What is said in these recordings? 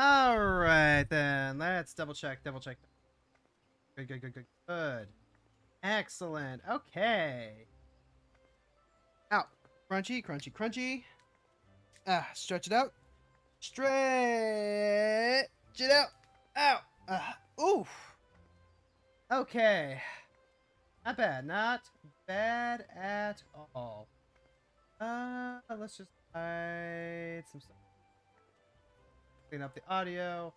All right, then. Let's double check. Good. Excellent. Okay. Out. Crunchy. Stretch it out. Stretch it out. Out. Oof. Okay. Not bad at all. Let's just hide some stuff. Clean up the audio.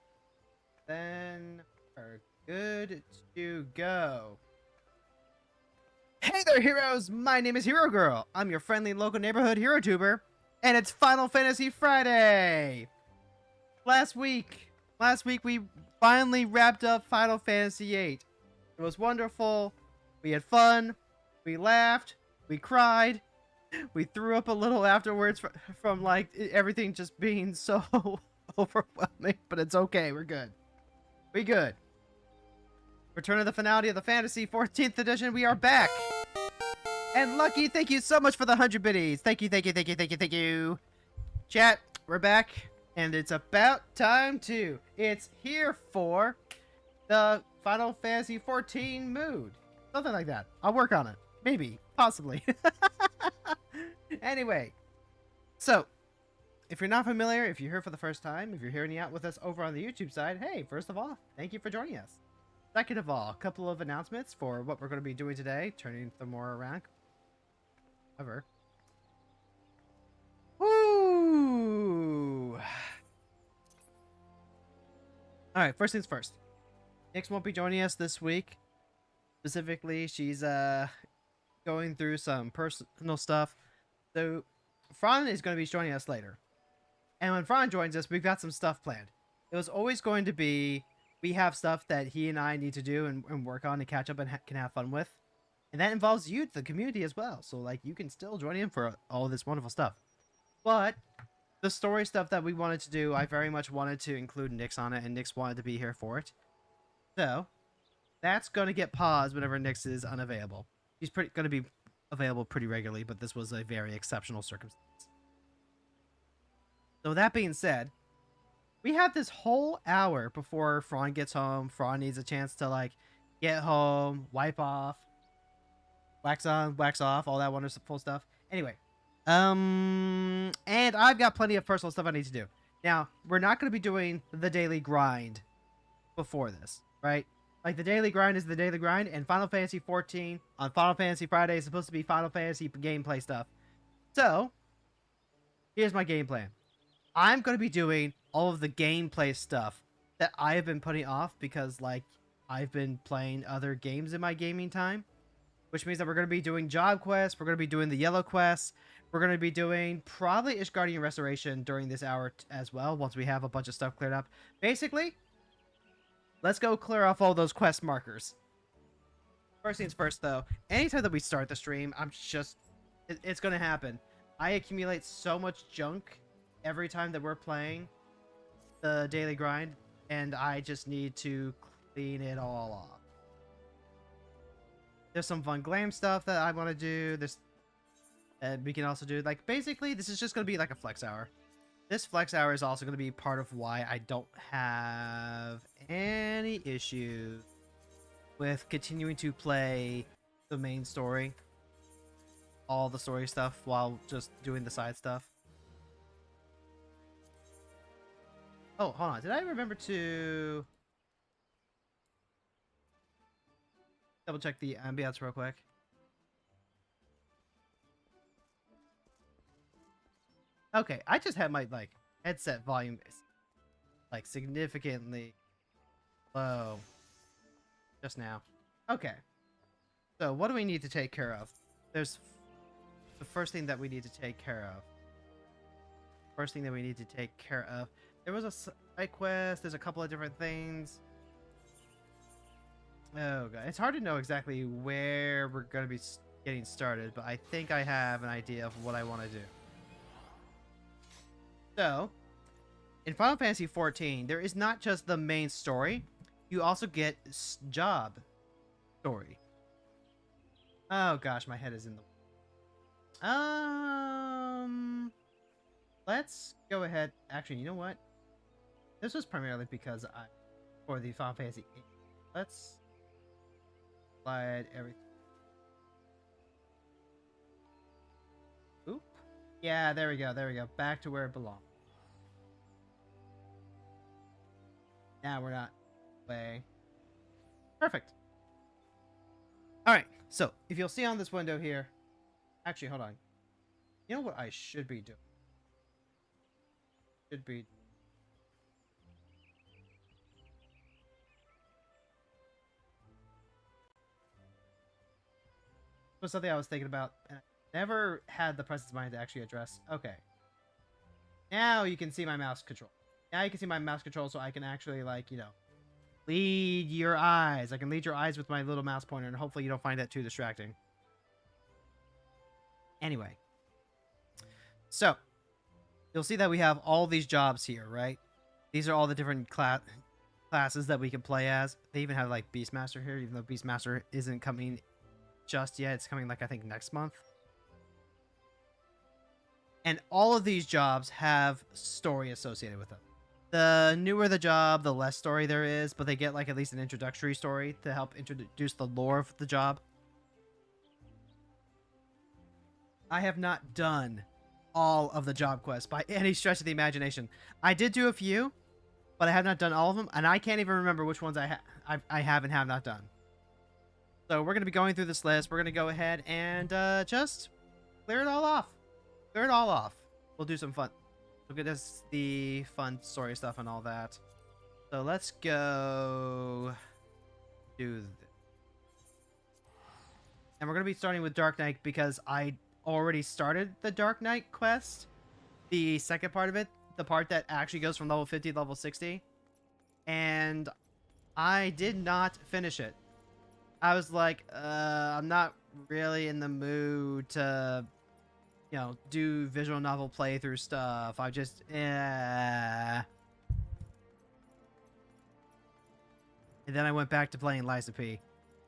Then we're good to go. Hey there, heroes! My name is Hero Girl. I'm your friendly local neighborhood hero tuber, and it's Final Fantasy Friday. Last week we finally wrapped up Final Fantasy VIII. It was wonderful. We had fun. We laughed. We cried. We threw up a little afterwards from like everything just being so overwhelming, but it's okay. We're good. We good. Return of the finality of the Fantasy 14th edition. We are back. And Lucky, thank you so much for the 100 biddies. Thank you. Chat, we're back. And it's about time too. It's here for the Final Fantasy 14 mood. Something like that. I'll work on it. Maybe. Possibly. Anyway. So, if you're not familiar, if you're here for the first time, if you're hearing out with us over on the YouTube side, hey, first of all, thank you for joining us. Second of all, a couple of announcements for what we're going to be doing today, turning Themora around. However. Woo! Alright, first things first. Nyx won't be joining us this week. Specifically, she's going through some personal stuff. So, Frons is going to be joining us later. And when Frons joins us, we've got some stuff planned. It was always going to be, we have stuff that he and I need to do and work on to catch up and can have fun with. And that involves you, the community, as well. So, like, you can still join in for all this wonderful stuff. But the story stuff that we wanted to do, I very much wanted to include Nyx on it, and Nyx wanted to be here for it. So, that's going to get paused whenever Nyx is unavailable. He's going to be available pretty regularly, but this was a very exceptional circumstance. So that being said, we have this whole hour before Frons gets home. Frons needs a chance to, like, get home, wipe off, wax on, wax off, all that wonderful stuff. Anyway, and I've got plenty of personal stuff I need to do. Now, we're not going to be doing the daily grind before this, right? Like, the daily grind is the daily grind, and Final Fantasy 14 on Final Fantasy Friday is supposed to be Final Fantasy gameplay stuff. So, here's my game plan. I'm going to be doing all of the gameplay stuff that I have been putting off because, like, I've been playing other games in my gaming time. Which means that we're going to be doing job quests, we're going to be doing the yellow quests, we're going to be doing probably Ishgardian Restoration during this hour as well, once we have a bunch of stuff cleared up. Basically, let's go clear off all those quest markers. First things first, though, anytime that we start the stream, it's going to happen. I accumulate so much junk every time that we're playing the daily grind, and I just need to clean it all off. There's some fun glam stuff that I want to do. We can also do, like, basically, this is just going to be like a flex hour. This flex hour is also going to be part of why I don't have any issues with continuing to play the main story. All the story stuff while just doing the side stuff. Oh, hold on. Did I remember to double check the ambience real quick? Okay, I just had my, like, headset volume, like, significantly low just now. Okay. So, what do we need to take care of? There's the first thing that we need to take care of. There was a side quest. There's a couple of different things. Oh god, it's hard to know exactly where we're going to be getting started, but I think I have an idea of what I want to do. So, in Final Fantasy 14, there is not just the main story. You also get job story. Oh gosh, my head is in the... Let's go ahead. Actually, you know what? This was primarily because for the Final Fantasy VIII. Let's slide everything. Oop. Yeah, there we go. There we go. Back to where it belongs. Now we're not way. Perfect. All right. So if you'll see on this window here, actually, hold on. You know what I should be doing? Should be. Was something I was thinking about, and I never had the presence of mind to actually address. Okay. Now you can see my mouse control. Now you can see my mouse control, so I can actually, like, you know, lead your eyes. I can lead your eyes with my little mouse pointer, and hopefully you don't find that too distracting. Anyway. So, you'll see that we have all these jobs here, right? These are all the different classes that we can play as. They even have, like, Beastmaster here, even though Beastmaster isn't coming just yet. It's coming, like, I think next month. And all of these jobs have story associated with them. The newer the job, the less story there is, but they get, like, at least an introductory story to help introduce the lore of the job. I have not done all of the job quests by any stretch of the imagination. I did do a few, but I have not done all of them, and I can't even remember which ones I have and have not done. So we're going to be going through this list. We're going to go ahead and just clear it all off. Clear it all off. We'll do some fun. Look at this, the fun story stuff and all that. So let's go do this. And we're going to be starting with Dark Knight because I already started the Dark Knight quest. The second part of it, the part that actually goes from level 50 to level 60. And I did not finish it. I was like, I'm not really in the mood to, you know, do visual novel playthrough stuff. I just, And then I went back to playing Lies of P.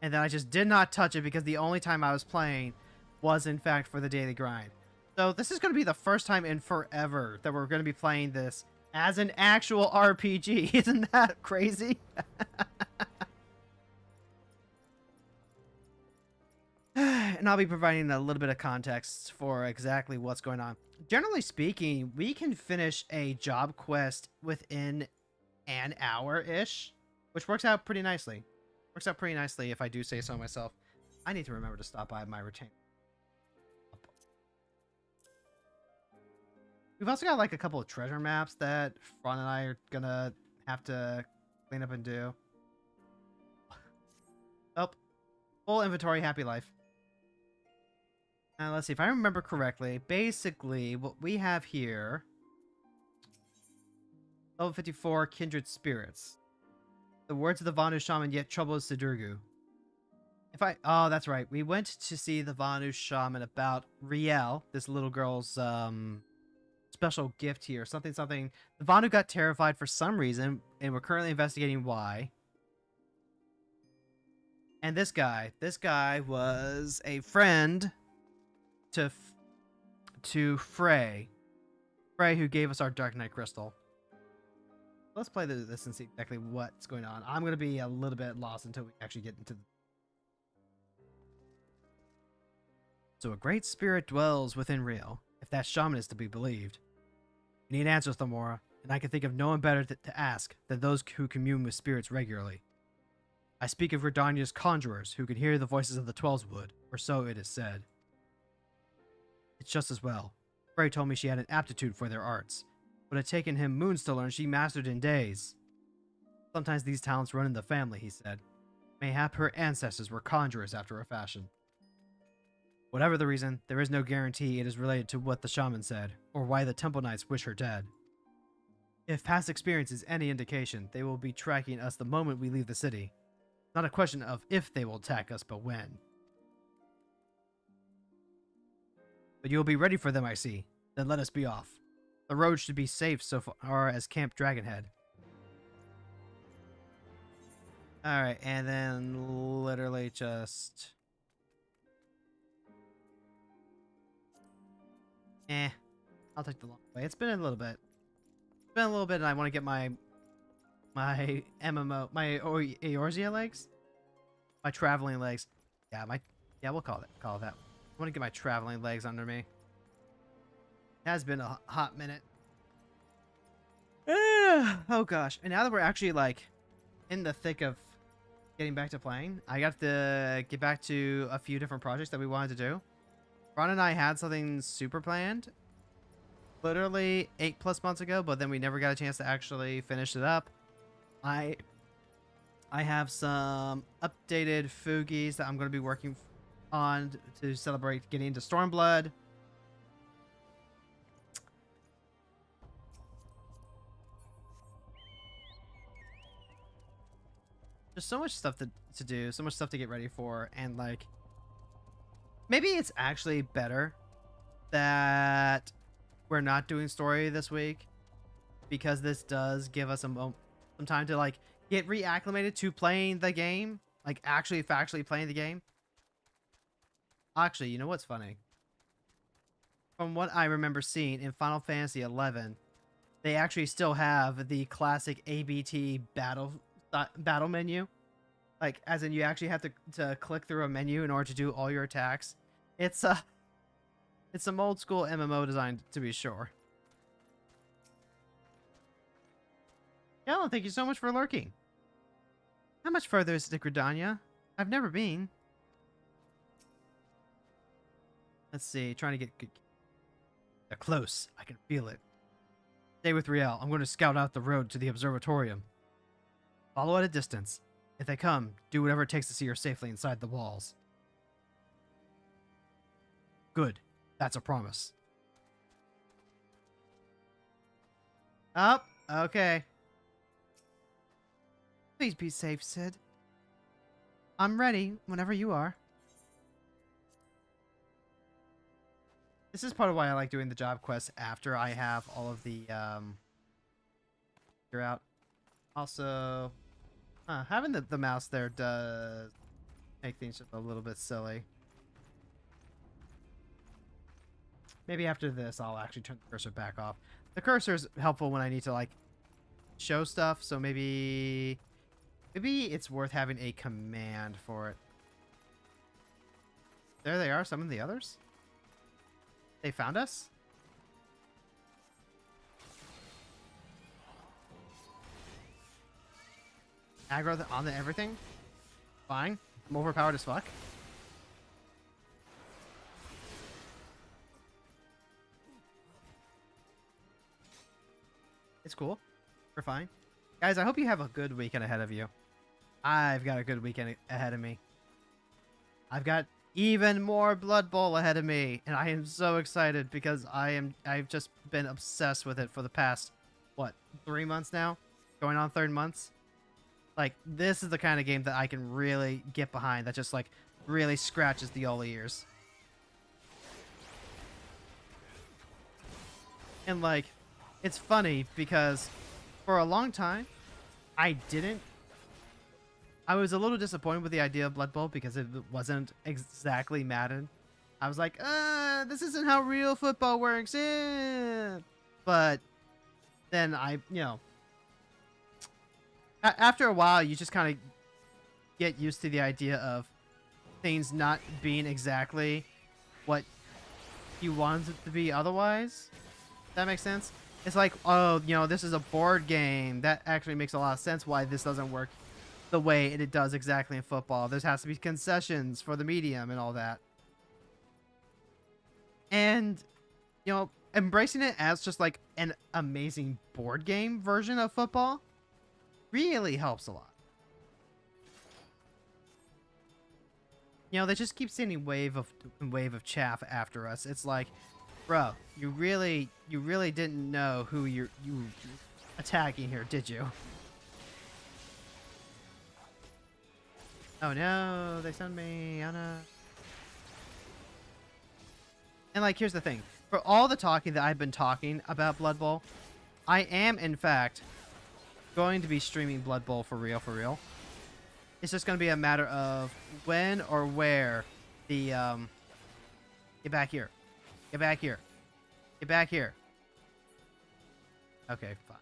And then I just did not touch it because the only time I was playing was, in fact, for the daily grind. So this is going to be the first time in forever that we're going to be playing this as an actual RPG. Isn't that crazy? And I'll be providing a little bit of context for exactly what's going on. Generally speaking, we can finish a job quest within an hour-ish, which works out pretty nicely. Works out pretty nicely if I do say so myself. I need to remember to stop by my retainer. We've also got, like, a couple of treasure maps that Fron and I are gonna have to clean up and do. Oh, full inventory, happy life. Let's see, if I remember correctly, basically what we have here, level 54, Kindred Spirits. The words of the Vanu Shaman yet troubles Sidurgu. Oh, that's right. We went to see the Vanu Shaman about Riel, this little girl's, special gift here. Something. The Vanu got terrified for some reason, and we're currently investigating why. And this guy was a friend to Frey, who gave us our Dark Knight Crystal. Let's play this and see exactly what's going on. I'm going to be a little bit lost until we actually get into So a great spirit dwells within Riel, if that shaman is to be believed. We need answers, Themora, and I can think of no one better to ask than those who commune with spirits regularly. I speak of Redania's conjurers, who can hear the voices of the Twelveswood, or so it is said. It's just as well. Frey told me she had an aptitude for their arts. What had taken him moons to learn, she mastered in days. Sometimes these talents run in the family, he said. Mayhap her ancestors were conjurers after a fashion. Whatever the reason, there is no guarantee it is related to what the shaman said, or why the Temple Knights wish her dead. If past experience is any indication, they will be tracking us the moment we leave the city. Not a question of if they will attack us, but when. But you will be ready for them, I see. Then let us be off. The road should be safe so far as Camp Dragonhead. Alright, and then literally just... I'll take the long way. It's been a little bit. And I want to get my my MMO, my Eorzea legs, my traveling legs. Yeah, we'll call it that. I want to get my traveling legs under me. It has been a hot minute. Oh gosh, and now that we're actually like in the thick of getting back to playing, I got to get back to a few different projects that we wanted to do. Ron and I had something super planned, literally 8+ months ago, but then we never got a chance to actually finish it up. I have some updated Fugies that I'm going to be working on to celebrate getting into Stormblood. There's so much stuff to do, so much stuff to get ready for, and like maybe it's actually better that we're not doing story this week, because this does give us some time to like get reacclimated to playing the game, like actually factually playing the game. Actually, you know what's funny? From what I remember seeing in Final Fantasy XI, they actually still have the classic ABT battle menu. Like, as in you actually have to click through a menu in order to do all your attacks. It's some old school MMO design, to be sure. Yellow, thank you so much for lurking. How much further is to Gridania? I've never been. Let's see, trying to get good. They're close. I can feel it. Stay with Riel. I'm going to scout out the road to the observatorium. Follow at a distance. If they come, do whatever it takes to see her safely inside the walls. Good. That's a promise. Up. Oh, okay. Please be safe, Sid. I'm ready whenever you are. This is part of why I like doing the job quests after I have all of the figure out. Also, having the mouse there does make things just a little bit silly. Maybe after this, I'll actually turn the cursor back off. The cursor is helpful when I need to like show stuff, so maybe it's worth having a command for it. There they are, some of the others. They found us? Aggro on the everything? Fine. I'm overpowered as fuck. It's cool. We're fine. Guys, I hope you have a good weekend ahead of you. I've got a good weekend ahead of me. I've got even more Blood Bowl ahead of me, and I am so excited because I've just been obsessed with it for the past, what, 3 months now? Going on 3rd months? Like, this is the kind of game that I can really get behind, that just like really scratches the old ears. And like, it's funny because for a long time I was a little disappointed with the idea of Blood Bowl because it wasn't exactly Madden. I was like, this isn't how real football works. But then after a while, you just kind of get used to the idea of things not being exactly what you wanted it to be otherwise. That makes sense? It's like, oh, this is a board game. That actually makes a lot of sense why this doesn't work the way it does exactly in football. There has to be concessions for the medium and all that. And, embracing it as just like an amazing board game version of football really helps a lot. They just keep sending wave of chaff after us. It's like, bro, you really didn't know who you attacking here, did you? Oh no, they sent me. Oh no. And like, here's the thing. For all the talking that I've been talking about Blood Bowl, I am, in fact, going to be streaming Blood Bowl for real. It's just going to be a matter of when or where the, get back here. Get back here. Get back here. Okay, fine.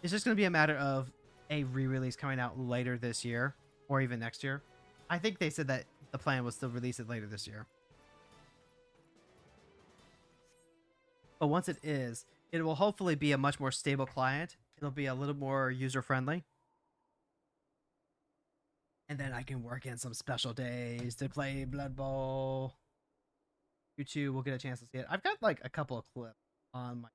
It's just going to be a matter of a re-release coming out later this year or even next year. I think they said that the plan was to release it later this year. But once it is, it will hopefully be a much more stable client. It'll be a little more user-friendly. And then I can work in some special days to play Blood Bowl. You two will get a chance to see it. I've got like a couple of clips on my...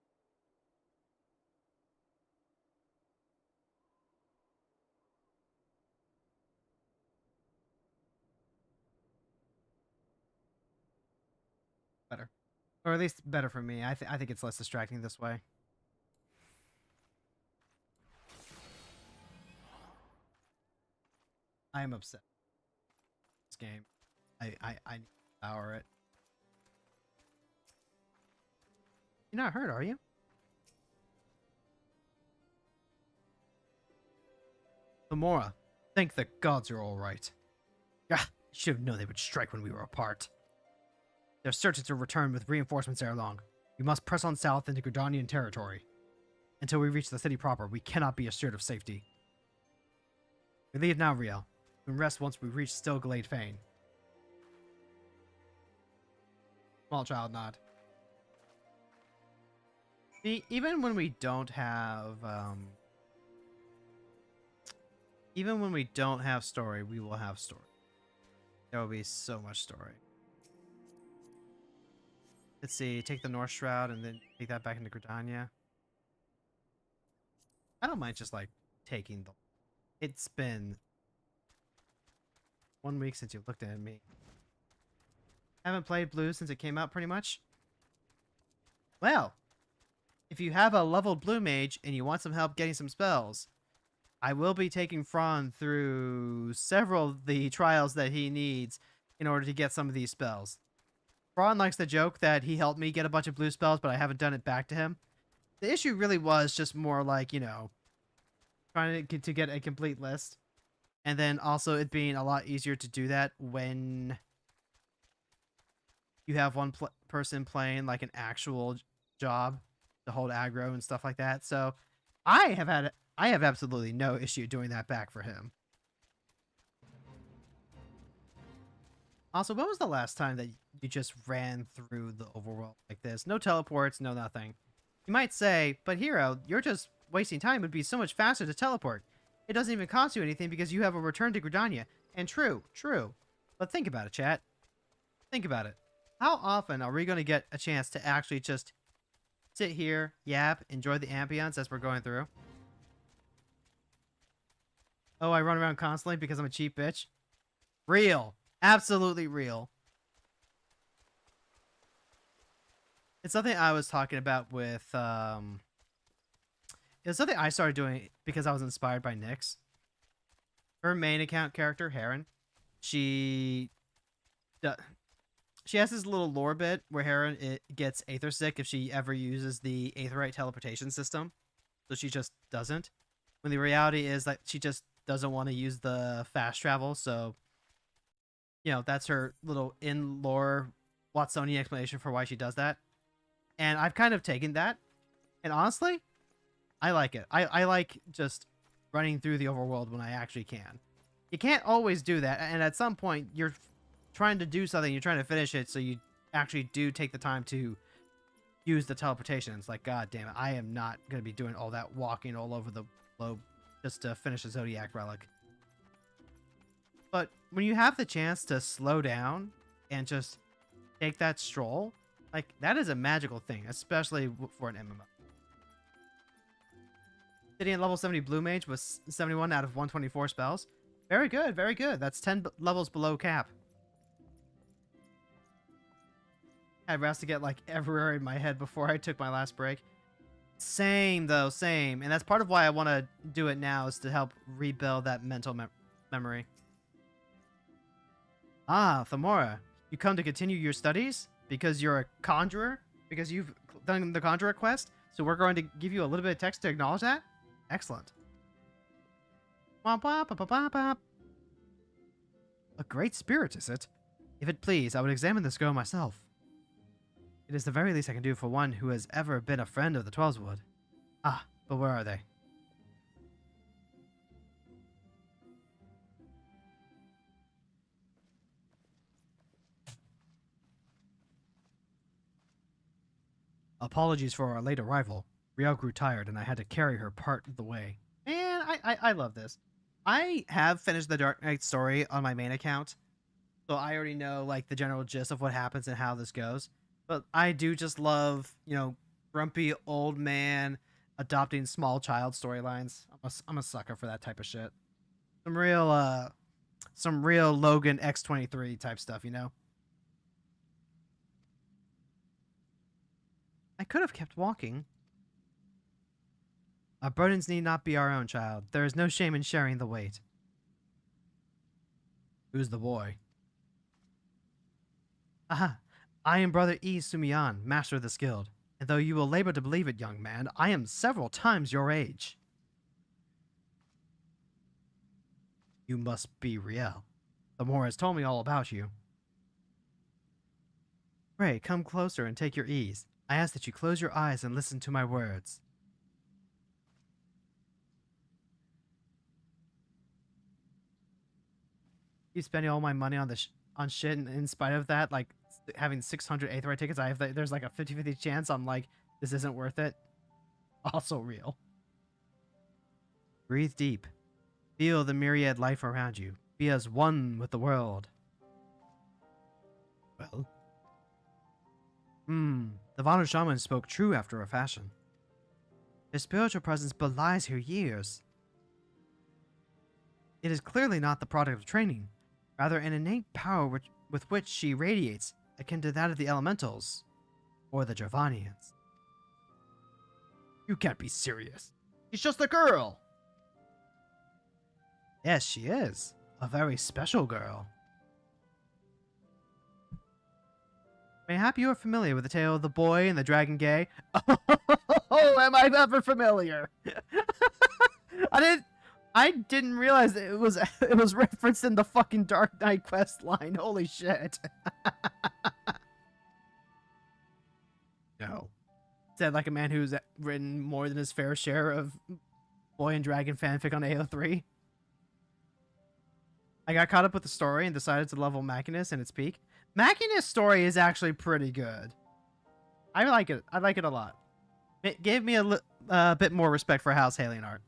Better. Or at least better for me. I think it's less distracting this way. I am upset. This game. I need to power it. You're not hurt, are you? Themora, thank the gods you're all right. Ah, I should have known they would strike when we were apart. They're certain to return with reinforcements ere long. We must press on south into Gridanian territory. Until we reach the city proper, we cannot be assured of safety. We leave now, Riel. We can rest once we reach Stillglade Fane. Small child nod. See, even when we don't have, story, we will have story. There will be so much story. Let's see, take the North Shroud and then take that back into Gridania. I don't mind just, like, taking the... It's been 1 week since you looked at me. Haven't played Blue since it came out, pretty much. Well, if you have a leveled Blue Mage and you want some help getting some spells, I will be taking Frons through several of the trials that he needs in order to get some of these spells. Frons likes to joke that he helped me get a bunch of blue spells, but I haven't done it back to him. The issue really was just more like, you know, trying to get a complete list. And then also it being a lot easier to do that when you have one person playing like an actual job to hold aggro and stuff like that. So I have absolutely no issue doing that back for him. Also, when was the last time that you just ran through the overworld like this? No teleports, no nothing. You might say, but Hero, you're just wasting time. It would be so much faster to teleport. It doesn't even cost you anything because you have a return to Gridania. And true. But think about it, chat. Think about it. How often are we going to get a chance to actually just sit here, yap, enjoy the ambience as we're going through? Oh, I run around constantly because I'm a cheap bitch? Real. Absolutely real. It's something I was talking about with, it's something I started doing because I was inspired by Nyx. Her main account character, Heron, she has this little lore bit where Heron gets aether sick if she ever uses the aetherite teleportation system. So she just doesn't. When the reality is that she just doesn't want to use the fast travel, so... You know, that's her little in-lore Watsonian explanation for why she does that. And I've kind of taken that. And honestly, I like it. I like just running through the overworld when I actually can. You can't always do that. And at some point, you're trying to do something. You're trying to finish it. So you actually do take the time to use the teleportation. It's like, God damn it. I am not going to be doing all that walking all over the globe just to finish a Zodiac relic. But when you have the chance to slow down and just take that stroll, like, that is a magical thing, especially for an MMO. Sitting at level 70 Blue Mage was 71 out of 124 spells. Very good, very good. That's 10 levels below cap. I had rest to get, like, everywhere in my head before I took my last break. Same, though, same. And that's part of why I want to do it now, is to help rebuild that mental memory. Ah, Themora, you come to continue your studies because you're a conjurer? Because you've done the conjurer quest? So we're going to give you a little bit of text to acknowledge that? Excellent. Womp womp, bop, bop, bop. A great spirit, is it? If it please, I would examine this girl myself. It is the very least I can do for one who has ever been a friend of the Twelveswood. Ah, but where are they? Apologies for our late arrival. Riel grew tired and I had to carry her part of the way. And I love this. I have finished the Dark Knight story on my main account, so I already know like the general gist of what happens and how this goes. But I do just love, grumpy old man adopting small child storylines. I'm a sucker for that type of shit. Some real Logan X-23 type stuff, I could have kept walking. Our burdens need not be our own, child. There is no shame in sharing the weight. Who's the boy? Aha! I am Brother E. Sumiyan, master of this guild. And though you will labor to believe it, young man, I am several times your age. You must be Riel. Themora has told me all about you. Pray, come closer and take your ease. I ask that you close your eyes and listen to my words. Keep spending all my money on on shit, and in spite of that, like having 600 Aetheryte tickets, there's like a 50-50 chance I'm like, this isn't worth it. Also real. Breathe deep. Feel the myriad life around you. Be as one with the world. Well? The Vanu Shaman spoke true after a fashion. His spiritual presence belies her years. It is clearly not the product of training, rather an innate power with which she radiates, akin to that of the elementals, or the Javanians. You can't be serious. She's just a girl! Yes, she is. A very special girl. Mayhap you are familiar with the tale of the boy and the dragon gay. Oh, am I ever familiar? I didn't realize it was referenced in the fucking Dark Knight quest line. Holy shit. No. Said like a man who's written more than his fair share of boy and dragon fanfic on AO3. I got caught up with the story and decided to level Machinus in its peak. Machinus' story is actually pretty good. I like it. I like it a lot. It gave me a bit more respect for House Halion art.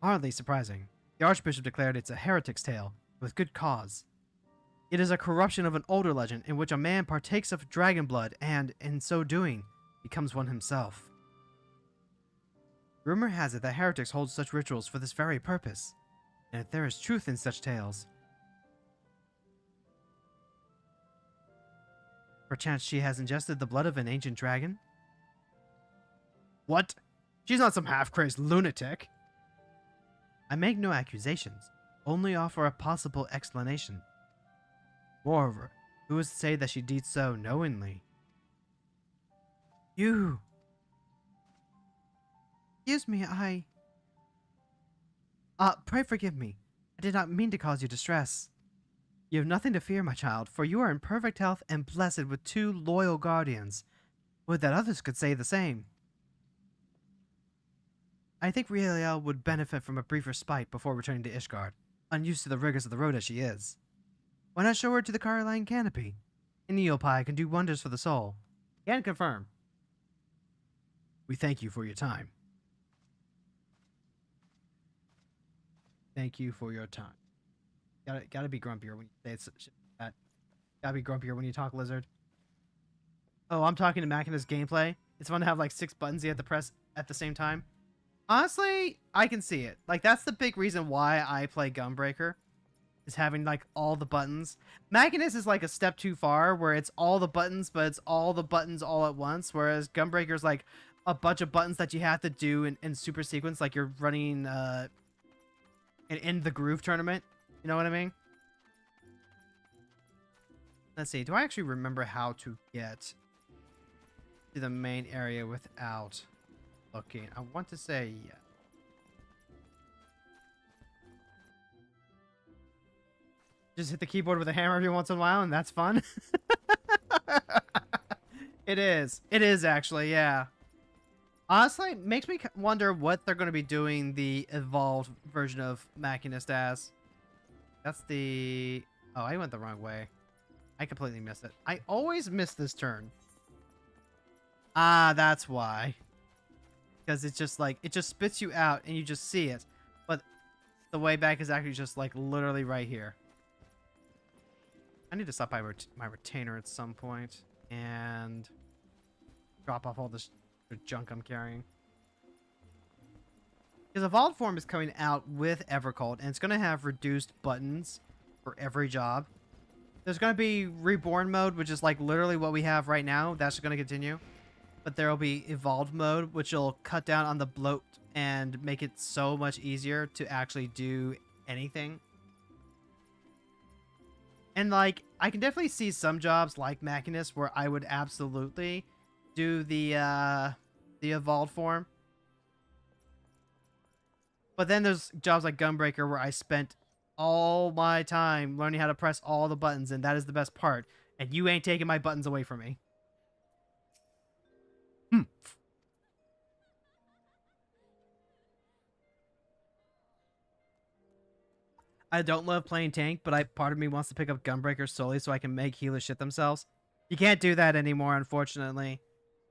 Hardly surprising. The Archbishop declared it's a heretic's tale, with good cause. It is a corruption of an older legend in which a man partakes of dragon blood and, in so doing, becomes one himself. Rumor has it that heretics hold such rituals for this very purpose, and if there is truth in such tales. Perchance she has ingested the blood of an ancient dragon? What? She's not some half-crazed lunatic. I make no accusations, only offer a possible explanation. Moreover, who is to say that she did so knowingly? You! Excuse me, pray forgive me. I did not mean to cause you distress. You have nothing to fear, my child, for you are in perfect health and blessed with 2 loyal guardians. Would that others could say the same. I think Riel would benefit from a brief respite before returning to Ishgard, unused to the rigors of the road as she is. Why not show her to the Caroline Canopy? An Neopie can do wonders for the soul. Can confirm. We thank you for your time. Thank you for your time. Gotta be grumpier when you say that. Gotta be grumpier when you talk lizard. Oh, I'm talking to Machinus gameplay. It's fun to have like 6 buttons you have to press at the same time. Honestly, I can see it. Like, that's the big reason why I play Gunbreaker, is having like all the buttons. Machinus is like a step too far, where it's all the buttons, but it's all the buttons all at once, whereas Gunbreaker's like a bunch of buttons that you have to do in super sequence, like you're running an In the Groove tournament. You know what I mean? Let's see. Do I actually remember how to get to the main area without looking? I want to say yeah. Just hit the keyboard with a hammer every once in a while, and that's fun. It is. It is actually, yeah. Honestly, it makes me wonder what they're going to be doing the evolved version of Machinist as. That's the... Oh, I went the wrong way. I completely missed it. I always miss this turn. Ah, that's why. Because it's just like, it just spits you out and you just see it. But the way back is actually just like literally right here. I need to stop by my retainer at some point and drop off all this junk I'm carrying. Because Evolved Form is coming out with Evercold, and it's going to have reduced buttons for every job. There's going to be Reborn mode, which is like literally what we have right now. That's going to continue. But there will be Evolved mode, which will cut down on the bloat and make it so much easier to actually do anything. And like, I can definitely see some jobs like Machinist where I would absolutely do the Evolved Form. But then there's jobs like Gunbreaker where I spent all my time learning how to press all the buttons, and that is the best part. And you ain't taking my buttons away from me. I don't love playing tank, but part of me wants to pick up Gunbreaker solely so I can make healers shit themselves. You can't do that anymore, unfortunately.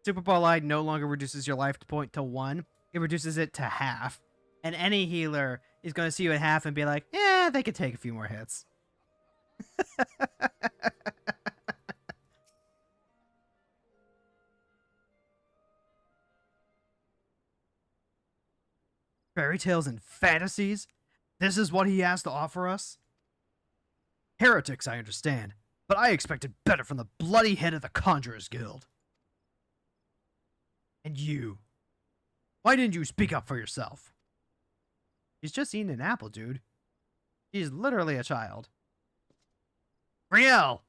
Super Ball Light no longer reduces your life point to 1. It reduces it to half. And any healer is going to see you at half and be like, yeah, they could take a few more hits. Fairy tales and fantasies? This is what he has to offer us? Heretics, I understand, but I expected better from the bloody head of the Conjurers Guild. And you. Why didn't you speak up for yourself? She's just eating an apple, dude. She's literally a child. Brielle!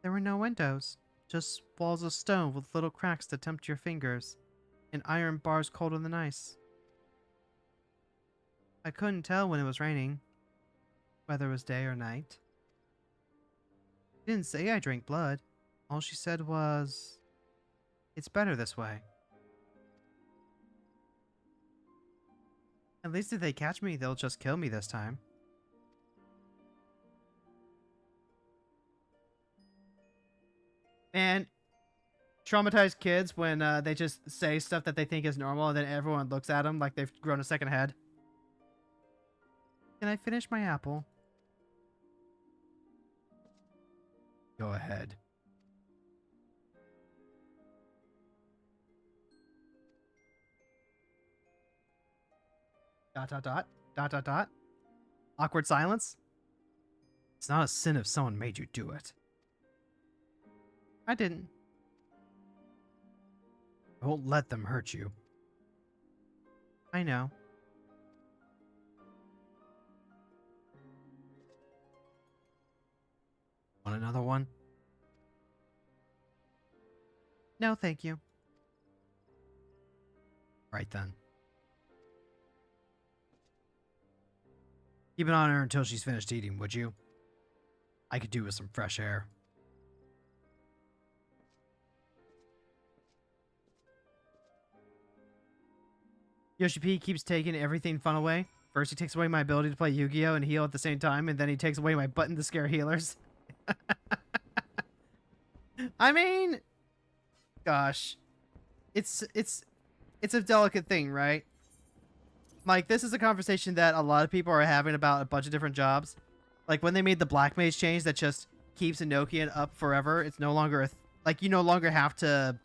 There were no windows. Just walls of stone with little cracks to tempt your fingers. And iron bars colder than ice. I couldn't tell when it was raining. Whether it was day or night. She didn't say I drank blood. All she said was... It's better this way. At least if they catch me, they'll just kill me this time. And traumatized kids when they just say stuff that they think is normal and then everyone looks at them like they've grown a second head. Can I finish my apple? Go ahead. Dot, dot, dot. Dot, dot, dot. Awkward silence. It's not a sin if someone made you do it. I didn't. I won't let them hurt you. I know. Want another one? No, thank you. Right then. Keep it on her until she's finished eating, would you? I could do with some fresh air. Yoshi P keeps taking everything fun away. First he takes away my ability to play Yu-Gi-Oh! And heal at the same time, and then he takes away my button to scare healers. I mean, gosh. It's a delicate thing, right? Like, this is a conversation that a lot of people are having about a bunch of different jobs. Like, when they made the Black Mage change that just keeps Enochian up forever, it's no longer like, you no longer have to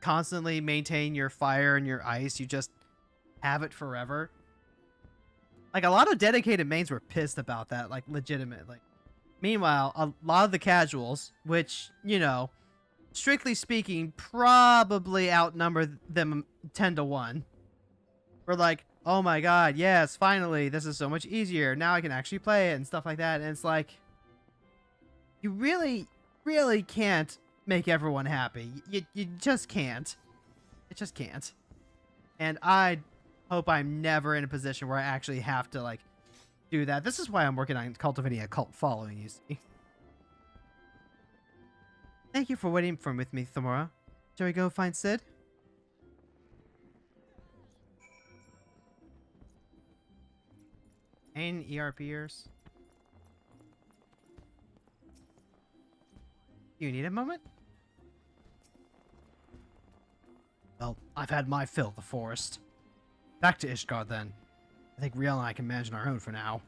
constantly maintain your fire and your ice. You just have it forever. Like, a lot of dedicated mains were pissed about that, like, legitimately. Meanwhile, a lot of the casuals, which, you know, strictly speaking, probably outnumber them 10 to 1. Were like, oh my god, yes, finally, this is so much easier. Now I can actually play it and stuff like that. And it's like, you really, really can't make everyone happy. You just can't. It just can't. And I hope I'm never in a position where I actually have to, like, do that. This is why I'm working on cultivating a cult following, you see. Thank you for waiting with me, Themora. Shall we go find Sid? And ERPers. You need a moment? Well, I've had my fill of the forest. Back to Ishgard, then. I think Riel and I can manage on our own for now.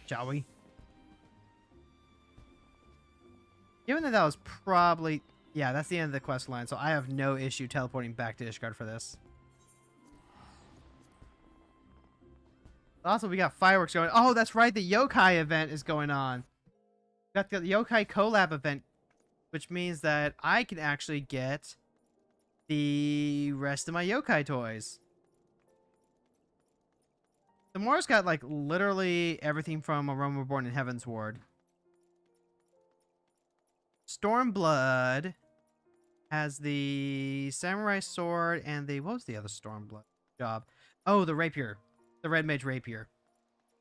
Shall we? Given that was probably... Yeah, that's the end of the quest line, so I have no issue teleporting back to Ishgard for this. Also, we got fireworks going. Oh, that's right. The yokai event is going on. We got the yokai collab event, which means that I can actually get the rest of my yokai toys. Themora's got, like, literally everything from A Realm Reborn and Heavensward. Stormblood has the samurai sword and the... What was the other Stormblood job? Oh, the rapier. The red mage rapier.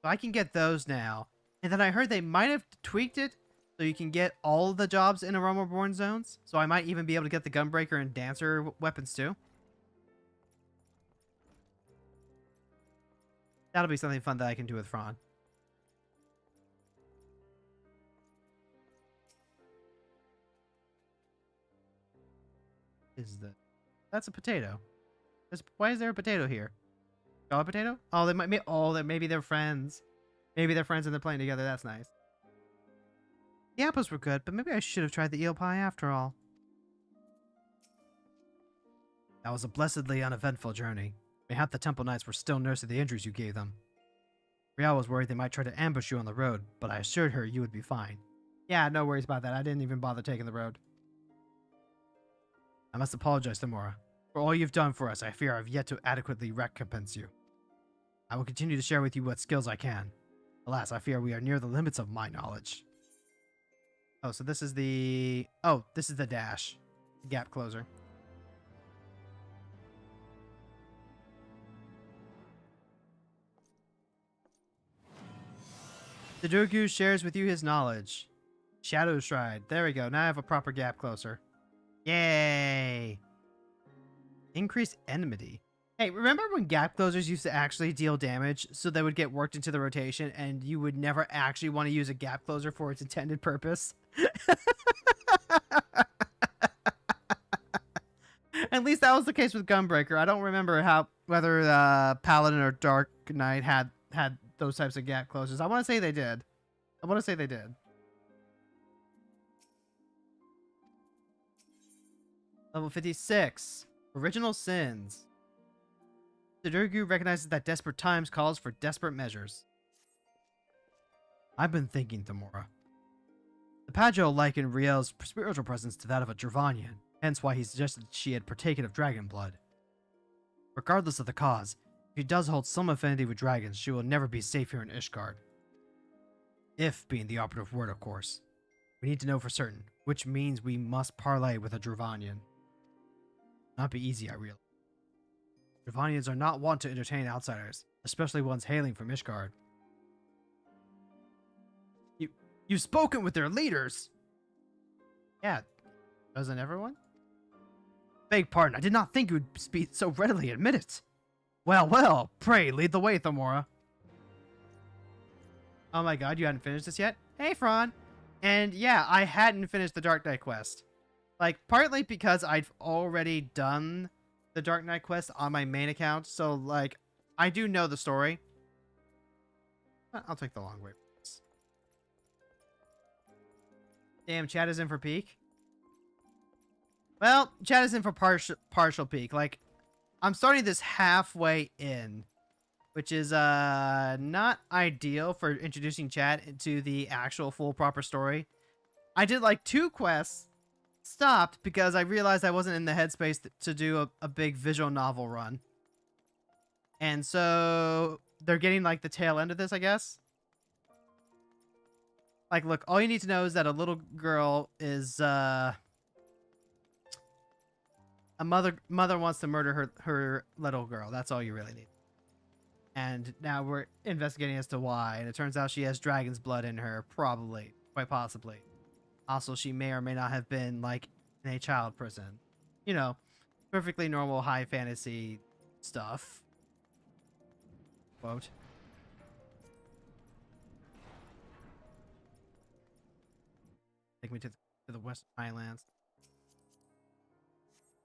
So I can get those now. And then I heard they might have tweaked it so you can get all the jobs in A Realm Reborn zones. So I might even be able to get the Gunbreaker and Dancer weapons too. That'll be something fun that I can do with Fron. Is that... That's a potato. Why is there a potato here? A potato? Oh, they might be... Oh, maybe they're friends. Maybe they're friends and they're playing together. That's nice. The apples were good, but maybe I should have tried the eel pie after all. That was a blessedly uneventful journey. Mayhap the Temple Knights were still nursing the injuries you gave them. Rial was worried they might try to ambush you on the road, but I assured her you would be fine. Yeah, no worries about that. I didn't even bother taking the road. I must apologize, Themora. For all you've done for us, I fear I've yet to adequately recompense you. I will continue to share with you what skills I can. Alas, I fear we are near the limits of my knowledge. Oh, so this is the... Oh, this is the dash. Gap closer. The Durgu shares with you his knowledge. Shadow Stride. There we go. Now I have a proper gap closer. Yay! Increase enmity. Hey, remember when gap closers used to actually deal damage so they would get worked into the rotation and you would never actually want to use a gap closer for its intended purpose? At least that was the case with Gunbreaker. I don't remember whether Paladin or Dark Knight had those types of gap closers. I want to say they did. Level 56. Original Sins. The Durgu recognizes that desperate times calls for desperate measures. I've been thinking, Themora. The Padjo likened Riel's spiritual presence to that of a Dravanian, hence why he suggested she had partaken of dragon blood. Regardless of the cause, if she does hold some affinity with dragons, she will never be safe here in Ishgard. If being the operative word, of course. We need to know for certain, which means we must parley with a Dravanian. Not be easy, I realize. Dravanians are not wont to entertain outsiders, especially ones hailing from Ishgard. You've spoken with their leaders! Yeah, doesn't everyone? Beg pardon, I did not think you would speak so readily admit it. Well, pray lead the way, Themora. Oh my god, you hadn't finished this yet? Hey, Fron! And yeah, I hadn't finished the Dark Knight quest. Like, partly because I've already done the Dark Knight quest on my main account, so, like, I do know the story. I'll take the long way. Damn, chat is in for peak. Well, chat is in for partial peak. Like, I'm starting this halfway in, which is not ideal for introducing chat into the actual full proper story. I did like 2 quests, stopped because I realized I wasn't in the headspace to do a big visual novel run. And so they're getting like the tail end of this, I guess. Like, look, all you need to know is that a little girl is, a mother wants to murder her little girl. That's all you really need. And now we're investigating as to why. And it turns out she has dragon's blood in her, probably, quite possibly. Also, she may or may not have been, like, in a child prison. You know, perfectly normal high fantasy stuff. Quote. Take me to the to the Western Highlands.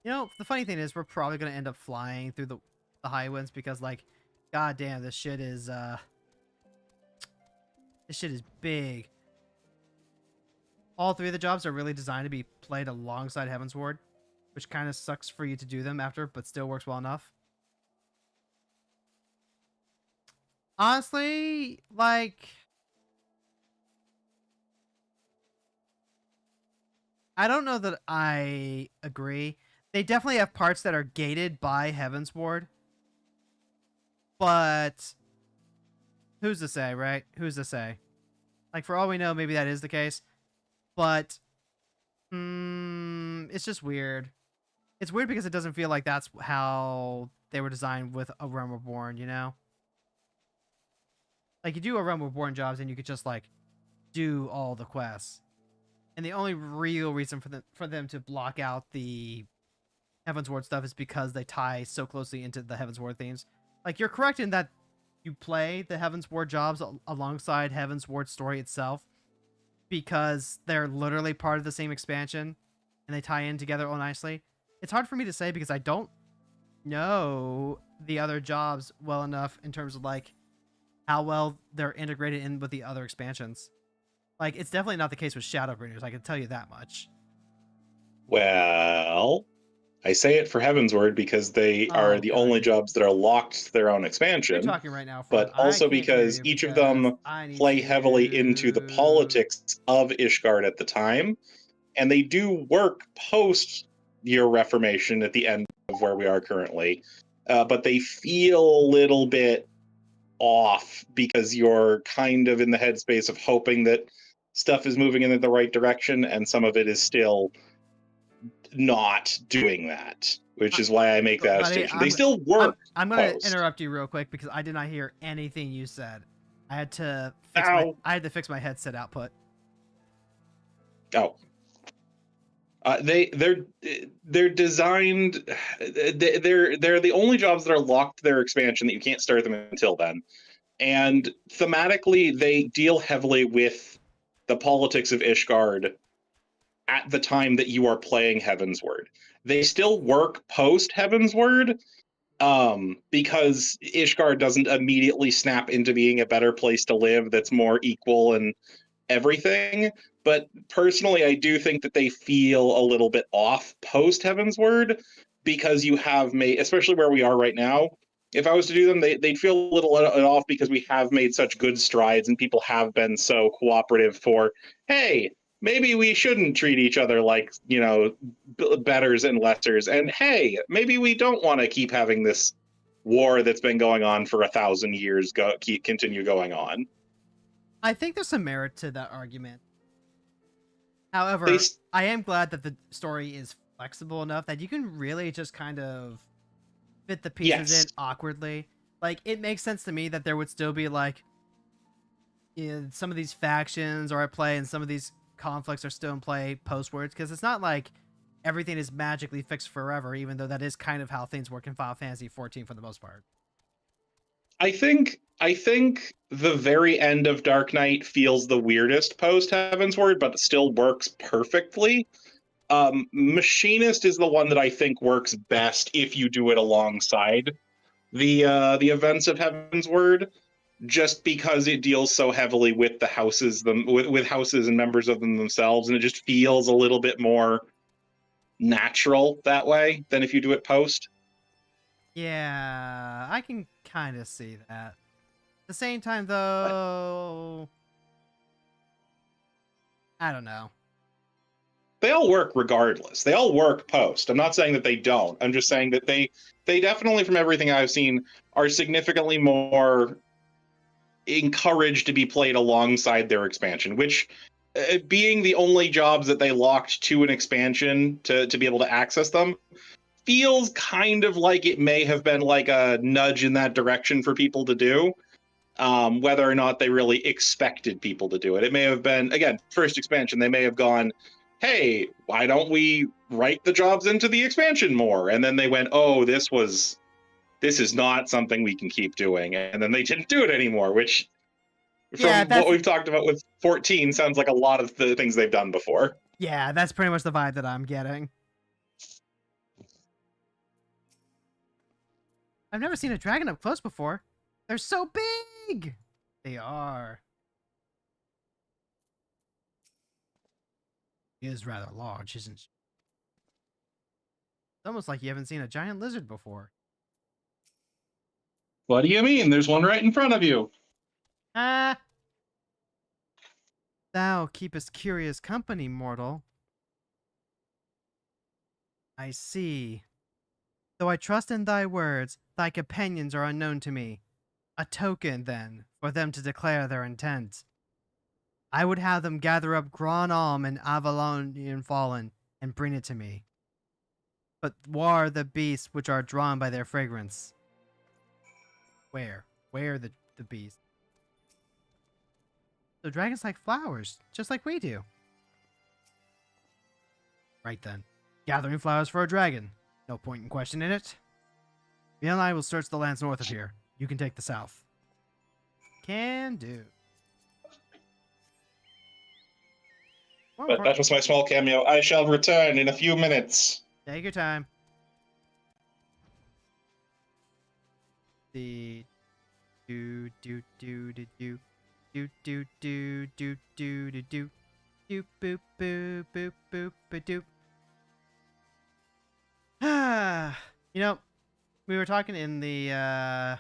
You know, the funny thing is, we're probably gonna end up flying through the Highlands because, like, goddamn, this shit is big. All three of the jobs are really designed to be played alongside Heavensward, which kind of sucks for you to do them after, but still works well enough. Honestly, like, I don't know that I agree. They definitely have parts that are gated by Heavensward, but who's to say, right? Who's to say? Like, for all we know, maybe that is the case, but it's just weird. It's weird because it doesn't feel like that's how they were designed with A Realm Reborn, you know? Like, you do A Realm Reborn jobs and you could just, like, do all the quests. And the only real reason for them to block out the Heavensward stuff is because they tie so closely into the Heavensward themes. Like, you're correct in that you play the Heavensward jobs alongside Heavensward's story itself because they're literally part of the same expansion and they tie in together all nicely. It's hard for me to say because I don't know the other jobs well enough in terms of, like, how well they're integrated in with the other expansions. Like, it's definitely not the case with Shadowbringers, I can tell you that much. Well, I say it for Heavensward because they are the only jobs that are locked to their own expansion. You're talking right now, but also because each of them play heavily into the politics of Ishgard at the time, and they do work post your Reformation at the end of where we are currently, but they feel a little bit off because you're kind of in the headspace of hoping that stuff is moving in the right direction, and some of it is still not doing that, which is why I make that distinction. They still work. I'm going to interrupt you real quick because I did not hear anything you said. I had to fix my headset output. Oh. They're designed. They're the only jobs that are locked to their expansion that you can't start them until then, and thematically they deal heavily with the politics of Ishgard at the time that you are playing Heavensward. They still work post Heavensward, because Ishgard doesn't immediately snap into being a better place to live that's more equal and everything. But personally, I do think that they feel a little bit off post Heavensward because you have made, especially where we are right now, if I was to do them, they'd feel a little off because we have made such good strides and people have been so cooperative for, hey, maybe we shouldn't treat each other like, you know, betters and lessers. And hey, maybe we don't want to keep having this war that's been going on for 1,000 years continue going on. I think there's some merit to that argument. However, I am glad that the story is flexible enough that you can really just kind of fit the pieces in awkwardly. Like, it makes sense to me that there would still be, like, some of these factions are at play and some of these conflicts are still in play postwards, because it's not like everything is magically fixed forever, even though that is kind of how things work in Final Fantasy XIV for the most part. I think the very end of Dark Knight feels the weirdest post Heavensward, but it still works perfectly. Machinist is the one that I think works best if you do it alongside the events of Heavensward, just because it deals so heavily with the houses, with houses and members of them themselves, and it just feels a little bit more natural that way than if you do it post. Yeah, I can kind of see that. At the same time, though, I don't know. They all work regardless. They all work post. I'm not saying that they don't. I'm just saying that they definitely, from everything I've seen, are significantly more encouraged to be played alongside their expansion, which, being the only jobs that they locked to an expansion to be able to access them, feels kind of like it may have been like a nudge in that direction for people to do, whether or not they really expected people to do it. It may have been, again, first expansion, they may have gone, hey, why don't we write the jobs into the expansion more? And then they went, oh, this is not something we can keep doing. And then they didn't do it anymore, which, from what we've talked about with 14, sounds like a lot of the things they've done before. Yeah, that's pretty much the vibe that I'm getting. I've never seen a dragon up close before. They're so big! They are. He is rather large, isn't she? It's almost like you haven't seen a giant lizard before. What do you mean? There's one right in front of you. Ah! Thou keepest curious company, mortal. I see. Though I trust in thy words, thy companions are unknown to me. A token, then, for them to declare their intent. I would have them gather up Grand Alm and Avalonian Fallen and bring it to me. But where are the beasts which are drawn by their fragrance? Where? Where are the beasts? So dragons like flowers, just like we do. Right then. Gathering flowers for a dragon. No point in questioning it. Me and I will search the lands north of here. You can take the south. Can do. But that was my small cameo. I shall return in a few minutes. Take your time. The do do do do do do do do do do do do do boop boop boop boop ba doop. Ah, you know, we were talking in the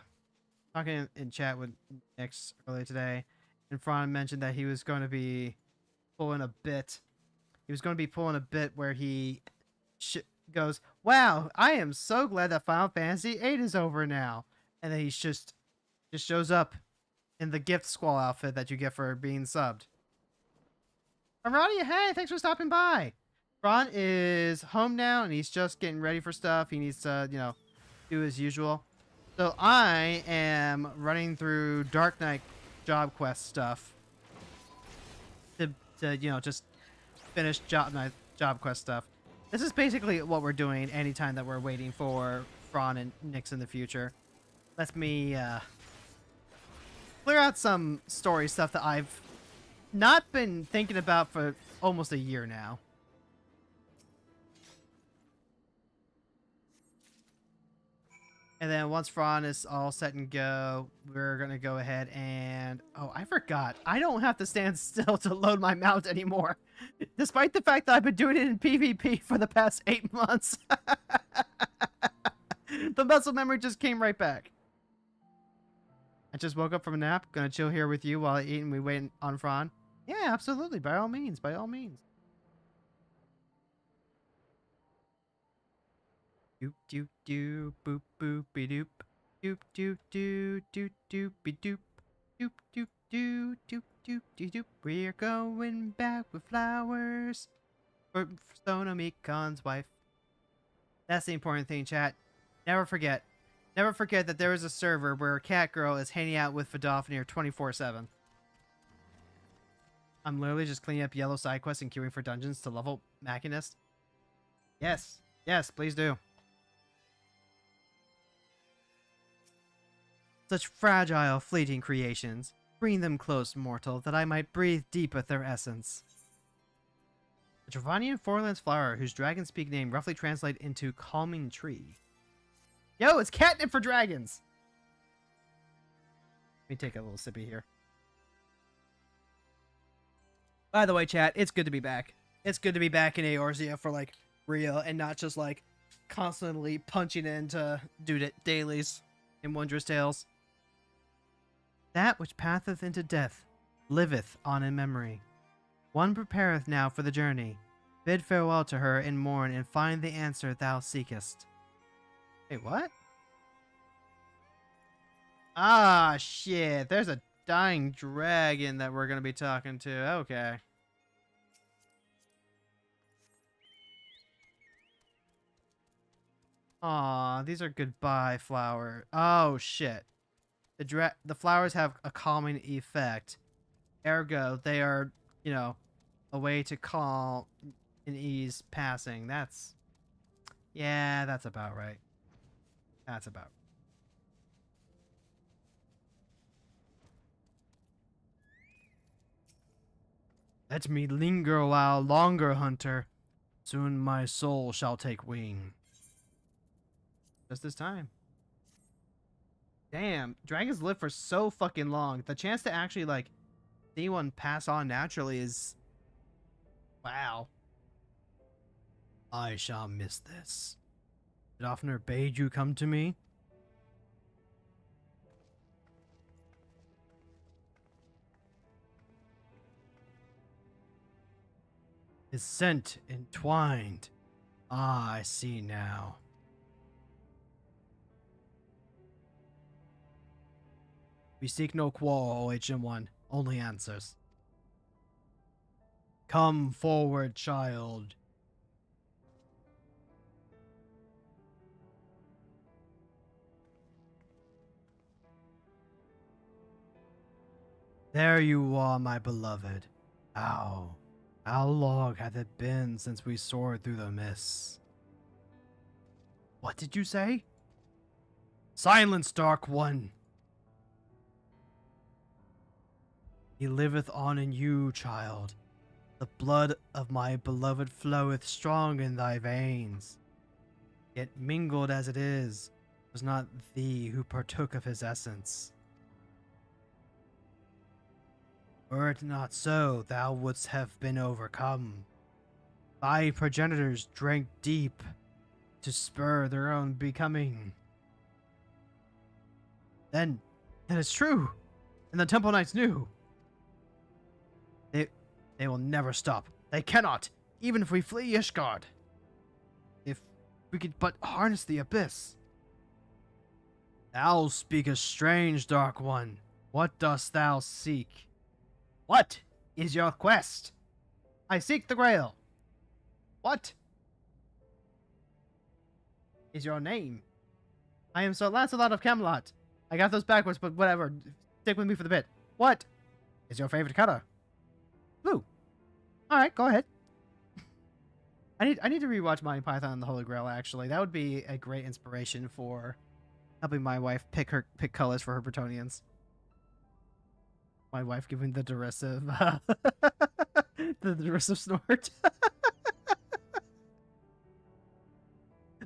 talking in chat with Nix earlier today, and Fron mentioned that he was going to be pulling a bit. He was going to be pulling a bit where he goes, "Wow, I am so glad that Final Fantasy VIII is over now," and then he just shows up in the gift squall outfit that you get for being subbed. Arania, hey, thanks for stopping by. Ron is home now, and he's just getting ready for stuff. He needs to, you know, do his usual. So I am running through Dark Knight job quest stuff to you know, just finish job quest stuff. This is basically what we're doing anytime that we're waiting for Fron and Nix in the future. Let me clear out some story stuff that I've not been thinking about for almost a year now. And then once Fron is all set and go, we're going to go ahead and... Oh, I forgot. I don't have to stand still to load my mount anymore. Despite the fact that I've been doing it in PvP for the past 8 months. The muscle memory just came right back. I just woke up from a nap. Gonna chill here with you while I eat and we wait on Fron. Yeah, absolutely. By all means. By all means. Doop doop doop boop boop be doop doop doop doop doop doop be doop doop doop doop doop doop doop doop. We're going back with flowers for Sonomikon's wife. That's the important thing, chat. Never forget that there is a server where Cat Girl is hanging out with Fadofnir 24/7. I'm literally just cleaning up yellow side quests and queuing for dungeons to level Machinist. Yes, yes, please do. Such fragile, fleeting creations. Bring them close, mortal, that I might breathe deep at their essence. A Dravanian forelands flower whose dragon speak name roughly translate into calming tree. Yo, it's catnip for dragons! Let me take a little sippy here. By the way, chat, it's good to be back. It's good to be back in Eorzea for, like, real, and not just, like, constantly punching into dailies in Wondrous Tales. That which passeth into death liveth on in memory. One prepareth now for the journey. Bid farewell to her in morn and find the answer thou seekest. Wait, what? Ah, shit. There's a dying dragon that we're going to be talking to. Okay. Aw, these are goodbye flower. Oh, shit. The flowers have a calming effect. Ergo, they are, you know, a way to calm and ease passing. That's... Yeah, that's about right. That's about right. Let me linger a while longer, hunter. Soon my soul shall take wing. Just this time. Damn, dragons live for so fucking long. The chance to actually, like, see one pass on naturally is... Wow. I shall miss this. Did Offner bade you come to me? His scent entwined. Ah, I see now. We seek no quarrel, HM1. Only answers. Come forward, child. There you are, my beloved. How long hath it been since we soared through the mists? What did you say? Silence, Dark One! He liveth on in you, child. The blood of my beloved floweth strong in thy veins. Yet mingled as it is, was not thee who partook of his essence. Were it not so, thou wouldst have been overcome. Thy progenitors drank deep to spur their own becoming. Then it's true, and the Temple Knights knew. They will never stop. They cannot, even if we flee Ishgard. If we could but harness the abyss. Thou speakest strange, Dark One. What dost thou seek? What is your quest? I seek the Grail. What is your name? I am Sir Lancelot of Camelot. I got those backwards, but whatever. Stick with me for the bit. What is your favorite color? Blue. All right, go ahead. I need to rewatch Monty Python and the Holy Grail. Actually, that would be a great inspiration for helping my wife pick colors for her Bretonians. My wife giving the derisive, the derisive snort.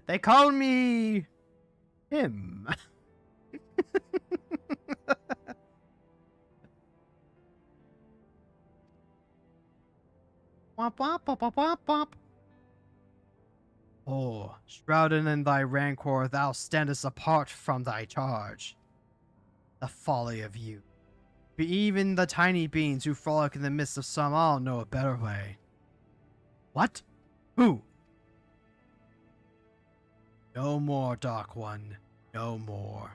They call me him. Womp womp womp womp womp womp. Oh, shrouded in thy rancor, thou standest apart from thy charge. The folly of you. Even the tiny beings who frolic in the midst of some all know a better way. What? Who? No more, Dark One. No more.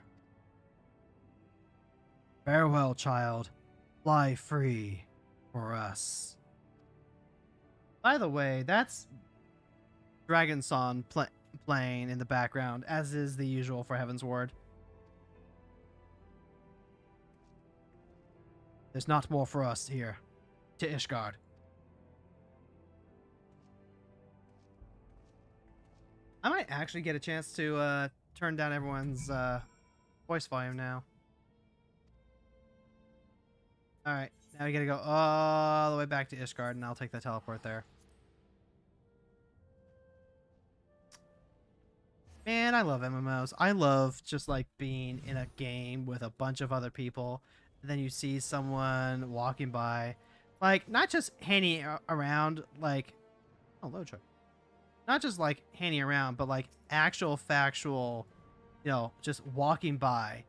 Farewell, child. Fly free for us. By the way, that's Dragon Song playing in the background, as is the usual for Heavensward. There's not more for us here. To Ishgard. I might actually get a chance to turn down everyone's voice volume now. Alright, now we gotta go all the way back to Ishgard, and I'll take the teleport there. Man, I love MMOs. I love just like being in a game with a bunch of other people. And then you see someone walking by. Like, not just hanging around, like... Oh, load truck. Not just like hanging around, but like actual factual, you know, just walking by.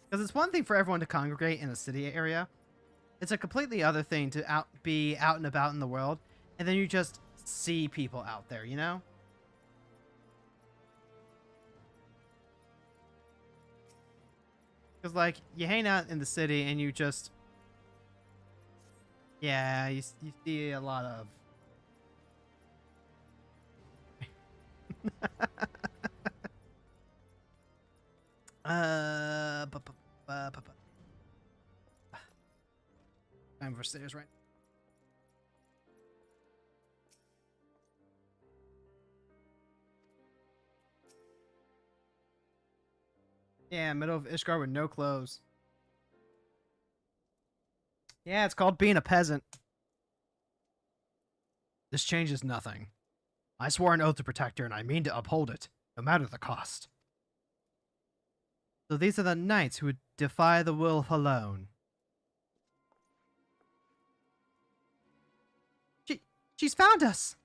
Because it's one thing for everyone to congregate in a city area. It's a completely other thing to be out and about in the world. And then you just see people out there, you know? Because, like, you hang out in the city and you just... Yeah, you see a lot of... Time for stairs, right? Yeah, middle of Ishgard with no clothes. Yeah, it's called being a peasant. This changes nothing. I swore an oath to protect her, and I mean to uphold it, no matter the cost. So these are the knights who would defy the will alone. She's found us!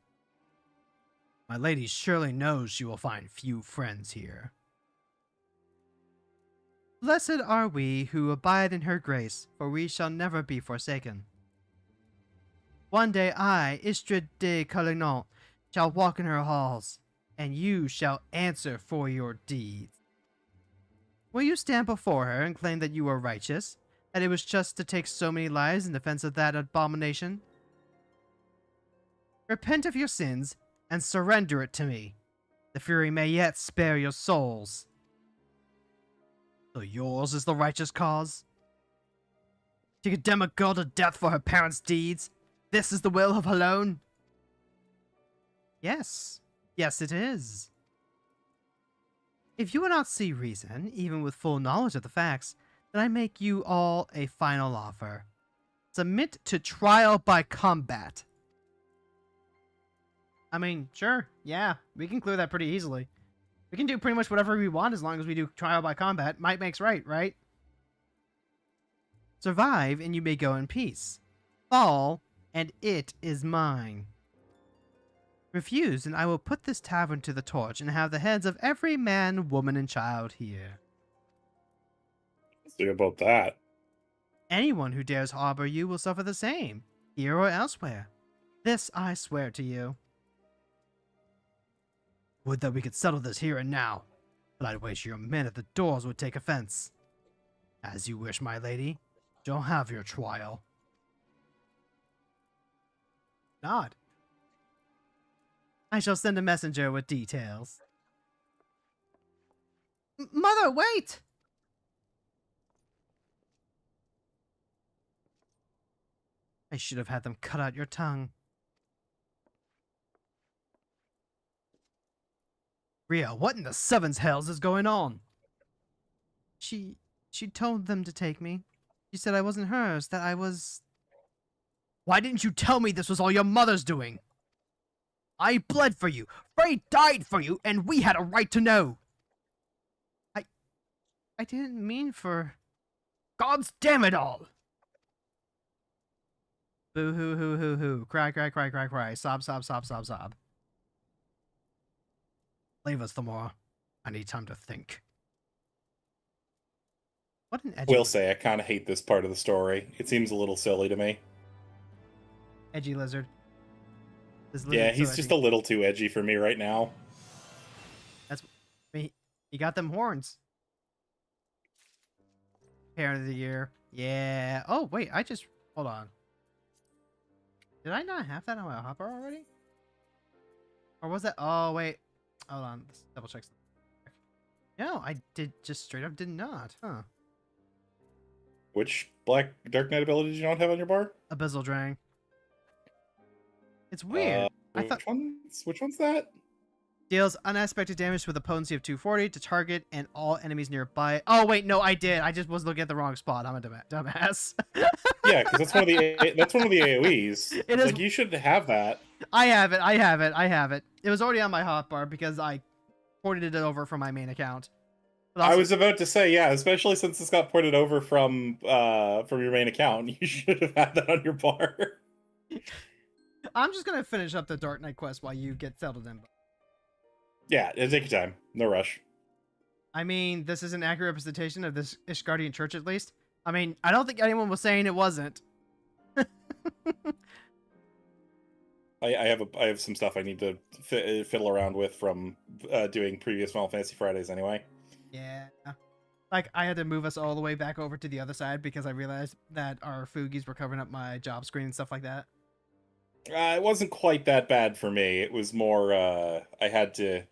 My lady surely knows she will find few friends here. Blessed are we who abide in her grace, for we shall never be forsaken. One day I, Istrid de Calignon, shall walk in her halls, and you shall answer for your deeds. Will you stand before her and claim that you are righteous, that it was just to take so many lives in defense of that abomination? Repent of your sins, and surrender it to me. The Fury may yet spare your souls. So yours is the righteous cause? To condemn a girl to death for her parents' deeds? This is the will of alone? Yes. Yes, it is. If you will not see reason, even with full knowledge of the facts, then I make you all a final offer. Submit to trial by combat. I mean, sure, yeah, we can clear that pretty easily. We can do pretty much whatever we want as long as we do trial by combat. Might makes right, right? Survive, and you may go in peace. Fall, and it is mine. Refuse, and I will put this tavern to the torch and have the heads of every man, woman, and child here. Let's see about that. Anyone who dares harbor you will suffer the same, here or elsewhere. This I swear to you. Would that we could settle this here and now, but I'd wager your men at the doors would take offense. As you wish, my lady. You'll have your trial. Nod. I shall send a messenger with details. Mother, wait! I should have had them cut out your tongue. Rhea, what in the seven's hells is going on? She told them to take me. She said I wasn't hers, that I was... Why didn't you tell me this was all your mother's doing? I bled for you, Frey died for you, and we had a right to know. I didn't mean for... God's damn it all! Boo hoo hoo hoo hoo. Cry, cry, cry, cry, cry. Sob, sob, sob, sob, sob. Leave us, Themora. I need time to think. What an edgy... Will say I kind of hate this part of the story. It seems a little silly to me. Edgy lizard. Yeah, he's just a little too edgy for me right now. That's... He got them horns. Parent of the year. Yeah. Oh, wait. I just... Hold on. Did I not have that on my hopper already? Or was that... Oh, wait. Hold on. Let's double check. No, I did just straight up did not. Huh. Which Dark Knight ability did you not have on your bar? Abyssal Drang. It's weird. I thought... Which one's that? Deals unexpected damage with a potency of 240 to target and all enemies nearby. Oh, wait, no, I did. I just was looking at the wrong spot. I'm a dumbass. Yeah, because that's one of the AoEs. It is... Like, you should have that. I have it. It was already on my hotbar because I ported it over from my main account. Also... I was about to say, yeah, especially since this got ported over from your main account, you should have had that on your bar. I'm just gonna finish up the Dark Knight quest while you get settled in. Yeah, take your time. No rush. I mean, this is an accurate representation of this Ishgardian church, at least. I mean, I don't think anyone was saying it wasn't. I have some stuff I need to fiddle around with from doing previous Final Fantasy Fridays anyway. Yeah. Like, I had to move us all the way back over to the other side because I realized that our Foogies were covering up my job screen and stuff like that. It wasn't quite that bad for me. It was more I had to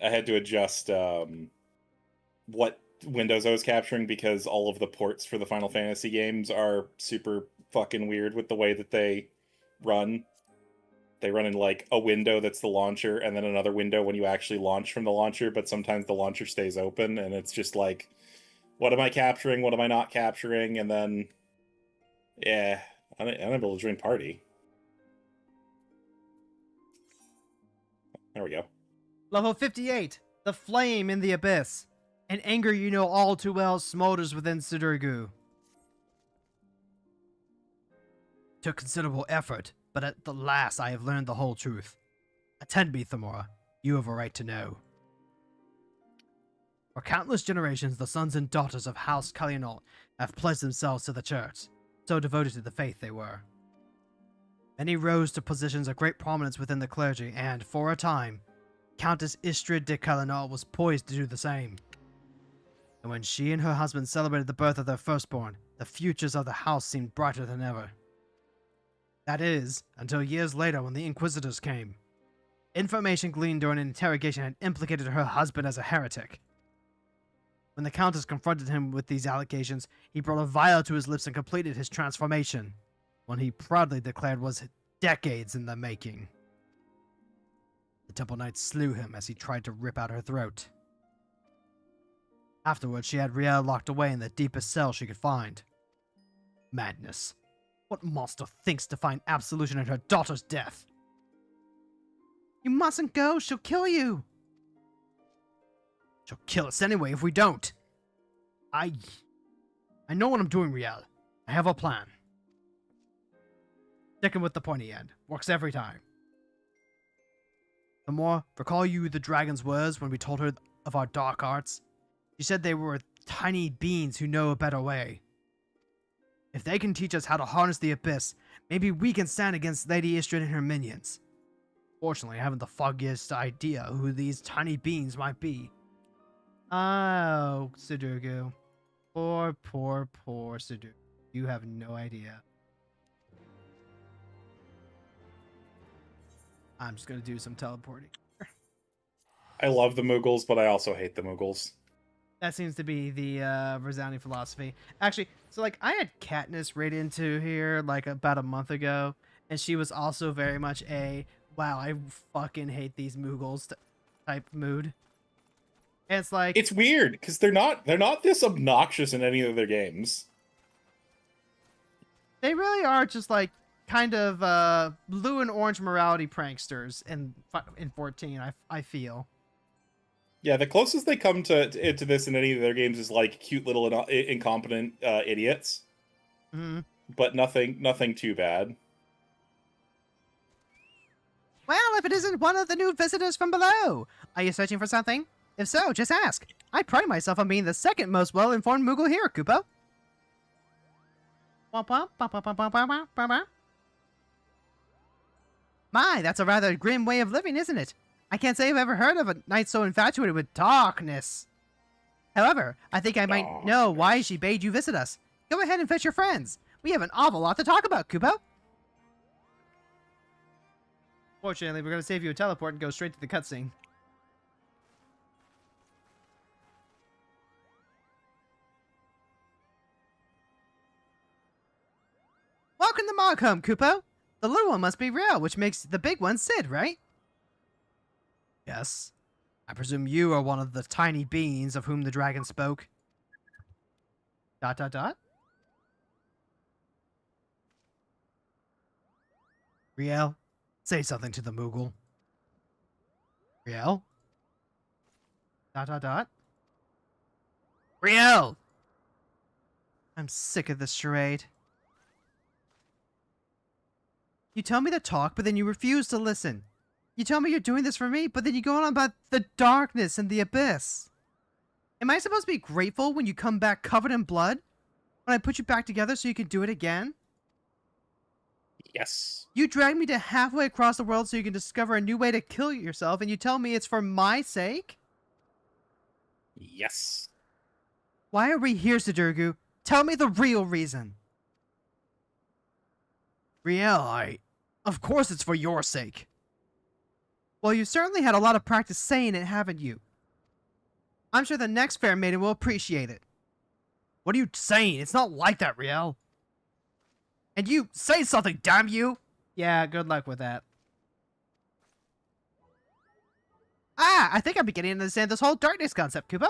adjust what windows I was capturing because all of the ports for the Final Fantasy games are super fucking weird with the way that they run. They run in like a window that's the launcher and then another window when you actually launch from the launcher, but sometimes the launcher stays open and it's just like, what am I capturing? What am I not capturing? And then, yeah, I'm able to join party. There we go. Level 58, the flame in the abyss. An anger you know all too well smolders within Sidurgu. Took considerable effort, but at the last I have learned the whole truth. Attend me, Themora. You have a right to know. For countless generations, the sons and daughters of House Kalinault have pledged themselves to the church, so devoted to the faith they were. Many rose to positions of great prominence within the clergy, and, for a time, Countess Istrid de Kalinault was poised to do the same. And when she and her husband celebrated the birth of their firstborn, the futures of the house seemed brighter than ever. That is, until years later when the Inquisitors came. Information gleaned during an interrogation had implicated her husband as a heretic. When the Countess confronted him with these allegations, he brought a vial to his lips and completed his transformation, one he proudly declared was decades in the making. The Temple Knight slew him as he tried to rip out her throat. Afterwards, she had Riel locked away in the deepest cell she could find. Madness. What monster thinks to find absolution in her daughter's death? You mustn't go, she'll kill you. She'll kill us anyway if we don't. I know what I'm doing, Riel. I have a plan. Sticking with the pointy end. Works every time. Themora, recall you the dragon's words when we told her of our dark arts? She said they were tiny beings who know a better way. If they can teach us how to harness the abyss, maybe we can stand against Lady Istrid and her minions. Fortunately, I haven't the foggiest idea who these tiny beings might be. Oh, Sidurgu. Poor Sidurgu. You have no idea. I'm just gonna do some teleporting. I love the Mughals, but I also hate the Mughals. That seems to be the resounding philosophy. Actually, so like I had Katniss right into here like about a month ago, and she was also very much a wow, I fucking hate these Mughals type mood. And it's like It's weird because they're not this obnoxious in any of their games. they really are just like kind of blue and orange morality pranksters in 14. I feel. Yeah, the closest they come to this in any of their games is like cute little incompetent idiots. Mm-hmm. But nothing too bad. Well, if it isn't one of the new visitors from below, are you searching for something? If so, just ask. I pride myself on being the second most well-informed Moogle here, Kupo. My, that's a rather grim way of living, isn't it? I can't say I've ever heard of a knight so infatuated with darkness. However, I think I might know why she bade you visit us. Go ahead and fetch your friends. We have an awful lot to talk about, Kupo. Fortunately, we're going to save you a teleport and go straight to the cutscene. Welcome to Markham, Kupo. The little one must be real, which makes the big one Sid, right? Yes. I presume you are one of the tiny beings of whom the dragon spoke. ... Riel, say something to the Moogle. Riel? ... Riel! I'm sick of this charade. You tell me to talk, but then you refuse to listen. You tell me you're doing this for me, but then you go on about the darkness and the abyss. Am I supposed to be grateful when you come back covered in blood? When I put you back together so you can do it again? Yes. You drag me to halfway across the world so you can discover a new way to kill yourself, and you tell me it's for my sake? Yes. Why are we here, Sidurgu? Tell me the real reason. Riel, Of course it's for your sake. Well, you certainly had a lot of practice saying it, haven't you? I'm sure the next fair maiden will appreciate it. What are you saying? It's not like that, Riel. And you, say something, damn you! Yeah, good luck with that. I think I'm beginning to understand this whole darkness concept, Kupo.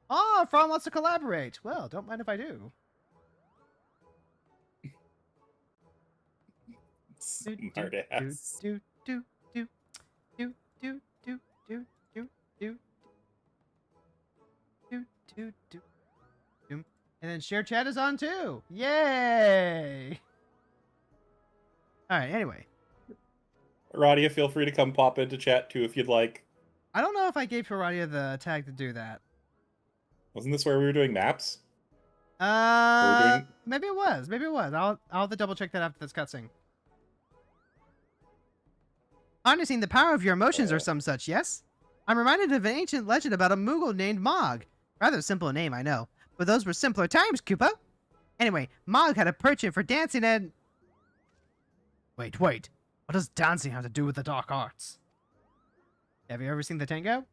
Oh, Frons wants to collaborate. Well, don't mind if I do. Smart ass. do do do do do do do do. And then share chat is on too. Yay! All right. Anyway, Radia, feel free to come pop into chat too if you'd like. I don't know if I gave Heradia the tag to do that. Wasn't this where we were doing maps? doing... Maybe it was. Maybe it was. I'll have to double check that after this cutscene. Harnessing the power of your emotions or some such, yes? I'm reminded of an ancient legend about a Moogle named Mog. Rather simple name, I know. But those were simpler times, Koopa. Anyway, Mog had a penchant for dancing and... Wait. What does dancing have to do with the dark arts? Have you ever seen the tango?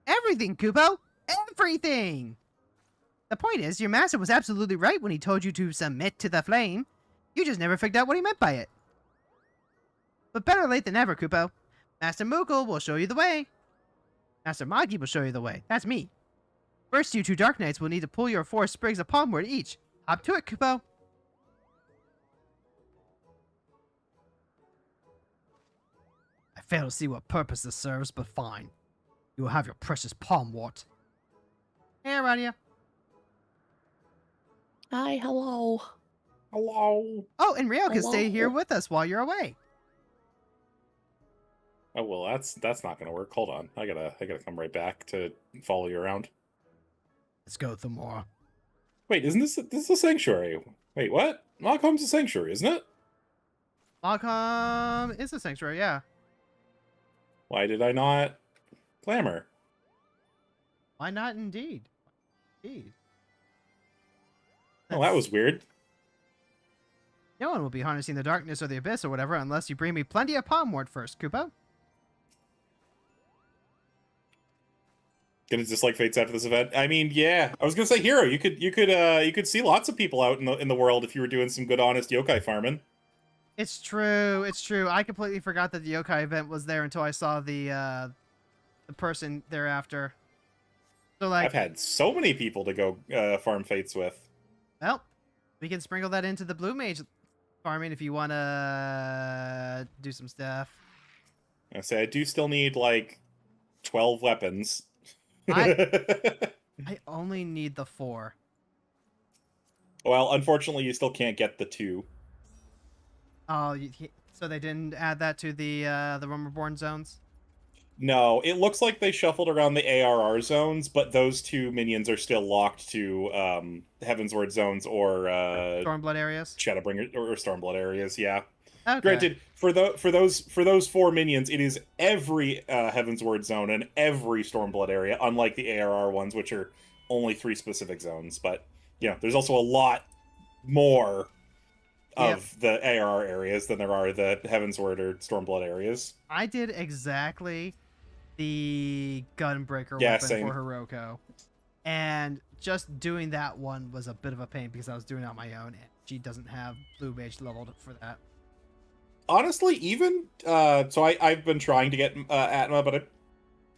Everything, Koopa! Everything! The point is, your master was absolutely right when he told you to submit to the flame. You just never figured out what he meant by it. But better late than never, Koopa. Master Moogle will show you the way. Master Moggy will show you the way. That's me. First, you two Dark Knights will need to pull your 4 sprigs of palmwort each. Hop to it, Koopa. I fail to see what purpose this serves, but fine. You will have your precious palmwort. Hey, Aradia. Hi, hello. Hello. Oh, and Rio can Hello. stay here with us while you're away. Oh well, that's not gonna work. Hold on, I gotta come right back to follow you around. Let's go, Themora. Wait, isn't this a sanctuary? Wait, what? Malcolm's a sanctuary, isn't it? Malcolm is a sanctuary, yeah. Why did I not clamor? Why not, indeed? Indeed. Oh, that was weird. No one will be harnessing the darkness or the abyss or whatever unless you bring me plenty of palmwort first, Koopa. Gonna dislike fates after this event. I mean, yeah. I was gonna say, Hero. You could see lots of people out in the world if you were doing some good, honest yokai farming. It's true. It's true. I completely forgot that the yokai event was there until I saw the person thereafter. So like, I've had so many people to go farm fates with. well, we can sprinkle that into the blue mage farming if you want to do some stuff. I say I do still need like 12 weapons. I only need the 4. Well, unfortunately, you still can't get the 2. Oh, so they didn't add that to the Rumorborn zones? No, it looks like they shuffled around the ARR zones, but those 2 minions are still locked to Heavensward zones or Stormblood areas? Shadowbringer or Stormblood areas. Yeah. Okay. Granted, for those 4 minions, it is every Heavensward zone and every Stormblood area, unlike the ARR ones, which are only 3 specific zones. But yeah, there's also a lot more of the ARR areas than there are the Heavensward or Stormblood areas. I did exactly the Gunbreaker Yeah, weapon same. for Hiroko. And just doing that one was a bit of a pain because I was doing it on my own, and she doesn't have Blue Mage leveled for that. Honestly, even so, I've been trying to get Atma, but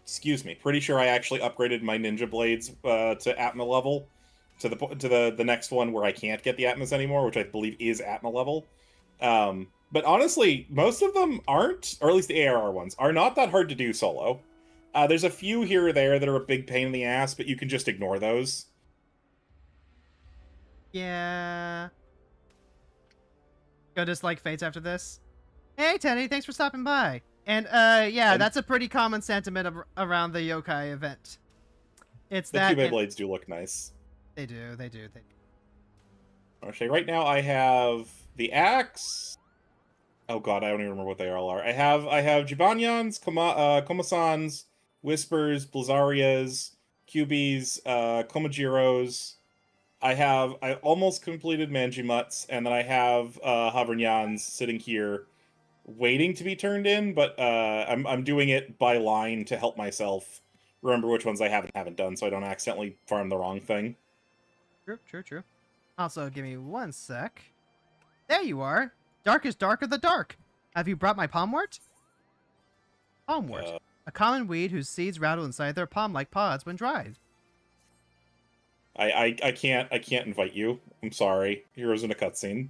excuse me, pretty sure I actually upgraded my ninja blades to Atma level, to the next one where I can't get the Atmas anymore, which I believe is Atma level. But honestly, most of them aren't, or at least the ARR ones are not that hard to do solo. There's a few here or there that are a big pain in the ass, but you can just ignore those. Yeah. Go dislike fates after this. Hey, Tenny, thanks for stopping by. And, yeah, that's a pretty common sentiment around the yokai event. It's The that... Cube blades do look nice. They do. Actually, right now I have the axe. Oh god, I don't even remember what they all are. I have Jibanyans, Komasans, Whispers, Blazarias, Cubies, Komajiros. I almost completed Manjimuts, and then I have Havernyans sitting here waiting to be turned in, but I'm doing it by line to help myself remember which ones I haven't done, so I don't accidentally farm the wrong thing. True. Also, give me 1 sec. There you are. Darkest dark of the dark. Have you brought my palmwort? Palmwort. A common weed whose seeds rattle inside their palm-like pods when dried. I can't invite you. I'm sorry. Heroes in a cutscene.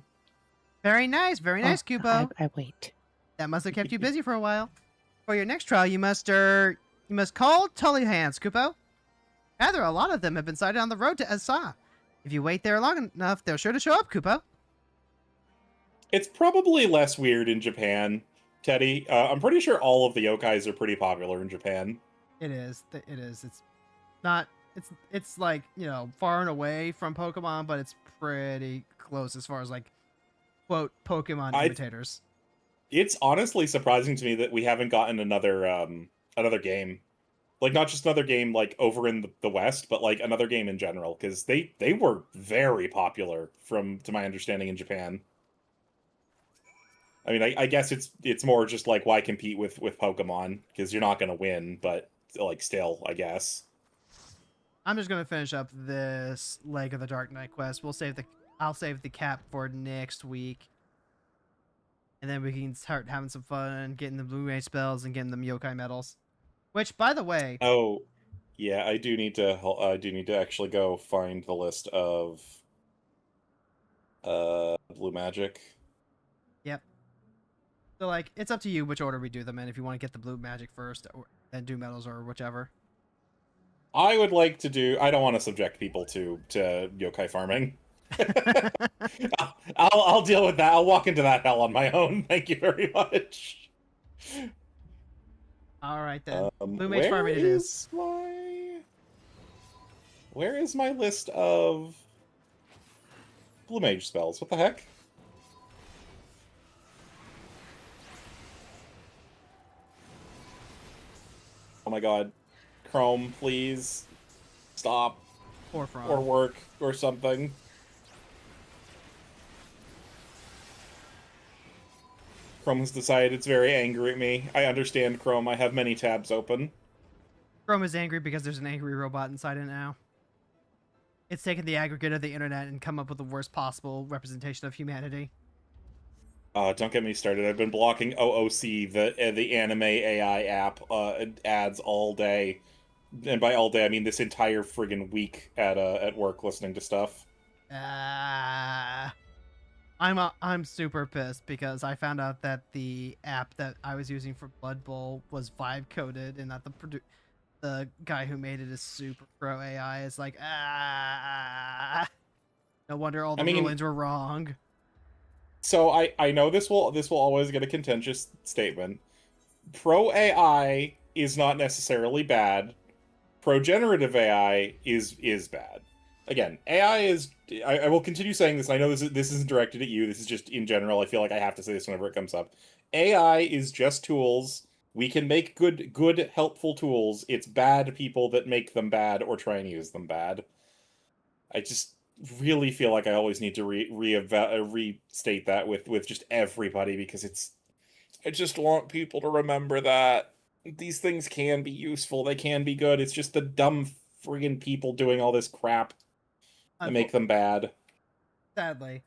Very nice, Kubo. I wait. That must have kept you busy for a while. For your next trial, you must call Tully Hands, Kupo. Rather, a lot of them have been sighted on the road to Asa. If you wait there long enough, they're sure to show up, Kupo. It's probably less weird in Japan, Teddy. I'm pretty sure all of the yokais are pretty popular in Japan. It is. It is. It's not. It's like, you know, far and away from Pokemon, but it's pretty close as far as like, quote, Pokemon imitators. It's honestly surprising to me that we haven't gotten another game, like not just another game like over in the West, but like another game in general, because they were very popular to my understanding in Japan. I mean, I guess it's more just like, why compete with Pokemon, because you're not gonna win, but like still, I guess. I'm just gonna finish up this leg of the Dark Knight quest. I'll save the cap for next week. And then we can start having some fun, getting the Blue Range spells and getting them yokai medals. Which, by the way... Oh, yeah, I do need to actually go find the list of blue magic. Yep. So, like, it's up to you which order we do them in, if you want to get the blue magic first, or then do medals, or whichever. I would like to do... I don't want to subject people to yokai farming. I'll deal with that. I'll walk into that hell on my own. Thank you very much. All right then. Blue Mage farming it is. Where is my list of Blue Mage spells? What the heck? Oh my god. Chrome, please. Stop. Or Frons. Or work. Or something. Chrome has decided it's very angry at me. I understand, Chrome. I have many tabs open. Chrome is angry because there's an angry robot inside it now. It's taken the aggregate of the internet and come up with the worst possible representation of humanity. Don't get me started. I've been blocking OOC, the anime AI app, ads all day. And by all day, I mean this entire friggin' week at work listening to stuff. I'm super pissed because I found out that the app that I was using for Blood Bowl was Vibe coded, and that the guy who made it is super pro AI. It's like, no wonder all the rulings were wrong. So I know this will always get a contentious statement. Pro AI is not necessarily bad. Pro generative AI is bad. Again, AI is... I will continue saying this. I know this isn't directed at you. This is just in general. I feel like I have to say this whenever it comes up. AI is just tools. We can make good, helpful tools. It's bad people that make them bad or try and use them bad. I just really feel like I always need to restate that with just everybody, because I just want people to remember that these things can be useful. They can be good. It's just the dumb friggin' people doing all this crap that make them bad. Sadly,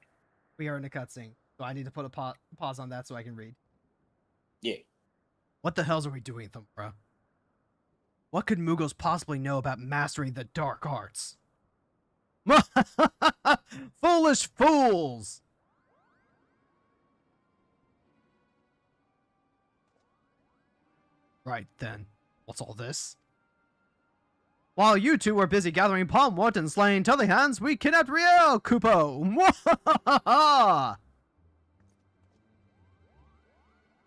we are in a cutscene, so I need to put a pause on that so I can read. Yeah. What the hells are we doing, Themora? What could Moogles possibly know about mastering the dark arts? Foolish fools! Right then, what's all this? While you two were busy gathering palmwood and slaying Tullyhands, we kidnapped Riel, Kupo!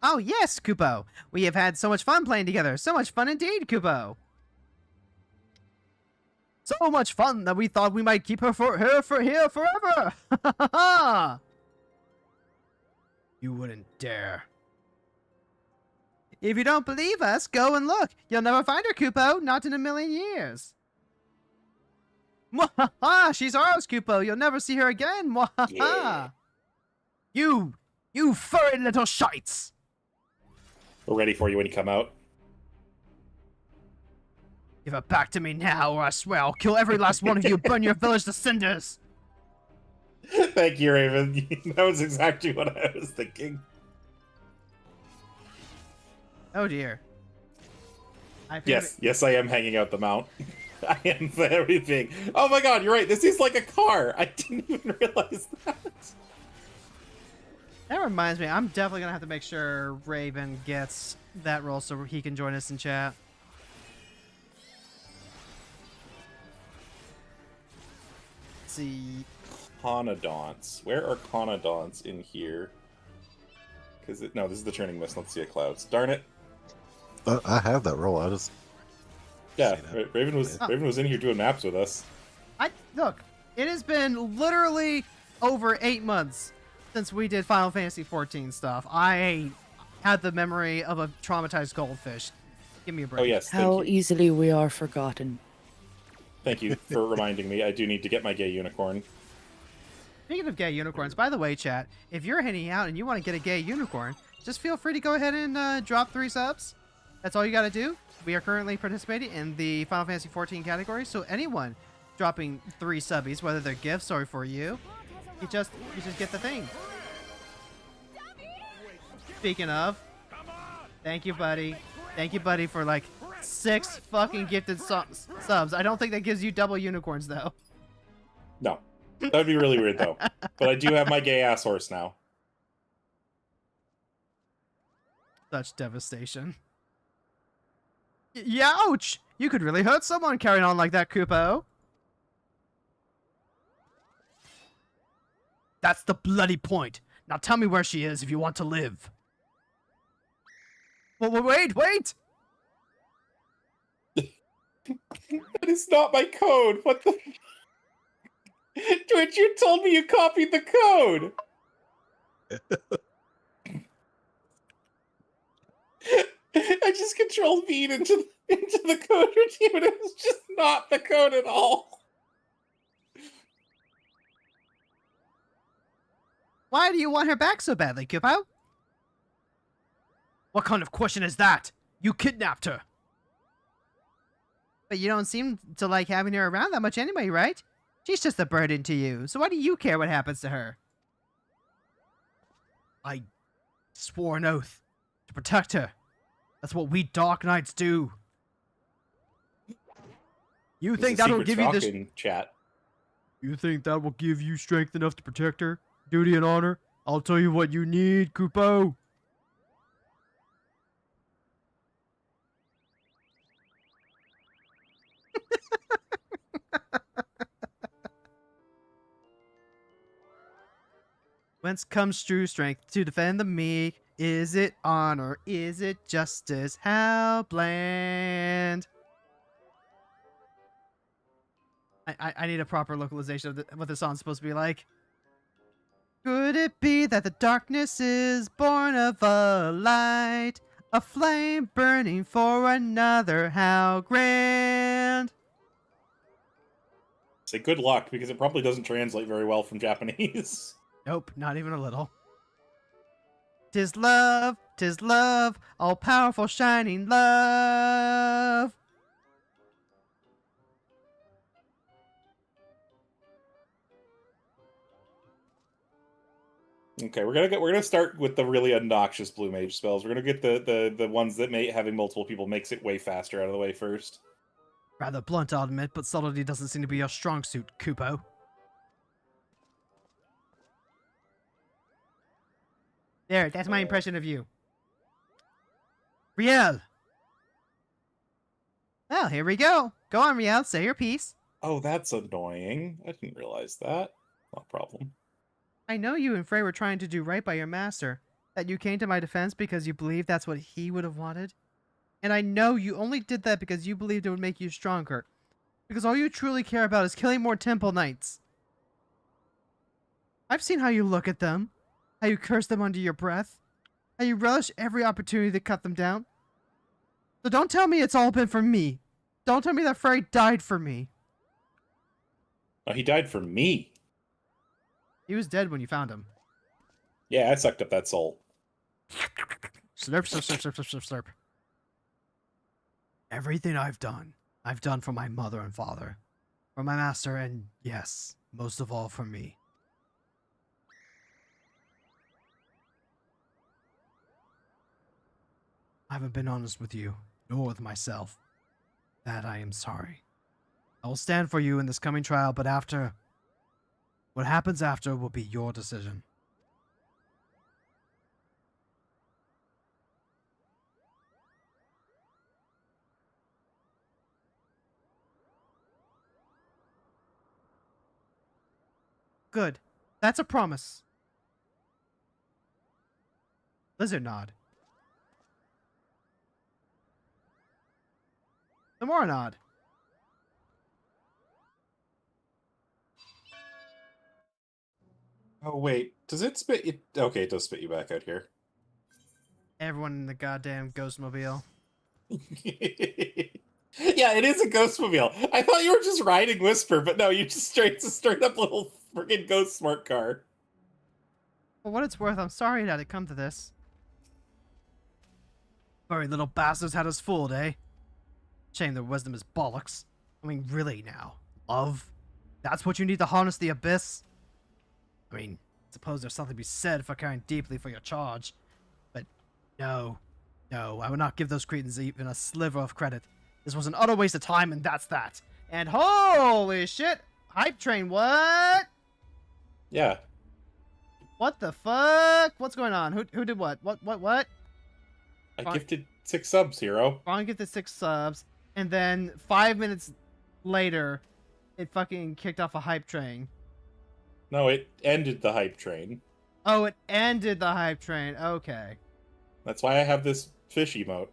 Oh yes, Kupo! We have had so much fun playing together. So much fun indeed, Kupo! So much fun that we thought we might keep her here forever! You wouldn't dare. If you don't believe us, go and look. You'll never find her, Kupo. Not in a million years. Mwahaha! She's ours, Kupo. You'll never see her again. Mwahaha! Yeah. You furry little shites! We're ready for you when you come out. Give it back to me now, or I swear I'll kill every last one of you, burn your village to cinders! Thank you, Raven. That was exactly what I was thinking. Oh dear. Yes, I am hanging out the mount. I am very big. Oh my god, you're right. This is like a car. I didn't even realize that. That reminds me, I'm definitely gonna have to make sure Raven gets that role so he can join us in chat. Let's see. Conodonts. Where are Conodonts in here? Because no, this is the Turning Mist, not the Sea of Clouds. Darn it. I have that role. I just Yeah, see that. Raven was in here doing maps with us. Look, it has been literally over 8 months since we did Final Fantasy 14 stuff. I had the memory of a traumatized goldfish. Give me a break. Oh yes, thank How you. easily we are forgotten. Thank you for reminding me. I do need to get my gay unicorn. Speaking of gay unicorns, by the way, chat, if you're hanging out and you want to get a gay unicorn, just feel free to go ahead and drop 3 subs. That's all you got to do. We are currently participating in the Final Fantasy 14 category, so anyone dropping 3 subbies, whether they're gifts or for you just get the thing. Speaking of, thank you, buddy. Thank you, buddy, for like 6 fucking gifted subs. I don't think that gives you double unicorns, though. No. That would be really weird, though. But I do have my gay ass horse now. Such devastation. Ouch! You could really hurt someone carrying on like that, Kupo. That's the bloody point. Now tell me where she is if you want to live. Well, wait! That is not my code. What the... Twitch, you told me you copied the code! I just control V'd into the code routine, but it was just not the code at all. Why do you want her back so badly, Kupo? What kind of question is that? You kidnapped her. But you don't seem to like having her around that much anyway, right? She's just a burden to you, so why do you care what happens to her? I swore an oath to protect her. That's what we Dark Knights do. You think that'll give you this? Chat. You think that will give you strength enough to protect her? Duty and honor? I'll tell you what you need, Kupo. Whence comes true strength to defend the meek? Is it honor? Is it justice? How bland. I need a proper localization of what the song's supposed to be like. Could it be that the darkness is born of a light? A flame burning for another, how grand. Say good luck, because it probably doesn't translate very well from Japanese. Nope, not even a little. 'Tis love, all powerful shining love. Okay, we're gonna start with the really obnoxious blue mage spells. We're gonna get the ones that having multiple people makes it way faster out of the way first. Rather blunt, I'll admit, but subtlety doesn't seem to be your strong suit, Kupo. There, that's my impression of you. Riel! Well, here we go. Go on, Riel, say your piece. Oh, that's annoying. I didn't realize that. No problem. I know you and Frey were trying to do right by your master, that you came to my defense because you believed that's what he would have wanted. And I know you only did that because you believed it would make you stronger. Because all you truly care about is killing more Temple Knights. I've seen how you look at them, how you curse them under your breath, how you relish every opportunity to cut them down. So don't tell me it's all been for me. Don't tell me that Frey died for me. Oh, he died for me. He was dead when you found him. Yeah, I sucked up that soul. Slurp, slurp, slurp, slurp, slurp, slurp, slurp. Everything I've done for my mother and father, for my master, and yes, most of all for me. I haven't been honest with you, nor with myself. That I am sorry. I will stand for you in this coming trial, but after... what happens after will be your decision. Good. That's a promise. Lizard nod. Themora nod. Oh wait, does it spit you? Okay, it does spit you back out here. Everyone in the goddamn Ghostmobile. Yeah, it is a ghostmobile. I thought you were just riding Whisper, but no, you just straight up little freaking ghost smart car. For what it's worth, I'm sorry that it come to this. Furry little bastards had us fooled, eh? Shame their wisdom is bollocks. I mean, really now. Love? That's what you need to harness the abyss? I mean, suppose there's something to be said for caring deeply for your charge. But no. No, I would not give those cretins even a sliver of credit. This was an utter waste of time, and that's that. And holy shit! Hype train, what? Yeah. What the fuck? What's going on? Who did what? What? I gifted 6 subs, Hero. Ron gifted 6 subs, and then 5 minutes later, it fucking kicked off a hype train. No, it ended the hype train. Oh, it ended the hype train. Okay. That's why I have this fish emote.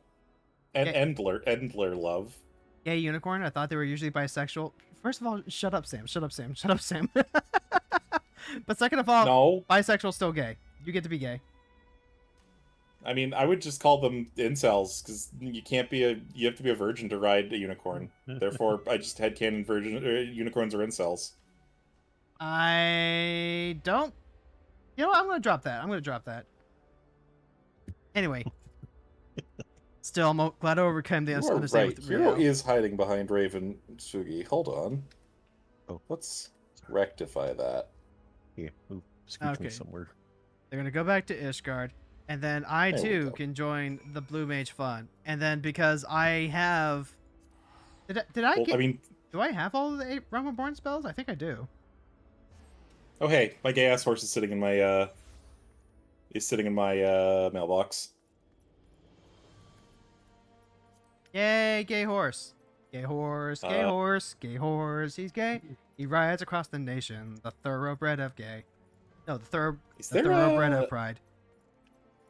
And Okay. Endler love. Gay unicorn? I thought they were usually bisexual. First of all, shut up, Sam. Shut up, Sam. Shut up, Sam. But second of all, No, bisexual still gay. You get to be gay. I mean, I would just call them incels, because you have to be a virgin to ride a unicorn. Therefore, I just headcanon unicorns are incels. I don't... You know what? I'm going to drop that. Anyway. Still, I'm glad I overcame the You are understanding right. with Hero Rio. is hiding behind Raven Sugi. Hold on. Oh. Let's rectify that. Yeah, move. Scoot Okay. me somewhere. They're going to go back to Ishgard. And then I, There we too, go. can join the Blue Mage Fun. And then because I have... Did I Well, get... I mean, Do I have all of the 8 Realm Reborn spells? I think I do. oh hey, my gay ass horse is sitting in my mailbox. Yay, gay horse. Gay horse, gay Uh, horse, gay horse. He's gay. He rides across the nation. The thoroughbred of gay. No, the Is the there thoroughbred a of pride.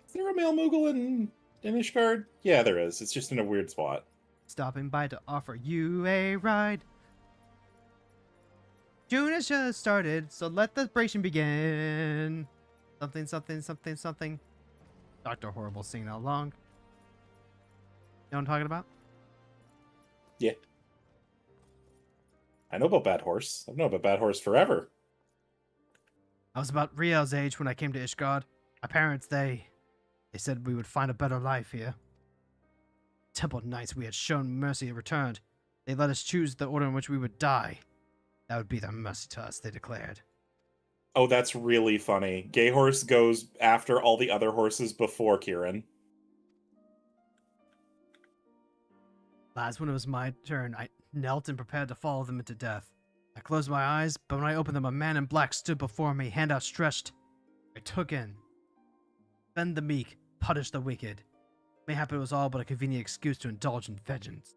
is there a male Moogle in Ishgard? Yeah, there is. It's just in a weird spot. Stopping by to offer you a ride. June has just started, so let the celebration begin. Something, something, something, something. Dr. Horrible singing along. You know what I'm talking about? Yeah. I know about Bad Horse. I've known about Bad Horse forever. I was about Riel's age when I came to Ishgard. My parents, they said we would find a better life here. Temple Knights we had shown mercy returned. They let us choose the order in which we would die. That would be their mercy to us, they declared. Oh, that's really funny. Gay Horse goes after all the other horses before Kieran. Lads, when it was my turn, I knelt and prepared to follow them into death. I closed my eyes, but when I opened them, a man in black stood before me, hand outstretched. I took in. Bend the meek, punish the wicked. Mayhap it was all but a convenient excuse to indulge in vengeance.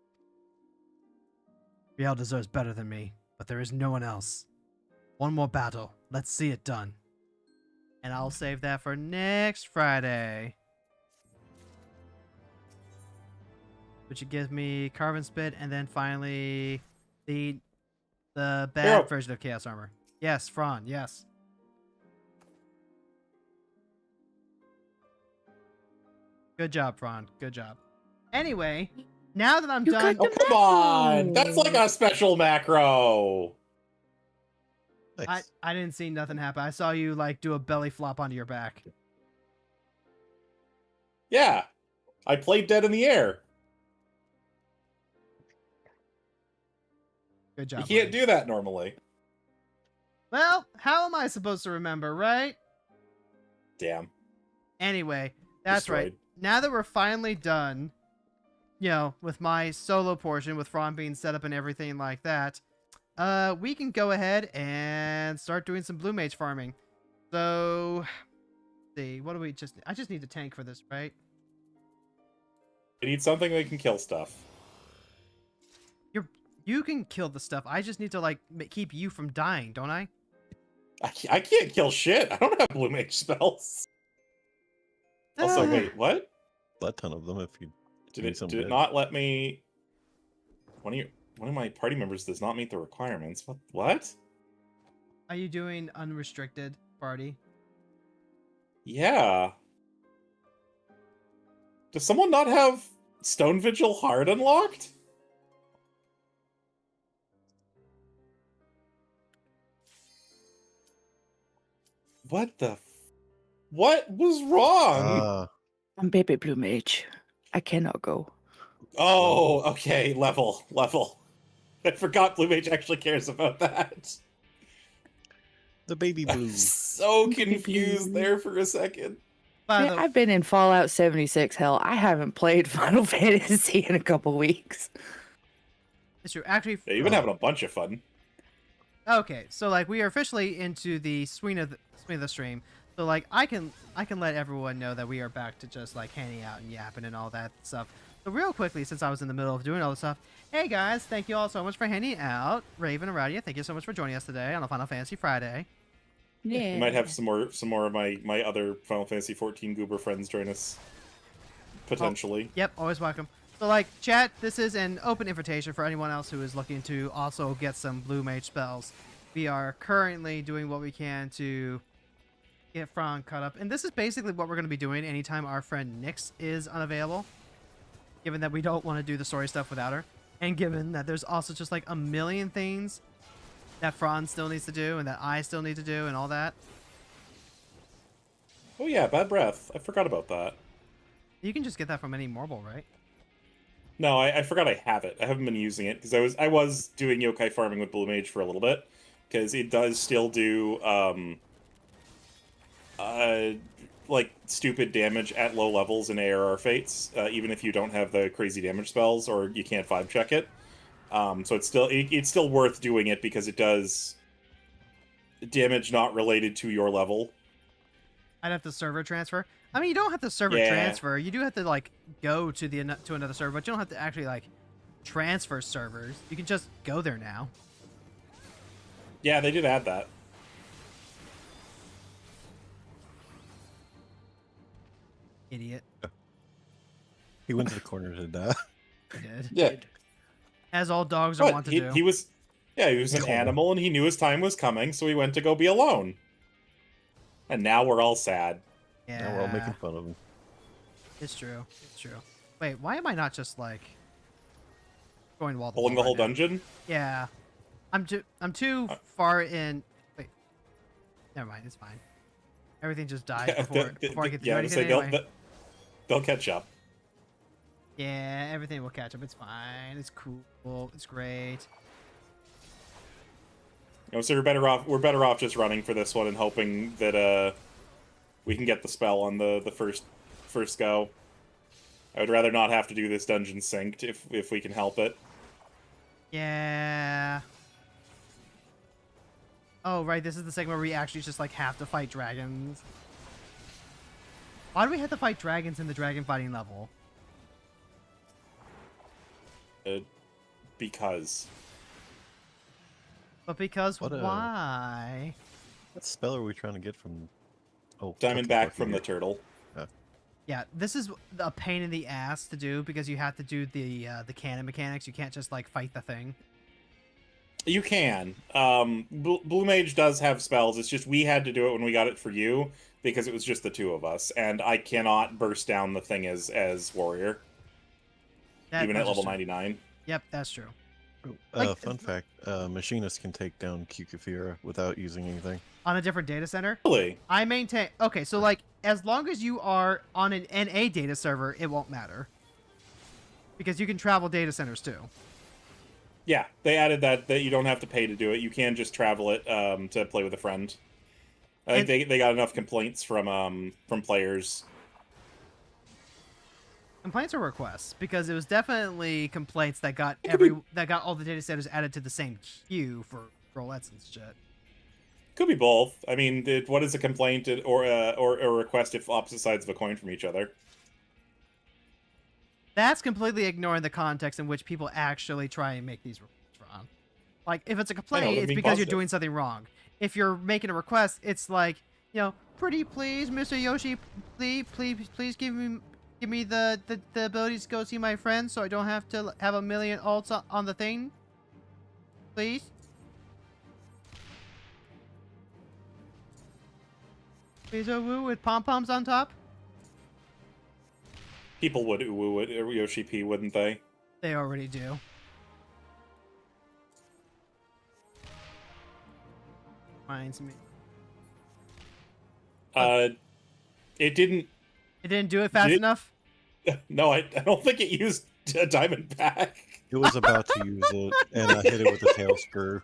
Riel deserves better than me, but there is no one else. One more battle. Let's see it done. And I'll save that for next Friday. Which it gives me Carven Spit, and then finally the bad Hero. version of Chaos Armor. Yes, Fron, yes. Good job, Fron. Good job. Anyway, now that I'm You done... got Oh, come on! That's like a special macro! Nice. I didn't see nothing happen. I saw you, like, do a belly flop onto your back. Yeah! I played Dead in the Air. Good job. You can't buddy. do that normally. Well, how am I supposed to remember, right? Damn. Anyway, that's right. Destroyed. Now that we're finally done, you know, with my solo portion, with Fron being set up and everything like that, we can go ahead and start doing some Blue Mage farming. So, let's see, what do we just... I just need a tank for this, right? I need something that can kill stuff. You can kill the stuff. I just need to, like, keep you from dying, don't I? I can't kill shit. I don't have blue mage spells. Also, wait, what? A ton of them if you Did need it some did it dead. not let me? One of my party members does not meet the requirements. What? Are you doing unrestricted party? Yeah. Does someone not have Stone Vigil hard unlocked? What was wrong? I'm baby blue mage. I cannot go. Oh, okay. Level. I forgot Blue Mage actually cares about that. The baby I'm blue. so Baby confused blue. there for a second. By Man, I've been in Fallout 76. Hell, I haven't played Final Fantasy in a couple weeks. it's true. Actually, Yeah, you've been having a bunch of fun. okay, so like we are officially into the swing of the stream. So like I can let everyone know that we are back to just like hanging out and yapping and all that stuff. So real quickly, since I was in the middle of doing all this stuff, hey guys, thank you all so much for hanging out. Raven and Radia, thank you so much for joining us today on a Final Fantasy Friday. Yeah. You might have some more of my other Final Fantasy 14 goober friends join us. Potentially. Yep, always welcome. So like chat, this is an open invitation for anyone else who is looking to also get some blue mage spells. We are currently doing what we can to get Fron caught up, and this is basically what we're going to be doing anytime our friend Nyx is unavailable, given that we don't want to do the story stuff without her, and given that there's also just like a million things that Franz still needs to do and that I still need to do and all that. Oh yeah, bad breath. I forgot about that. You can just get that from any marble, right? No, I forgot I have it. I haven't been using it because I was doing yokai farming with Blue Mage for a little bit because it does still do like stupid damage at low levels in ARR fates, even if you don't have the crazy damage spells or you can't vibe check it. So it's still worth doing it because it does damage not related to your level. I'd have to server transfer. I mean, you don't have to server transfer. You do have to like go to another server, but you don't have to actually like transfer servers. You can just go there now. Yeah, they did add that. Idiot. He went to the corner to die. He did. Yeah. As all dogs are wont to do. He was an animal and he knew his time was coming, so he went to go be alone. And now we're all sad. Yeah. Now we're all making fun of him. It's true. It's true. Wait, why am I not just like going wall to Pulling the wall whole right now? dungeon? Yeah. I'm too far in. Wait. Never mind. It's fine. Everything just dies before I get to do anything anyway. They'll catch up. Yeah, everything will catch up. It's fine. It's cool. It's great. So we're better off just running for this one and hoping that we can get the spell on the first go. I would rather not have to do this dungeon synced if we can help it. Yeah. Oh, right. This is the segment where we actually just like have to fight dragons. Why do we have to fight dragons in the dragon fighting level? Because. But because What why? What spell are we trying to get from? Oh, Diamondback from the turtle. Yeah, this is a pain in the ass to do because you have to do the cannon mechanics. You can't just like fight the thing. You can. Blue Mage does have spells. It's just we had to do it when we got it for you because it was just the two of us, and I cannot burst down the thing as warrior, even at level 99. Yep, that's true. Fun fact: machinists can take down Kukafira without using anything. On a different data center? Really? I maintain. Okay, so like as long as you are on an NA data server, it won't matter because you can travel data centers too. Yeah, they added that you don't have to pay to do it. You can just travel it to play with a friend. I think they got enough complaints from players. Complaints or requests? Because it was definitely complaints that got all the data centers added to the same queue for roulettes and shit. Could be both. I mean, what is a complaint or a request if opposite sides of a coin from each other? That's completely ignoring the context in which people actually try and make these requests from. Like, if it's a complaint, it's because you're doing something wrong. if you're making a request, it's like, pretty please, Mr. Yoshi, please give me the ability to go see my friends, so I don't have to have a million ults on the thing. Please. Please, woo with pom poms on top. People would woo it, Yoshi P, wouldn't they? They already do. Reminds me. It didn't. It didn't do it fast enough. No, I don't think it used a diamond pack. It was about to use it, and I hit it with a tail screw.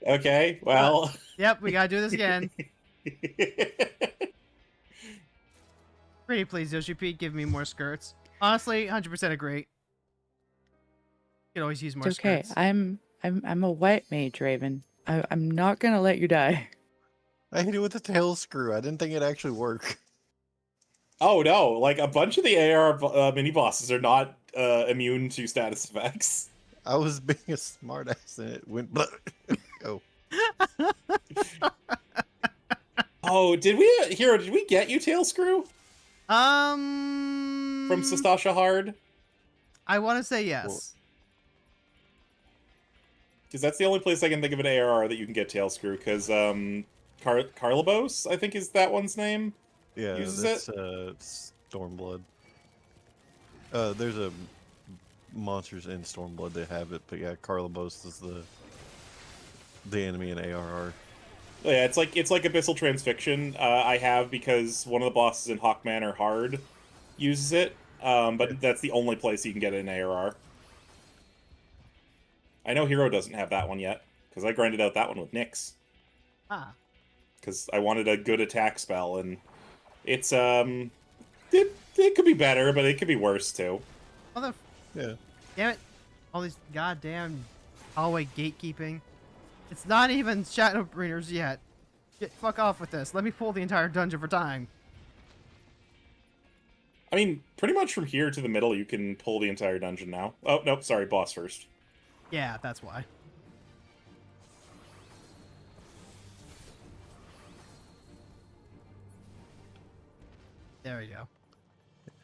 Okay, well. Yep, we gotta do this again. Pretty please, Yoshi P, give me more skirts. Honestly, 100% agree. You could always use more It's okay. skirts. I'm a white mage, Raven. I'm not gonna let you die. I hit it with a tail screw. I didn't think it'd actually work. Oh no! Like a bunch of the AR mini bosses are not immune to status effects. I was being a smartass and it went. Oh. Oh, did we, Hero? Did we get you tail screw From from Sastasha Hard? I want to say yes. Well, Because that's the only place I can think of an ARR that you can get tail screw. Because Carlibos, I think is that one's name. Yeah, Uses that's Stormblood. There's a monsters in Stormblood that have it, but yeah, Carlibos is the enemy in ARR. Yeah, it's like Abyssal Transfixion. I have because one of the bosses in Hawkman or Hard uses it, but that's the only place you can get it in ARR. I know Hero doesn't have that one yet because I grinded out that one with Nyx. Ah. Because I wanted a good attack spell, and it's it could be better, but it could be worse too. Yeah. Damn it! All these goddamn hallway gatekeeping. It's not even Shadowbringers yet. Fuck off with this. Let me pull the entire dungeon for time. I mean, pretty much from here to the middle, you can pull the entire dungeon now. Oh, nope, sorry, boss first. Yeah, that's why. There we go.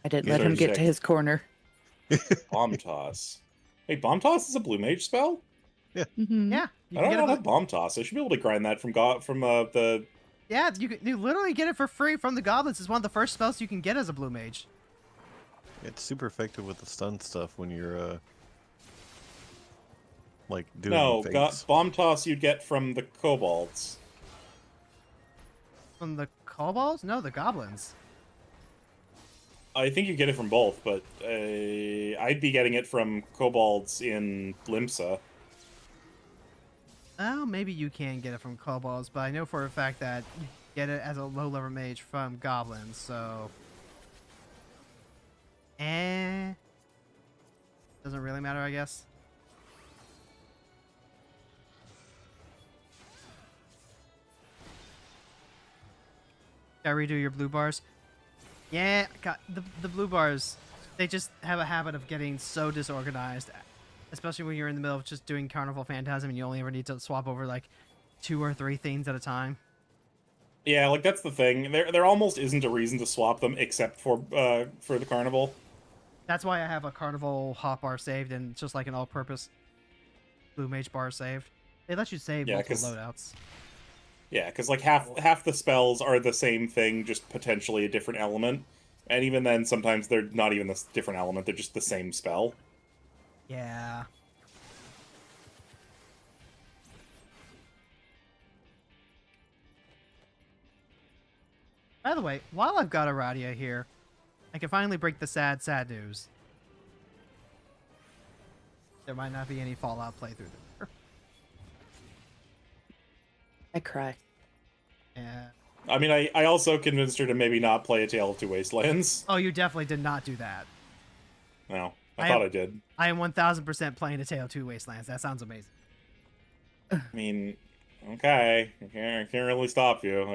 I didn't Yeah, let him get 36. to his corner. Bomb Toss. Wait, Bomb Toss is a blue mage spell? Mm-hmm. Yeah, you I can don't get know it. about Bomb Toss. I should be able to grind that from the... Yeah, you literally get it for free from the goblins. It's one of the first spells you can get as a blue mage. It's super effective with the stun stuff when you're like doing No, fakes. Bomb Toss you'd get from the kobolds. From the kobolds? No, the goblins. I think you get it from both, but I'd be getting it from kobolds in Limsa. Oh, maybe you can get it from kobolds, but I know for a fact that you get it as a low-level mage from goblins, so... Doesn't really matter, I guess. Gotta redo your blue bars. Yeah, God, the blue bars, they just have a habit of getting so disorganized. Especially when you're in the middle of just doing Carnival Phantasm and you only ever need to swap over like 2 or 3 things at a time. Yeah, like that's the thing. There almost isn't a reason to swap them except for the carnival. That's why I have a Carnival hot bar saved and it's just like an all-purpose blue mage bar saved. They let you save Yeah, multiple 'cause- loadouts. Yeah, because like half the spells are the same thing, just potentially a different element. And even then, sometimes they're not even the different element; they're just the same spell. Yeah. By the way, while I've got Aradia here, I can finally break the sad news. There might not be any Fallout playthrough there. I cry. Yeah. I mean, I also convinced her to maybe not play A Tale of Two Wastelands. Oh, you definitely did not do that. No, I thought I did. I am 1000% playing A Tale of Two Wastelands. That sounds amazing. I mean, okay, I can't really stop you.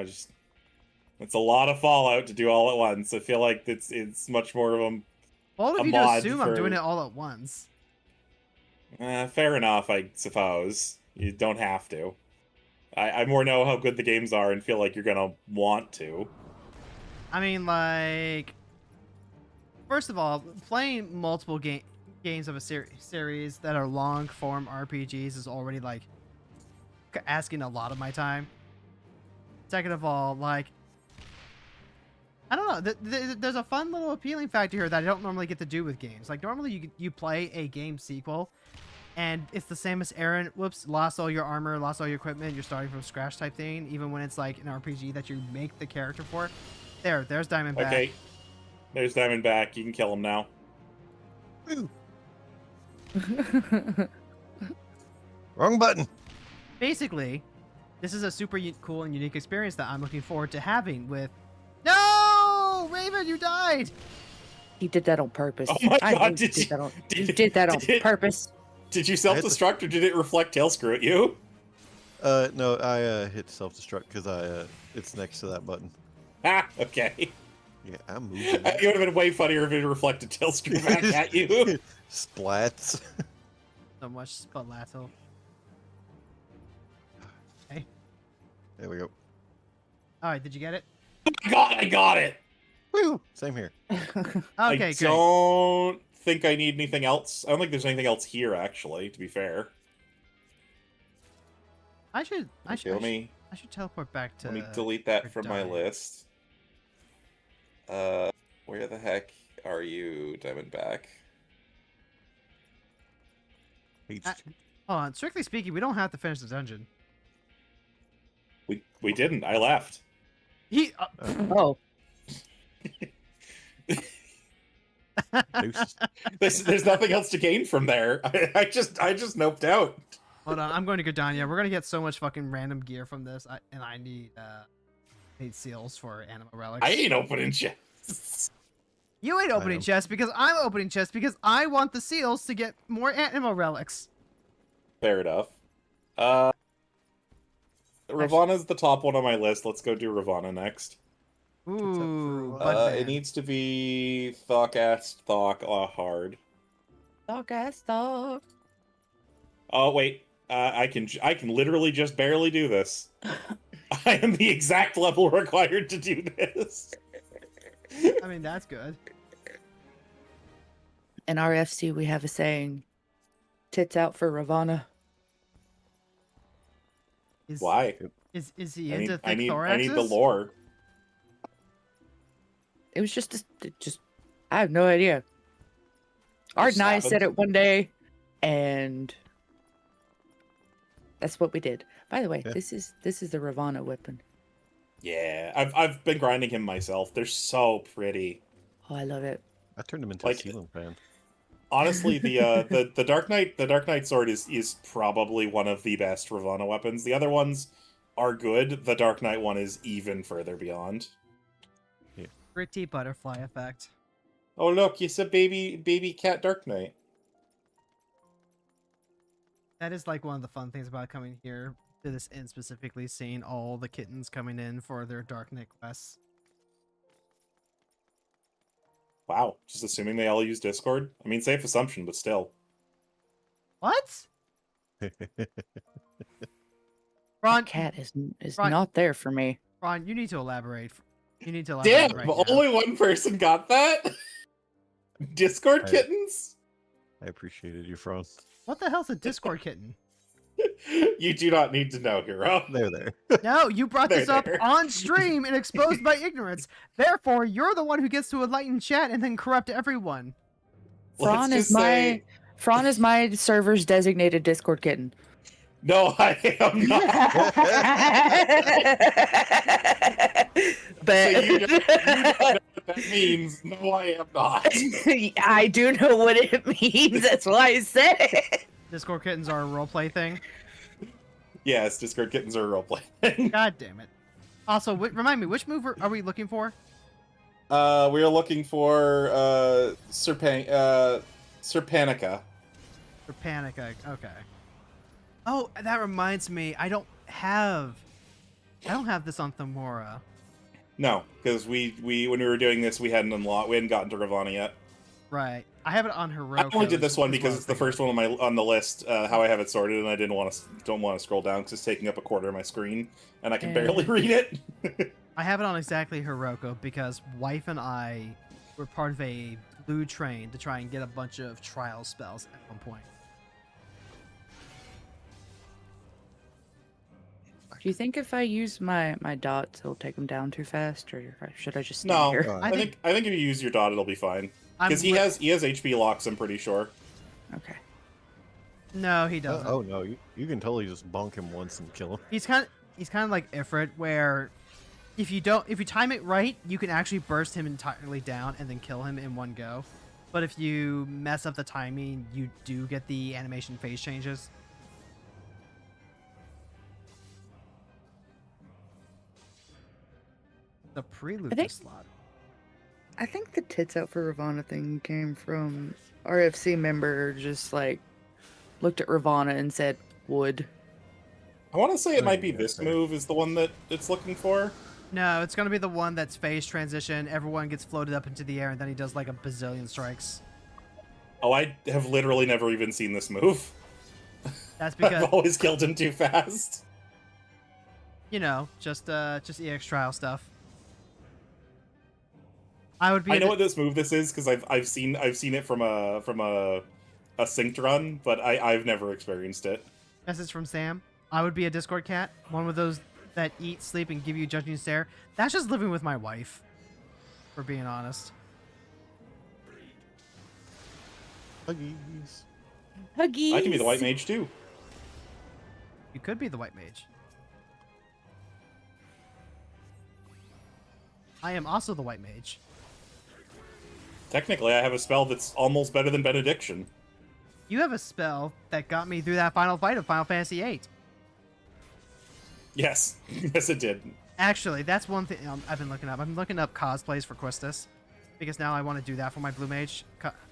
It's a lot of Fallout to do all at once. I feel like it's much more of Well, if a you mod just assume I'm for- doing it all at once. fair enough, I suppose. You don't have to. I more know how good the games are and feel like you're gonna want to. I mean, like, first of all, playing multiple games of a series that are long form RPGs is already like asking a lot of my time. Second of all, like, I don't know, there's a fun little appealing factor here that I don't normally get to do with games. Like, normally you play a game sequel and it's the same as Aaron, whoops, lost all your armor, lost all your equipment, you're starting from scratch type thing, even when it's like an RPG that you make the character for. There's Diamondback. Okay. There's Diamondback. You can kill him now. Wrong button. Basically, this is a super cool and unique experience that I'm looking forward to having with... No! Raven, you died! He did that on purpose. Oh my I God, knew you did that on purpose. Did you self-destruct or did it reflect tailscrew at you? No, I hit self-destruct because it's next to that button. Ah, okay. Yeah, I'm moving. It would have been way funnier if it reflected tailscrew back at you. Splats. So much spalato. Okay. There we go. Alright, did you get it? I got it! Woo! Same here. Okay, I great. don't think I need anything else. I don't think there's anything else here, actually, to be fair. I should teleport back to... Let me delete that from my Diamond. list. Where the heck are you, Diamondback? H2. Hold on, strictly speaking, we don't have to finish the dungeon. We didn't. I left. He... Oh, Deuces. There's nothing else to gain from there. I just noped out. Hold on, I'm going to Gardania. We're going to get so much fucking random gear from this, and I need seals for animal relics. I ain't opening chests. You ain't opening am. chests because I'm opening chests because I want the seals to get more animal relics. Fair enough. Ravana's the top one on my list. Let's go do Ravana next. Ooh, It needs to be Thok hard. dog ass dog. Oh wait, I can literally just barely do this. I am the exact level required to do this. I mean, that's good. In RFC, we have a saying, tits out for Ravana. Why? Is he I into need, thick thoraxes? I need the lore. It was just I have no idea. Art and I happened. said it one day, and that's what we did. By the way, Yeah. this is the Ravana weapon. Yeah, I've been grinding him myself. They're so pretty. Oh, I love it. I turned him into Like- a ceiling fan. Honestly, the Dark Knight sword is probably one of the best Ravana weapons. The other ones are good. The Dark Knight one is even further beyond. Pretty butterfly effect. Oh look, it's a baby cat Dark Knight. That is like one of the fun things about coming here to this inn specifically, seeing all the kittens coming in for their Dark Knight quests. Wow, just assuming they all use Discord. I mean, safe assumption, but still. What? Ron, Cat is Right. not there for me. Ron, you need to elaborate. You need to elaborate Damn, right now. only one person got that. Discord Hey. kittens. I appreciated you, Frons. What the hell's a Discord kitten? You do not need to know, hero. There, there. No, you brought this There, up there. on stream and exposed my ignorance. Therefore, you're the one who gets to enlighten chat and then corrupt everyone. Let's Fron is just say- Fron is my server's designated Discord kitten. No, I am not. But So you know what that means. No, I am not. I do know what it means. That's why I said it. Discord kittens are a roleplay thing. Yes, Discord kittens are a roleplay. God damn it. Also, remind me, which move are we looking for? We are looking for Serpanica. For Panica. Okay. Oh, that reminds me. I don't have this on Themora. No, because we when we were doing this, we hadn't gotten to Ravana yet. Right. I have it on I Heroic. only did this one because it's the first one on the list. How I have it sorted, and I don't want to scroll down because it's taking up a quarter of my screen, and I can barely read it. I have it on exactly Hiroko because wife and I were part of a blue train to try and get a bunch of trial spells at one point. Do you think if I use my dots, it'll take them down too fast, or should I just stand No, here? I I think if you use your dot, it'll be fine. Because he has HP locks. I'm pretty sure. Okay. No, he doesn't. Oh no, you can totally just bonk him once and kill him. He's kind of like Ifrit, where if you time it right, you can actually burst him entirely down and then kill him in one go. But if you mess up the timing, you do get the animation phase changes. The prelude to slaughter. I think the tits out for Ravana thing came from RFC member just like looked at Ravana and said wood. I want to say it might be this move is the one that it's looking for. No, it's gonna be the one that's phase transition. Everyone gets floated up into the air, and then he does like a bazillion strikes. Oh, I have literally never even seen this move. That's because I've always killed him too fast. You know, just EX trial stuff. I would be. I know what this move this is because I've seen it from a synced run, but I've never experienced it. Message from Sam. I would be a Discord cat, one of those that eat, sleep, and give you judging stare. That's just living with my wife, for being honest. Huggies. Huggies. I can be the white mage too. You could be the white mage. I am also the white mage. Technically, I have a spell that's almost better than Benediction. You have a spell that got me through that final fight of Final Fantasy VIII. Yes, yes, it did. Actually, that's one thing I've been looking up. I'm looking up cosplays for Quistis, because now I want to do that for my Blue Mage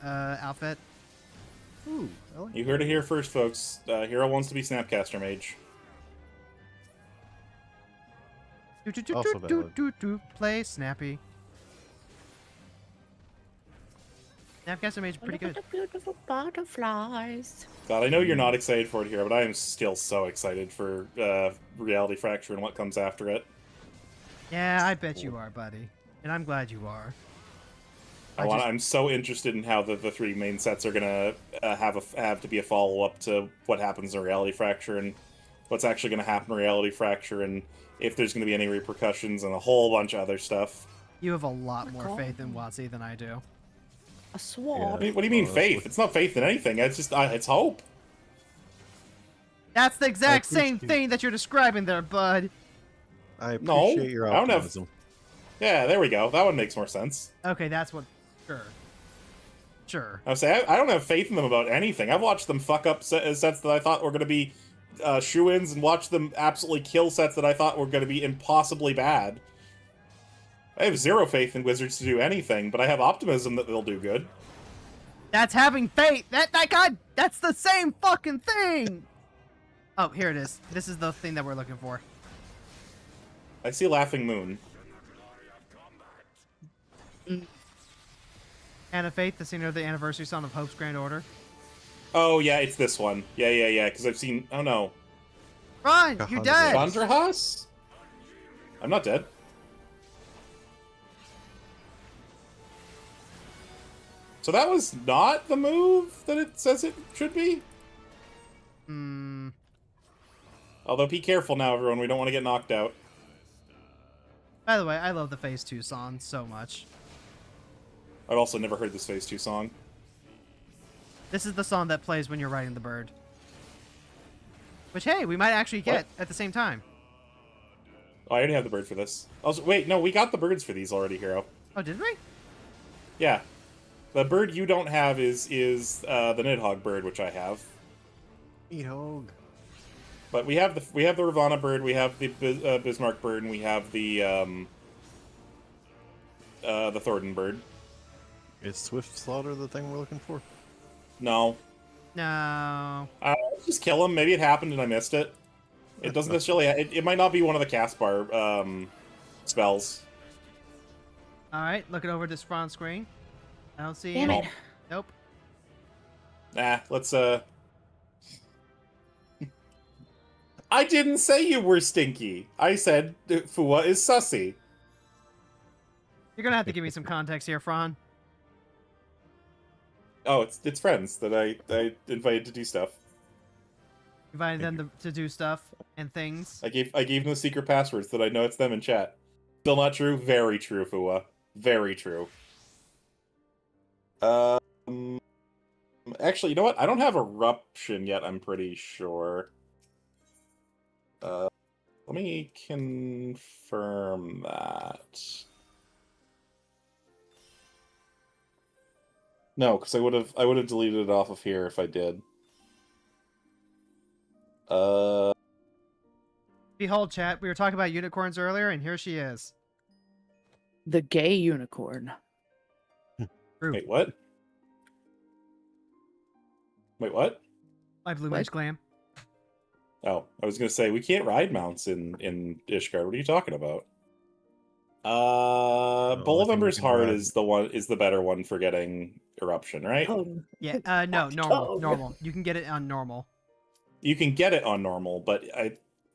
outfit. Ooh, I like You heard it here first, folks. Hero wants to be Snapcaster Mage. Also valid. Play Snappy. Snapcaster Mage is pretty good. Look at the beautiful butterflies. God, I know you're not excited for it here, but I am still so excited for Reality Fracture and what comes after it. Yeah, I bet you are, buddy. And I'm glad you are. I'm so interested in how the three main sets are gonna have to be a follow up to what happens in Reality Fracture and what's actually gonna happen in Reality Fracture and if there's gonna be any repercussions and a whole bunch of other stuff. You have a lot more faith in WotC than I do. A swab. What do you mean faith? It's not faith in anything. It's just it's hope. That's the exact same appreciate- thing that you're describing there, bud. I No, appreciate your I don't have- optimism. Yeah, there we go. That one makes more sense. Okay, that's what... Sure. I was saying I don't have faith in them about anything. I've watched them fuck up sets that I thought were going to be shoo-ins and watched them absolutely kill sets that I thought were going to be impossibly bad. I have zero faith in Wizards to do anything, but I have optimism that they'll do good. That's having faith! That God, that's the same fucking thing! Oh, here it is. This is the thing that we're looking for. I see Laughing Moon. Anna Faith, the singer of the anniversary song of Hope's Grand Order. Oh, yeah, it's this one. Yeah, because I've seen... Oh, no. Run! You're dead! Chandrahas? I'm not dead. So that was not the move that it says it should be? Hmm. Although, be careful now, everyone. We don't want to get knocked out. By the way, I love the Phase 2 song so much. I've also never heard this Phase 2 song. This is the song that plays when you're riding the bird. Which, hey, we might actually get at the same time. Oh, I already have the bird for this. Also, wait, no, we got the birds for these already, Hero. Oh, did we? Yeah. The bird you don't have is the Nidhogg bird, which I have. Nidhogg. But we have the Ravana bird, we have the Bismarck bird, and we have the Thornton bird. Is Swift Slaughter the thing we're looking for? No. No. Just kill him. Maybe it happened and I missed it. It doesn't necessarily... It might not be one of the cast bar spells. Alright, looking over this front screen. I don't see Damn any. it. Nope. Nah, let's I didn't say you were stinky. I said Fua is sussy. You're gonna have to give me some context here, Fron. Oh, it's friends that I invited to do stuff. Invited them to do stuff and things. I gave them the secret passwords that I know it's them in chat. Still not true? Very true, Fua. Very true. Actually, you know what? I don't have eruption yet, I'm pretty sure. Let me confirm that. No, because I would have deleted it off of here if I did. Behold, chat. We were talking about unicorns earlier, and here she is. The gay unicorn. True. Wait, what? Wait, what? My blue What? mage glam. Oh, I was gonna say we can't ride mounts in Ishgard. What are you talking about? Bowl of I think we Ember's can Heart ride. is the better one for getting eruption, right? Yeah. No. Normal. Normal. You can get it on normal. You can get it on normal, but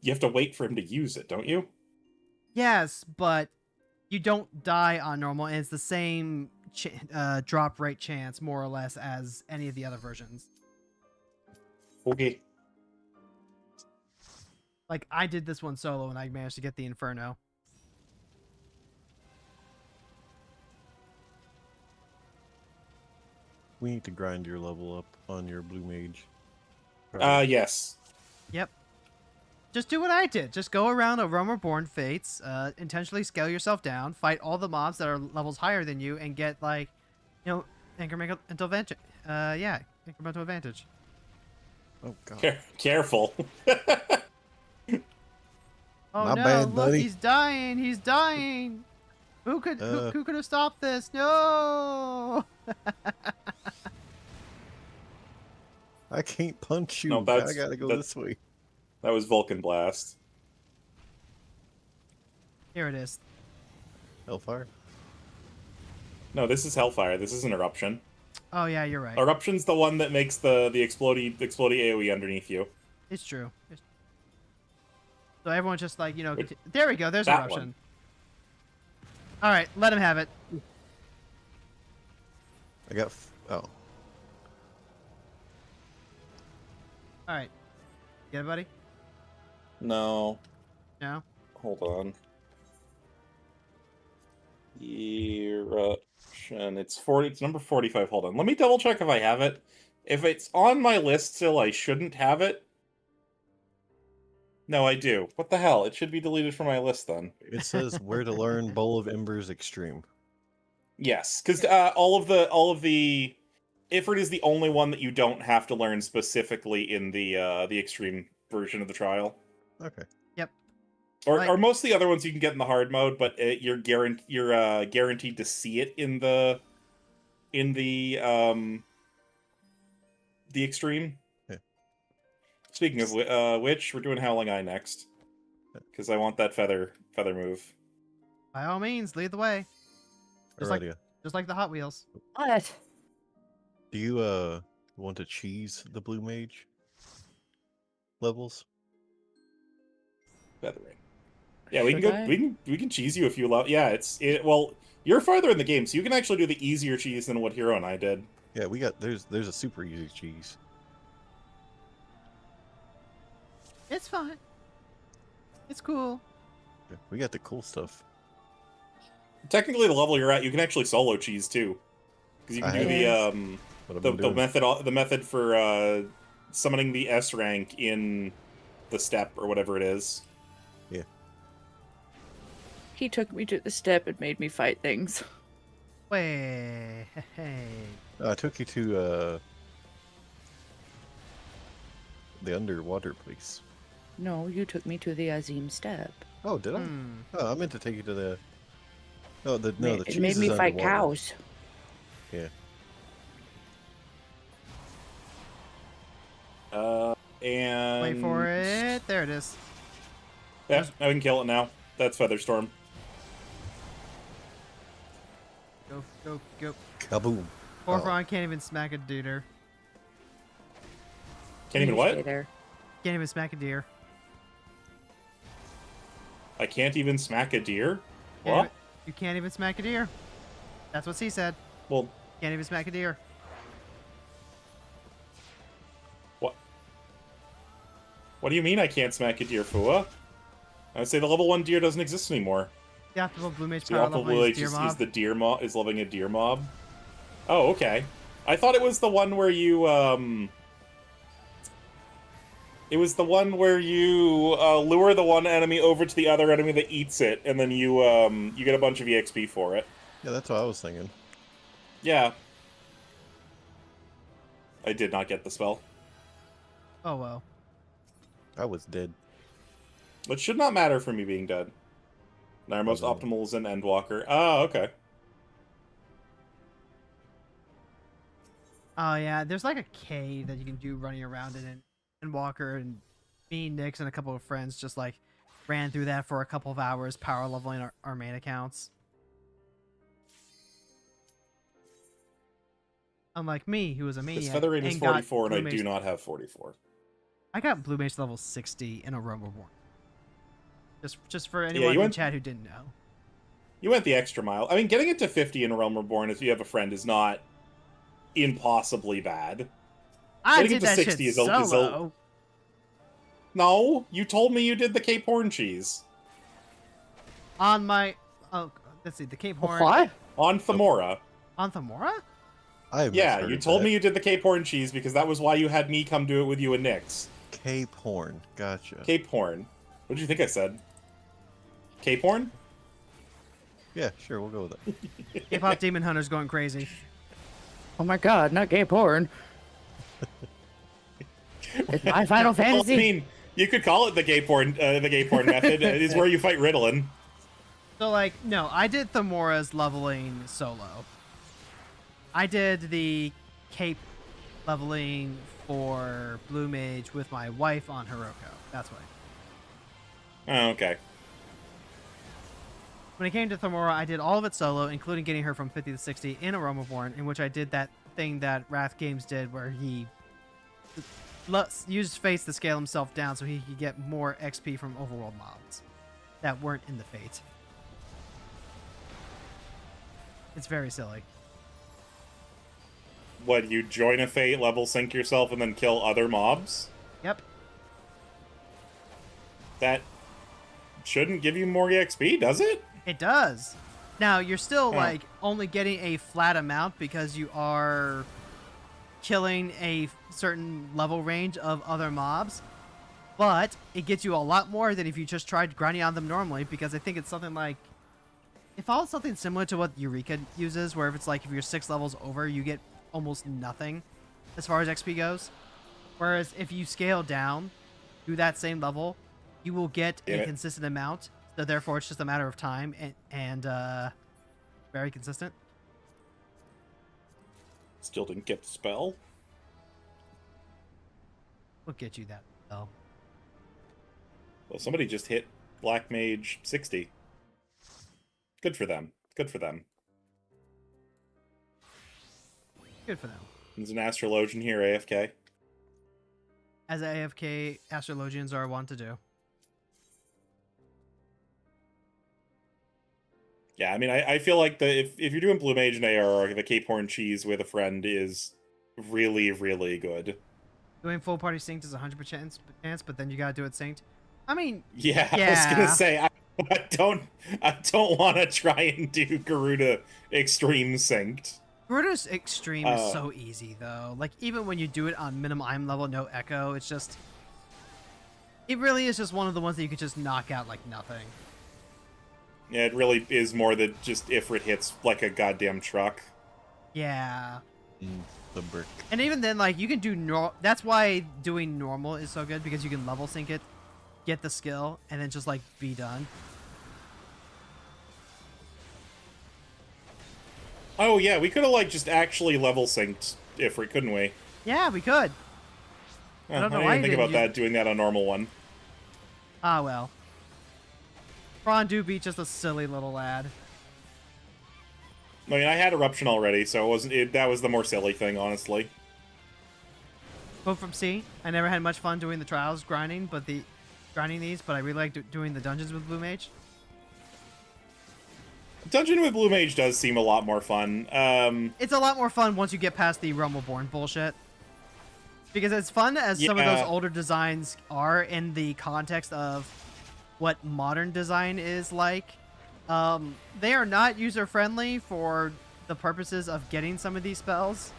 you have to wait for him to use it, don't you? Yes, but you don't die on normal, and it's the same drop rate chance, more or less, as any of the other versions. Okay. Like, I did this one solo, and I managed to get the Inferno. We need to grind your level up on your blue mage. Yes. Yep. Just do what I did. Just go around a Realm Reborn Fates, intentionally scale yourself down, fight all the mobs that are levels higher than you, and get, like, incremental advantage. Incremental advantage. Oh god. Careful. Oh My no! bad, Look, buddy. he's dying. He's dying. Who could have stopped this? No! I can't punch you. No, I gotta go this way. That was Vulcan Blast. Here it is. Hellfire. No, this is Hellfire. This is an Eruption. Oh yeah, you're right. Eruption's the one that makes the explodey AoE underneath you. It's true. So everyone's just like, there we go. There's That eruption. one. All right, let him have it. I got. Oh. All right, get it, buddy. No. No. Hold on. Eruption. It's number 45. Hold on. Let me double check if I have it. If it's on my list still, I shouldn't have it. No, I do. What the hell? It should be deleted from my list then. It says where to learn Bowl of Embers Extreme. Yes, because all of the Ifrit is the only one that you don't have to learn specifically in the extreme version of the trial. Okay. Yep. Or most of the other ones you can get in the hard mode, but you're guaranteed to see it in the extreme. Yeah. Speaking of which, we're doing Howling Eye next, because I want that feather move. By all means, lead the way. Just like the Hot Wheels. What? Do you want to cheese the blue mage levels? Feathering. Yeah, we can Should go. I? We can cheese you if you allow. Yeah, well, you're farther in the game, so you can actually do the easier cheese than what Hero and I did. Yeah, there's a super easy cheese. It's fine. It's cool. Yeah, we got the cool stuff. Technically, the level you're at, you can actually solo cheese too, because you can do What I've the been doing. method for summoning the S rank in the step or whatever it is. Yeah. He took me to the step and made me fight things. Way. Hey. I took you to the underwater place. No, you took me to the Azim step. Oh, did I? Hmm. Oh, I meant to take you to the. No, the It cheese made me is fight underwater. cows. Yeah. And Wait for it. There it is. Yeah, I can kill it now. That's Featherstorm. Go, go, go. Kaboom. Poor Oh. Fron can't even smack a duder. Can't even You stay what? there. Can't even smack a deer. I can't even smack a deer? Can't What? even- you can't even smack a deer. That's what he said. Well, Can't even smack a deer. what? What do you mean I can't smack a deer, Fua? I would say the level 1 deer doesn't exist anymore. The optimal blue mage The power optimal level blue is mage deer is mob. the deer mob is loving a deer mob. Oh, okay. I thought it was the one where you it was the one where you lure the one enemy over to the other enemy that eats it, and then you get a bunch of EXP for it. Yeah, that's what I was thinking. Yeah. I did not get the spell. Oh well. I was dead. Which should not matter for me being dead. Our most Okay. optimal is an Endwalker. Oh, okay. Oh yeah, there's like a cave that you can do running around in Walker, and me, Nix, and a couple of friends just like ran through that for a couple of hours, power leveling our main accounts. Unlike me, who was a His maniac. feather rate is and got 44, and blue I mage- do not have 44. I got blue mage level 60 in a Realm Reborn. Just for anyone you in went- chat who didn't know. You went the extra mile. I mean, getting it to 50 in a Realm Reborn if you have a friend is not impossibly bad. I Getting it did to that 60 shit is a- solo. No, you told me you did the Cape Horn cheese. On my... Oh, let's see. The Cape Horn... What? On Themora. On Themora? I Yeah, misheard you told that. me you did the Cape Horn cheese because that was why you had me come do it with you and Nix. Cape Horn. Gotcha. Cape Horn. What did you think I said? Cape Horn? Yeah, sure, we'll go with it. K-pop Demon Hunter's going crazy. Oh my god, not gay porn. It's my Final Well, I Fantasy. mean, you could call it the gay porn method. It is where you fight Ritalin. So, like, no, I did Themora's leveling solo. I did the Cape leveling for Blue Mage with my wife on Hiroko. That's what I did. Oh, okay. When it came to Themora, I did all of it solo, including getting her from 50 to 60 in a Realm Reborn, in which I did that thing that Wrath Games did where he used Fates to scale himself down so he could get more XP from overworld mobs that weren't in the Fate. It's very silly. What, you join a fate, level sync yourself, and then kill other mobs? Yep. That shouldn't give you more EXP, does it? It does. Now, you're still, Oh. like, only getting a flat amount because you are killing a certain level range of other mobs, but it gets you a lot more than if you just tried grinding on them normally, because I think it's something like... It follows something similar to what Eureka uses, where if it's like, if you're 6 levels over, you get almost nothing as far as XP goes. Whereas if you scale down to that same level, you will get Damn a it. consistent amount. So therefore, it's just a matter of time and very consistent. Still didn't get the spell. We'll get you that spell. Well, somebody just hit Black Mage 60. Good for them. Good for them. Good for them. There's an astrologian here, AFK. As AFK astrologians are wont to do. Yeah, I mean, I feel like if you're doing Blue Mage and AR, the Cape Horn cheese with a friend is really, really good. Doing full party synced is 100% chance, but then you gotta do it synced. I mean, Yeah, I was Yeah. gonna say I don't want to try and do Garuda Extreme synced. Garuda's Extreme is so easy, though. Like, even when you do it on minimum IM level, no echo, it's just... It really is just one of the ones that you could just knock out like nothing. Yeah, it really is more than just Ifrit hits like a goddamn truck. Yeah. The brick. And even then, like, you can do... That's why doing normal is so good, because you can level sync it, get the skill, and then just, like, be done. Oh yeah, we could have like just actually level synced Ifrit, couldn't we? Yeah, we could. I don't know didn't why you think didn't about that, doing that on normal one. Ah, well. Fron do beat just a silly little lad. I mean, I had Eruption already, so it wasn't. That was the more silly thing, honestly. Quote from C. I never had much fun doing the trials grinding, but I really like doing the dungeons with Blue Mage. Dungeon with Blue Mage does seem a lot more fun. It's a lot more fun once you get past the Realm Reborn bullshit. Because as fun as some of those older designs are in the context of what modern design is like, they are not user-friendly for the purposes of getting some of these spells.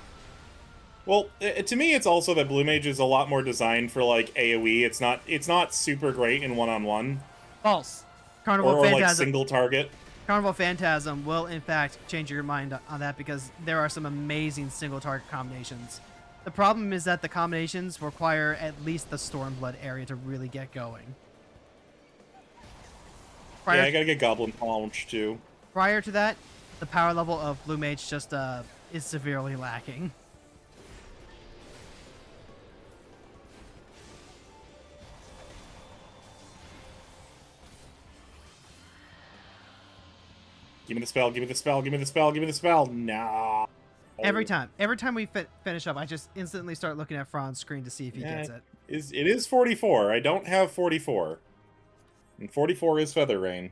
Well, to me, it's also that Blue Mage is a lot more designed for, like, AoE. It's not super great in one-on-one. False. Carnival or Phantasm. like, single target. Carnival Phantasm will, in fact, change your mind on that because there are some amazing single-target combinations. The problem is that the combinations require at least the Stormblood area to really get going. Yeah, I gotta get Goblin Punch, too. Prior to that, the power level of Blue Mage just is severely lacking. Give me the spell, give me the spell, give me the spell, give me the spell. No. Every time we finish up, I just instantly start looking at Frons' screen to see if he gets it. It is 44. I don't have 44. And 44 is Feather Rain.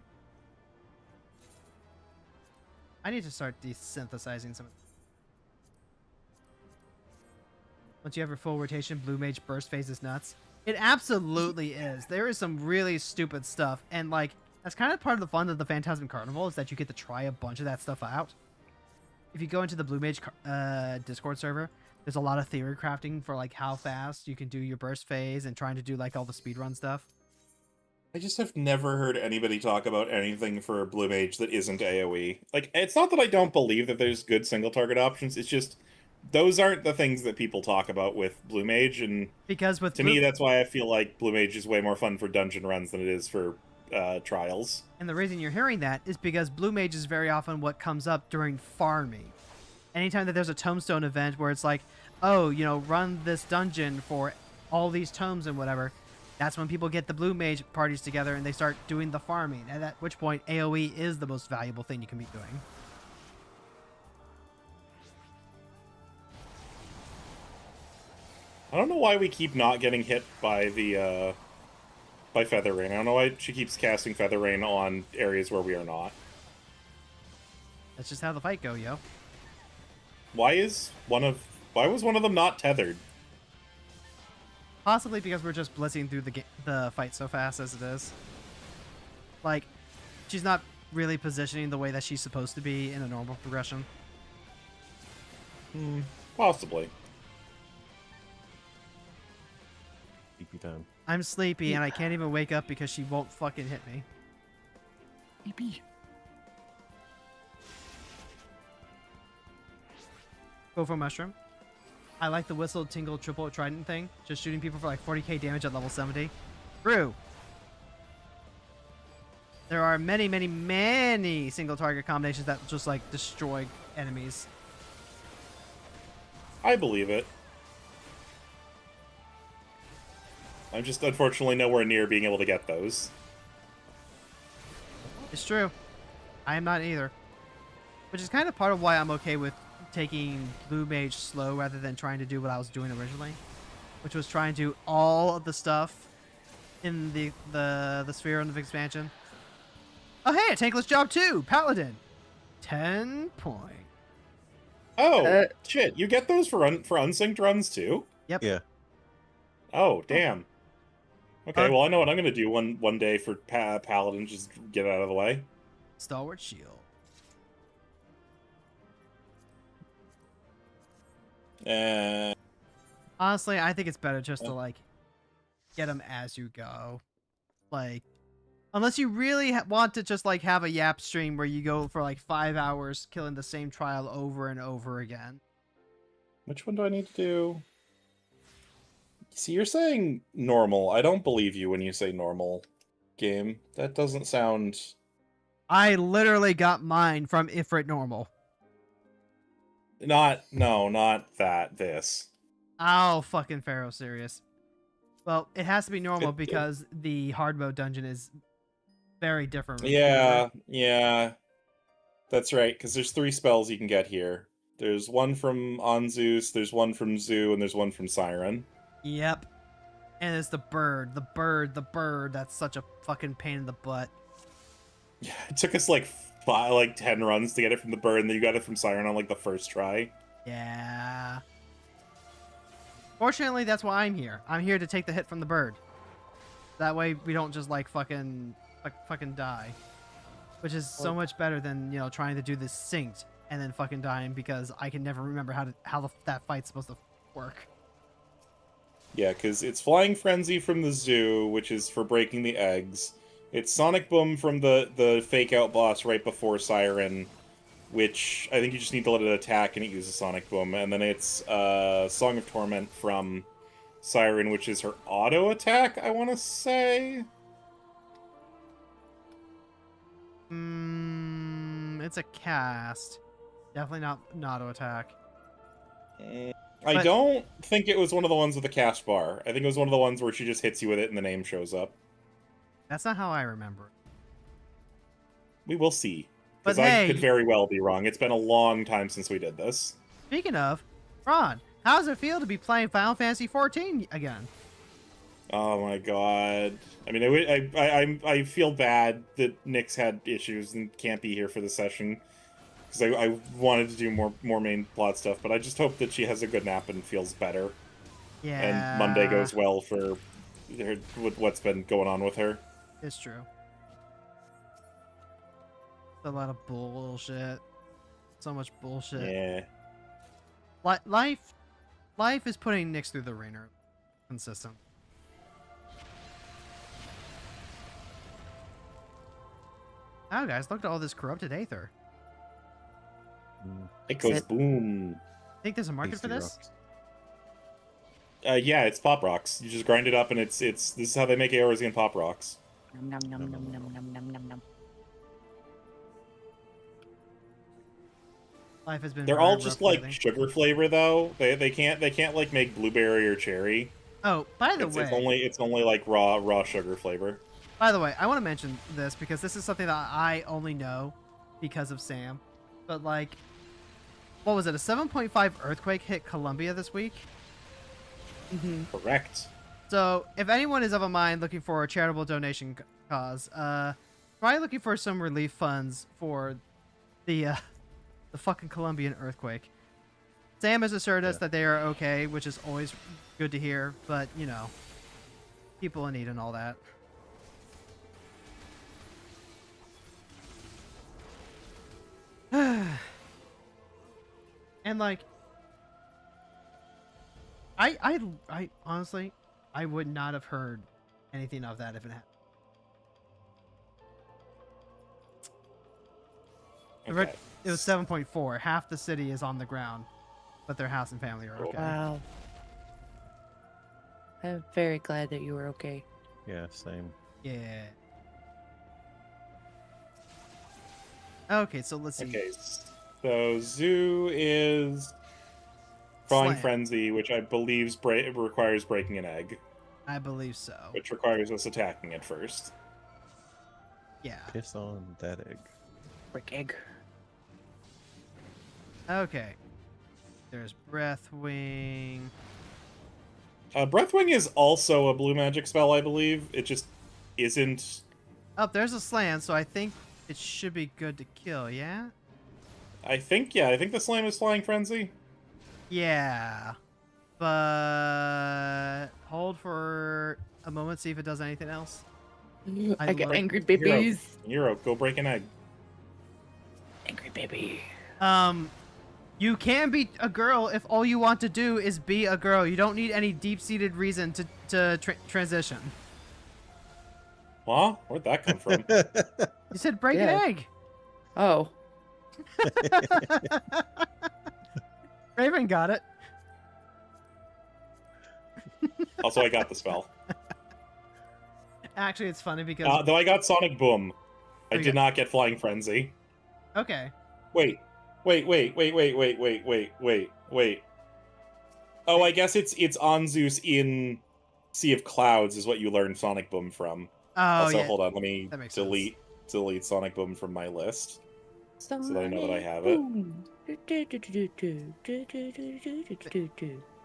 I need to start desynthesizing some. Once you have your full rotation, Blue Mage burst phase is nuts. It absolutely is. There is some really stupid stuff, and like that's kind of part of the fun of the Phantasm Carnival is that you get to try a bunch of that stuff out. If you go into the Blue Mage Discord server, there's a lot of theory crafting for like how fast you can do your burst phase and trying to do like all the speedrun stuff. I just have never heard anybody talk about anything for Blue Mage that isn't AoE. Like, it's not that I don't believe that there's good single target options, it's just those aren't the things that people talk about with Blue Mage, and because with to me that's why I feel like Blue Mage is way more fun for dungeon runs than it is for trials. And the reason you're hearing that is because Blue Mage is very often what comes up during farming. Anytime that there's a tombstone event where it's like, oh, you know, run this dungeon for all these tomes and whatever, that's when people get the Blue Mage parties together and they start doing the farming. And at which point, AoE is the most valuable thing you can be doing. I don't know why we keep not getting hit by the by Feather Rain. I don't know why she keeps casting Feather Rain on areas where we are not. That's just how the fight go, yo. Why was one of them not tethered? Possibly because we're just blitzing through the fight so fast as it is. Like, she's not really positioning the way that she's supposed to be in a normal progression. Possibly. Sleepy time. I'm sleepy and I can't even wake up because she won't fucking hit me. Sleepy. Go for mushroom. I like the whistle tingle triple trident thing. Just shooting people for like 40k damage at level 70. True. There are many, many, many single target combinations that just like destroy enemies. I believe it. I'm just unfortunately nowhere near being able to get those. It's true. I am not either. Which is kind of part of why I'm okay with taking Blue Mage slow rather than trying to do what I was doing originally. Which was trying to do all of the stuff in the sphere of expansion. Oh hey, a tankless job too! Paladin! 10 point. Oh, shit. You get those for unsynced runs too? Yep. Yeah. Oh, damn. Okay, well, I know what I'm going to do one day for Paladin. Just get it out of the way. Stalwart Shield. Honestly, I think it's better just to, like, get them as you go. Like, unless you really want to just, like, have a yap stream where you go for, like, 5 hours killing the same trial over and over again. Which one do I need to do? See, you're saying normal. I don't believe you when you say normal game. That doesn't sound... I literally got mine from Ifrit Normal. Not that. This. Oh, fucking Pharaoh, serious. Well, it has to be normal because the hard mode dungeon is very different. Yeah. That's right, because there's 3 spells you can get here. There's one from Zeus, there's one from Zoo, and there's one from Siren. Yep. And it's the bird. The bird. That's such a fucking pain in the butt. Yeah, it took us like 10 runs to get it from the bird, and then you got it from Siren on like the first try. Yeah. Fortunately, that's why I'm here. I'm here to take the hit from the bird. That way we don't just like fucking die. Which is so much better than, trying to do this synced and then fucking dying because I can never remember how that fight's supposed to work. Yeah, because it's Flying Frenzy from the Zoo, which is for breaking the eggs. It's Sonic Boom from the fake out boss right before Siren, which I think you just need to let it attack and it uses Sonic Boom. And then it's Song of Torment from Siren, which is her auto attack, I want to say. It's a cast. Definitely not auto attack. I don't think it was one of the ones with the cast bar. I think it was one of the ones where she just hits you with it and the name shows up. That's not how I remember it. We will see. But Because hey, I could very well be wrong. It's been a long time since we did this. Speaking of, Ron, how does it feel to be playing Final Fantasy XIV again? Oh my god. I mean, I feel bad that Nyx had issues and can't be here for the session. Because I wanted to do more main plot stuff, but I just hope that she has a good nap and feels better. Yeah. And Monday goes well for her, with what's been going on with her. It's true. A lot of bullshit. So much bullshit. Yeah. Life is putting Nyx through the ringer. Consistent. Oh, guys, look at all this corrupted Aether. It goes boom. Think there's a market for this? Yeah, it's Pop Rocks. You just grind it up, and it's this is how they make Eorzean Pop Rocks. Nom, nom, nom, nom, nom, nom, nom, nom, nom. Life has been. They're very all rough just like lately. sugar flavor though. They can't like make blueberry or cherry. Oh, by the It's way, it's only like raw sugar flavor. By the way, I want to mention this because this is something that I only know because of Sam. But like, what was it? A 7.5 earthquake hit Colombia this week. Correct. So if anyone is of a mind looking for a charitable donation cause, try looking for some relief funds for the fucking Colombian earthquake. Sam has assured us that they are okay, which is always good to hear. But people in need and all that. And like, I honestly, I would not have heard anything of that if it happened. Okay. It was 7.4. Half the city is on the ground, but their house and family are okay. Wow. I'm very glad that you were okay. Yeah, same. Yeah. Okay, so let's see. Okay. So Zoo is Flying Slam. Frenzy, which I believe requires breaking an egg, I believe so. which requires us attacking it first. Yeah. Piss on that egg. Brick egg. Okay. There's Breathwing. Breathwing is also a blue magic spell, I believe. It just isn't. Oh, there's a slam, so I think it should be good to kill, yeah? I think the slam is Flying Frenzy. Yeah. But hold for a moment, see if it does anything else. I get love- angry babies. Hero, go break an egg. Angry baby. You can be a girl if all you want to do is be a girl. You don't need any deep-seated reason to transition. Huh? Where'd that come from? You said break Yeah. an egg. Oh. Raven got it. Also, I got the spell. Actually, it's funny because Though I got Sonic Boom. I Okay. did not get Flying Frenzy. okay. Wait. Oh, I guess it's on Zeus in Sea of Clouds is what you learned Sonic Boom from. Oh Also, yeah. hold on, let me That makes delete Sonic Boom from my list. so that I know that I have it.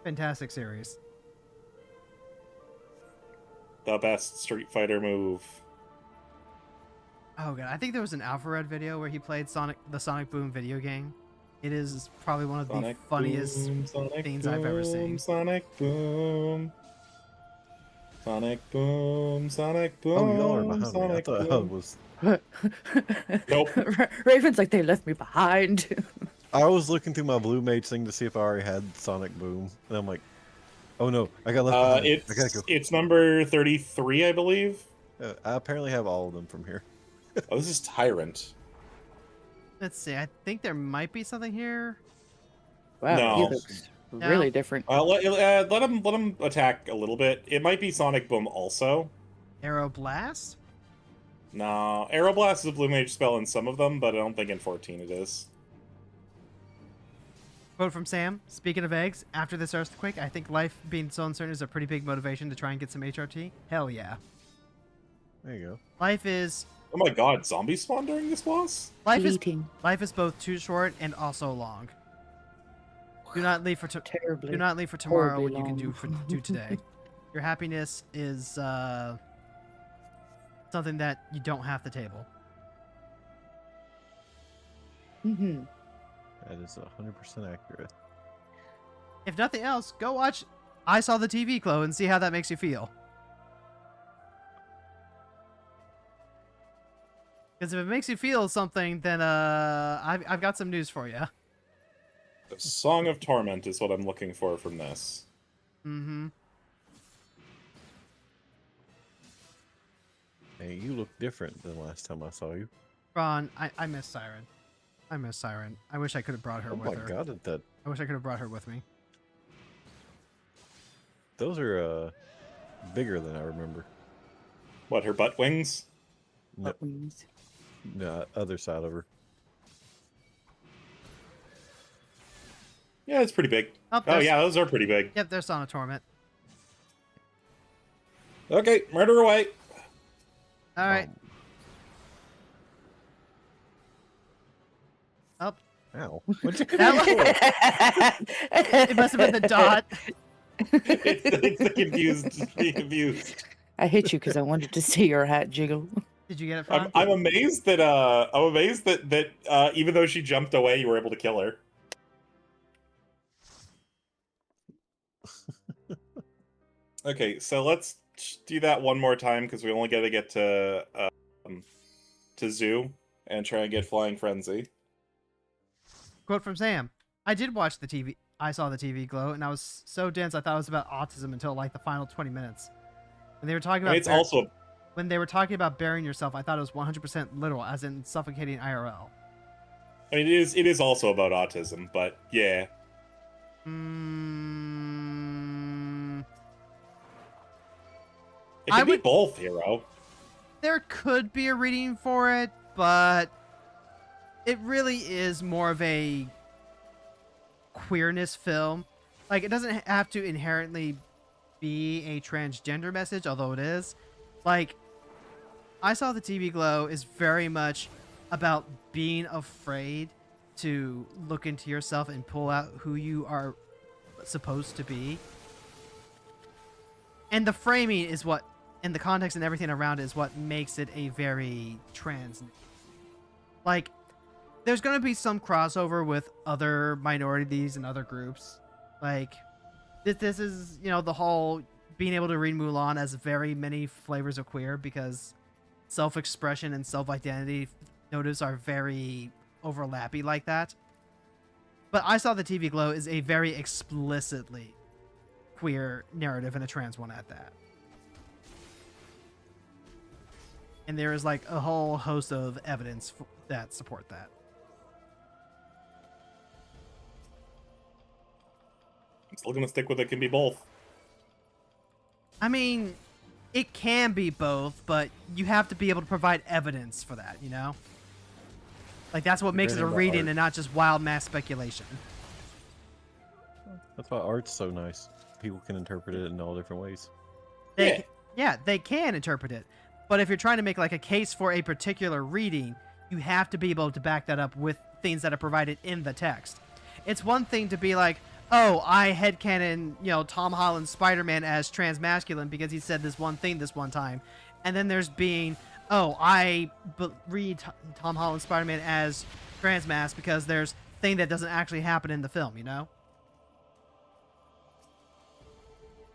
Fantastic series. The best Street Fighter move. Oh god, I think there was an Alpharad video where he played the Sonic Boom video game. It is probably one of the funniest things I've ever seen. Sonic Boom. Sonic Boom. Sonic Boom. Oh, y'all are behind me. I Sonic thought I Boom. was. Nope. Raven's like, they left me behind. I was looking through my Blue Mage thing to see if I already had Sonic Boom, and I'm like, oh no, I got left behind. I gotta go. It's number 33, I believe. I apparently have all of them from here. Oh, this is Tyrant. Let's see. I think there might be something here. Wow, No. he looks really different. Let him attack a little bit. It might be Sonic Boom also. Arrow Blast? No, Arrow Blast is a Blue Mage spell in some of them, but I don't think in 14 it is. Quote from Sam. Speaking of eggs, after this earthquake, I think life being so uncertain is a pretty big motivation to try and get some HRT. Hell yeah. There you go. Life is Oh my god, zombies spawn during this boss? life is both too short and also long. Do not leave for Terribly. do not leave for tomorrow horribly what you can long. do today. Your happiness is something that you don't have to table. Mm-hmm. That is 100% accurate. If nothing else, go watch I Saw the TV Glow and see how that makes you feel. Because if it makes you feel something, then I've got some news for you. The Song of Torment is what I'm looking for from this. Mm-hmm. Hey, you look different than last time I saw you. Ron, I miss Siren. I miss Siren. I wish I could have brought her Oh with my her. god, that I wish I could have brought her with me. those are bigger than I remember. What, her butt wings? No, no, other side of her. Yeah, it's pretty big. Oh, Oh yeah, those are pretty big. Yep, there's Song of Torment. Okay, murder away. All right. Oh, Ow. What'd you it must have been the dot. It's the confused. I hit you because I wanted to see your hat jiggle. Did you get it, Fran? I'm amazed that even though she jumped away, you were able to kill her. Okay, so let's do that one more time because we only got to get to Zoo and try and get Flying Frenzy. Quote from Sam. I did watch the TV. I saw the TV Glow, and I was so dense I thought it was about autism until like the final 20 minutes. And they were talking I mean, about when they were talking about burying yourself, I thought it was 100% literal, as in suffocating IRL. I mean, it is also about autism, but yeah. It could be both, Hero. There could be a reading for it, but it really is more of a queerness film. Like, it doesn't have to inherently be a transgender message, although it is. Like, I Saw the TV Glow is very much about being afraid to look into yourself and pull out who you are supposed to be. And the framing is what, and the context and everything around it is what makes it a very trans. Like, there's going to be some crossover with other minorities and other groups. Like, this is, you know, the whole being able to read Mulan as very many flavors of queer, because self-expression and self-identity motives are very overlappy like that. But I Saw the TV Glow is a very explicitly queer narrative, and a trans one at that. And there is like a whole host of evidence that support that. I'm still gonna stick with it can be both. I mean, it can be both, but you have to be able to provide evidence for that, you know? Like, that's what makes it a reading and not just wild mass speculation. That's why art's so nice. People can interpret it in all different ways. Yeah, they can interpret it. But if you're trying to make like a case for a particular reading, you have to be able to back that up with things that are provided in the text. It's one thing to be like, oh, I headcanon, Tom Holland's Spider-Man as transmasculine because he said this one thing this one time. And then there's being, oh, I read Tom Holland's Spider-Man as transmas because there's thing that doesn't actually happen in the film,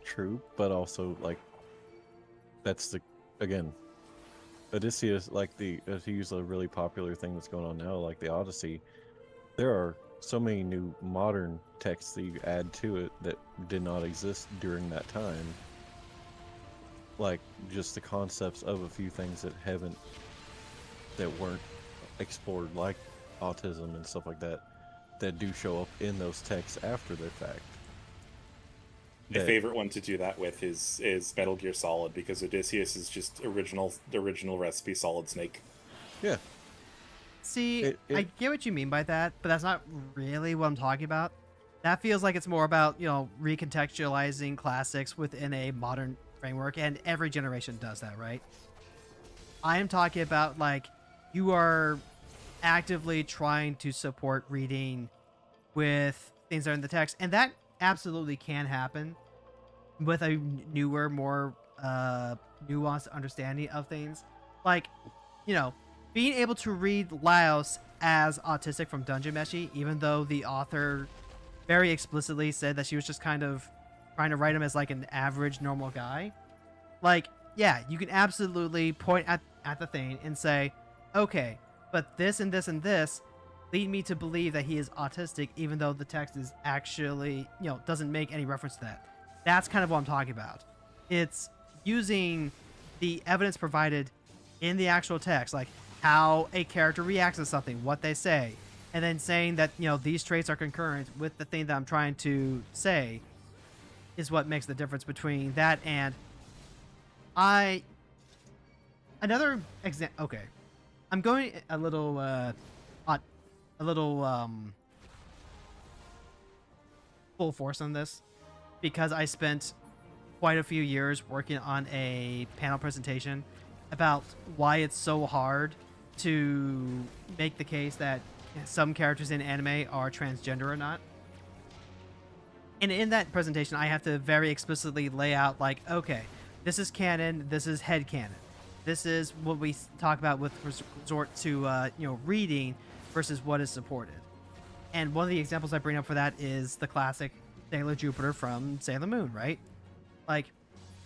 True, but also like that's again Odysseus, like to use a really popular thing that's going on now, like the Odyssey. There are so many new modern texts that you add to it that did not exist during that time. Like just the concepts of a few things that weren't explored, like autism and stuff like that do show up in those texts after the fact. My favorite one to do that with is Metal Gear Solid, because Odysseus is just the original recipe Solid Snake. Yeah. See, I get what you mean by that, but that's not really what I'm talking about. That feels like it's more about, recontextualizing classics within a modern framework, and every generation does that, right? I am talking about, like, you are actively trying to support reading with things that are in the text, and that absolutely can happen with a newer, more nuanced understanding of things. Like, being able to read Laos as autistic from Dungeon Meshi, even though the author very explicitly said that she was just kind of trying to write him as like an average normal guy. Like, yeah, you can absolutely point at the thing and say, okay, but this and this and this lead me to believe that he is autistic, even though the text is actually, doesn't make any reference to that. That's kind of what I'm talking about. It's using the evidence provided in the actual text, like how a character reacts to something, what they say, and then saying that, these traits are concurrent with the thing that I'm trying to say is what makes the difference between that and another example. Okay. I'm going a little full force on this because I spent quite a few years working on a panel presentation about why it's so hard to make the case that some characters in anime are transgender or not. And in that presentation, I have to very explicitly lay out, like, okay, this is canon, this is headcanon. This is what we talk about with resort to, reading versus what is supported. And one of the examples I bring up for that is the classic Sailor Jupiter from Sailor Moon, right? Like,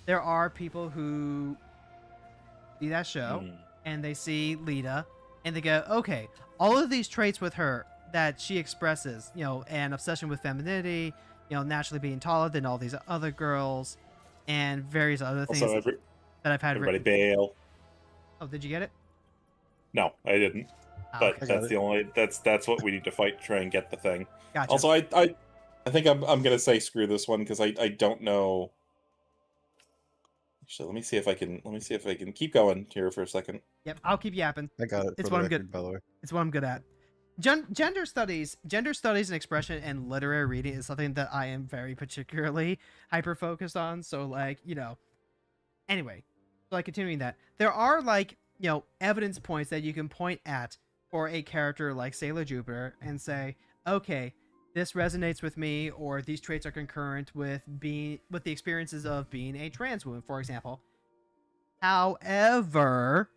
there are people who see that show and they see Lita and they go, okay, all of these traits with her that she expresses, an obsession with femininity, naturally being taller than all these other girls, and various other things Also, that I've had everybody written. bail. Oh, did you get it? No, I didn't. Oh, But okay. that's the only that's what we need to fight to try and get the thing. Gotcha. Also, I think I'm gonna say screw this one because I don't know. Actually, let me see if I can keep going here for a second. Yep, I'll keep yapping. I got it. It's for what the I'm good. record, by the way. It's what I'm good at. Gender studies and expression and literary reading is something that I am very particularly hyper focused on. So, like, anyway, so like continuing that, there are like, evidence points that you can point at for a character like Sailor Jupiter and say, okay, this resonates with me, or these traits are concurrent with the experiences of being a trans woman, for example. However,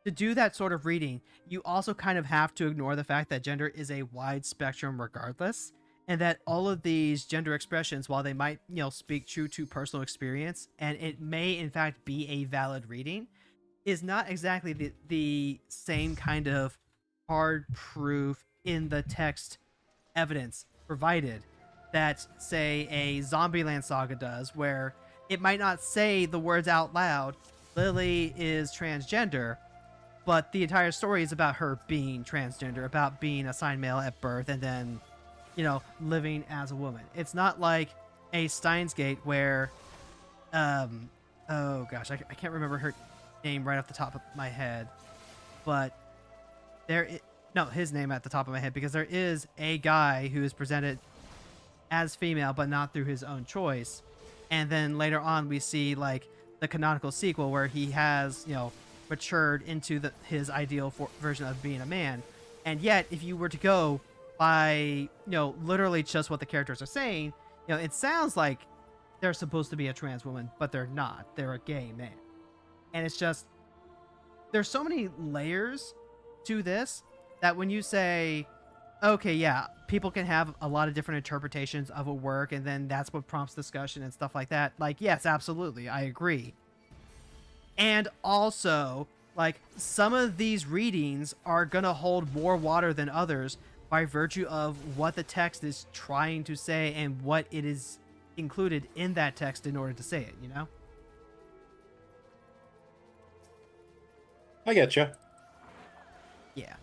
to do that sort of reading, you also kind of have to ignore the fact that gender is a wide spectrum regardless, and that all of these gender expressions, while they might, speak true to personal experience, and it may in fact be a valid reading, is not exactly the same kind of hard proof in the text evidence provided that, say, a Zombieland saga does, where it might not say the words out loud, Lily is transgender, but the entire story is about her being transgender, about being assigned male at birth, and then, living as a woman. It's not like a Steins Gate where, oh gosh, I can't remember her name right off the top of my head, but his name at the top of my head, because there is a guy who is presented as female, but not through his own choice. And then later on, we see like the canonical sequel where he has, matured into his ideal version of being a man. And yet, if you were to go by, literally just what the characters are saying, it sounds like they're supposed to be a trans woman, but they're not. They're a gay man. And it's just, there's so many layers to this that when you say, okay, yeah, people can have a lot of different interpretations of a work, and then that's what prompts discussion and stuff like that. Like, yes, absolutely, I agree. And also, like, some of these readings are gonna hold more water than others by virtue of what the text is trying to say and what it is included in that text in order to say it, I getcha. Yeah.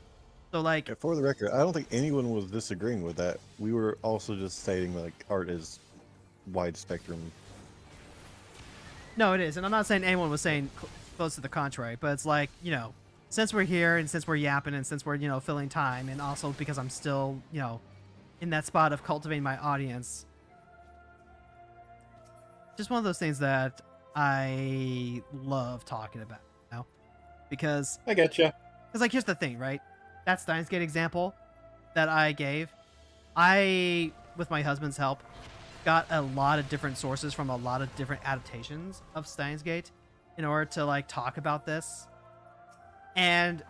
So, like... Yeah, for the record, I don't think anyone was disagreeing with that. We were also just stating, like, art is wide spectrum. No, it is. And I'm not saying anyone was saying close to the contrary, but it's like, since we're here and since we're yapping and since we're, filling time, and also because I'm still, in that spot of cultivating my audience, just one of those things that I love talking about, because I getcha. Because, like, here's the thing, right? That Steins Gate example that I gave, I, with my husband's help, got a lot of different sources from a lot of different adaptations of Steins Gate in order to, like, talk about this. And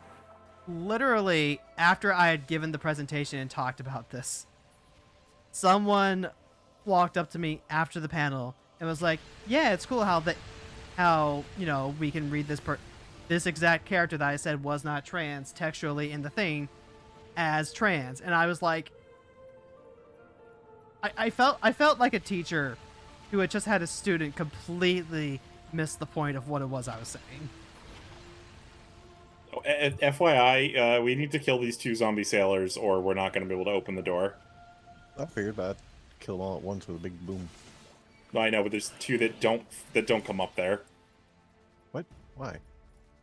literally, after I had given the presentation and talked about this, someone walked up to me after the panel and was like, yeah, it's cool how we can read this exact character that I said was not trans textually in the thing as trans. And I was like, I felt like a teacher who had just had a student completely miss the point of what it was I was saying. FYI, we need to kill these 2 zombie sailors or we're not going to be able to open the door. I figured I'd kill them all at once with a big boom. No, I know, but there's 2 that don't come up there. What? Why?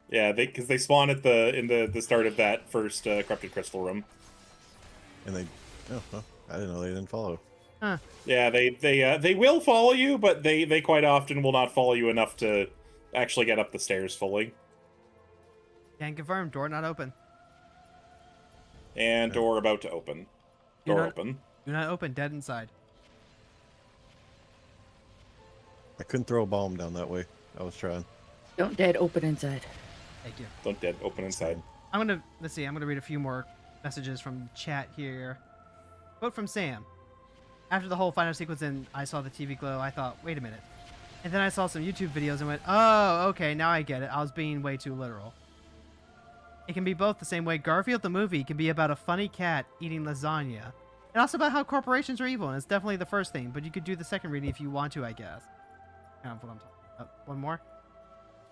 Yeah, because they spawn at the start of that first corrupted crystal room. And they... Oh, well, I didn't know they didn't follow. Huh. Yeah, they will follow you, but they quite often will not follow you enough to actually get up the stairs fully. Can confirm, door not open. And door about to open. Door open. Do not open, dead inside. I couldn't throw a bomb down that way. I was trying. Don't dead open inside. Thank you. Don't dead open inside. I'm gonna read a few more messages from chat here. Quote from Sam. After the whole final sequence and I saw the TV glow, I thought, wait a minute. And then I saw some YouTube videos and went, oh, okay, now I get it. I was being way too literal. It can be both the same way Garfield the movie can be about a funny cat eating lasagna. And also about how corporations are evil, and it's definitely the first thing, but you could do the second reading if you want to, I guess. Kind of what I'm talking about. One more.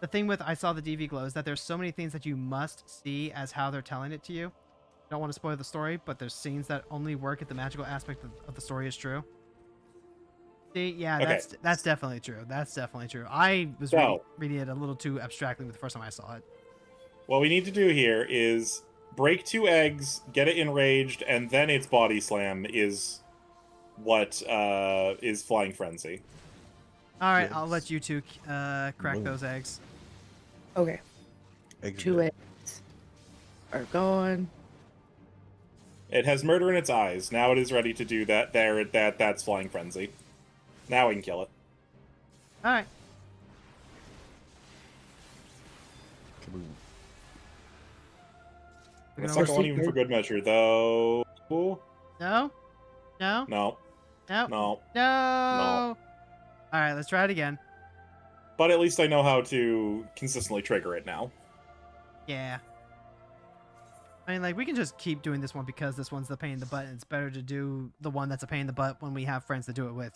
The thing with I saw the DV glow is that there's so many things that you must see as how they're telling it to you. I don't want to spoil the story, but there's scenes that only work if the magical aspect of the story is true. See, yeah, Okay. that's definitely true. That's definitely true. I was reading it a little too abstractly the first time I saw it. What we need to do here is break 2 eggs, get it enraged, and then its body slam is what is Flying Frenzy. All right, Yes. I'll let you two crack those eggs. Okay. Eggs 2 dead. eggs are gone. It has murder in its eyes. Now it is ready to do that. That's Flying Frenzy. Now we can kill it. All right. Kaboom. We're The gonna second one even for good measure, though. No? No? No. No? No. No. All right, let's try it again. But at least I know how to consistently trigger it now. Yeah. I mean, like, we can just keep doing this one because this one's the pain in the butt, and it's better to do the one that's a pain in the butt when we have friends to do it with,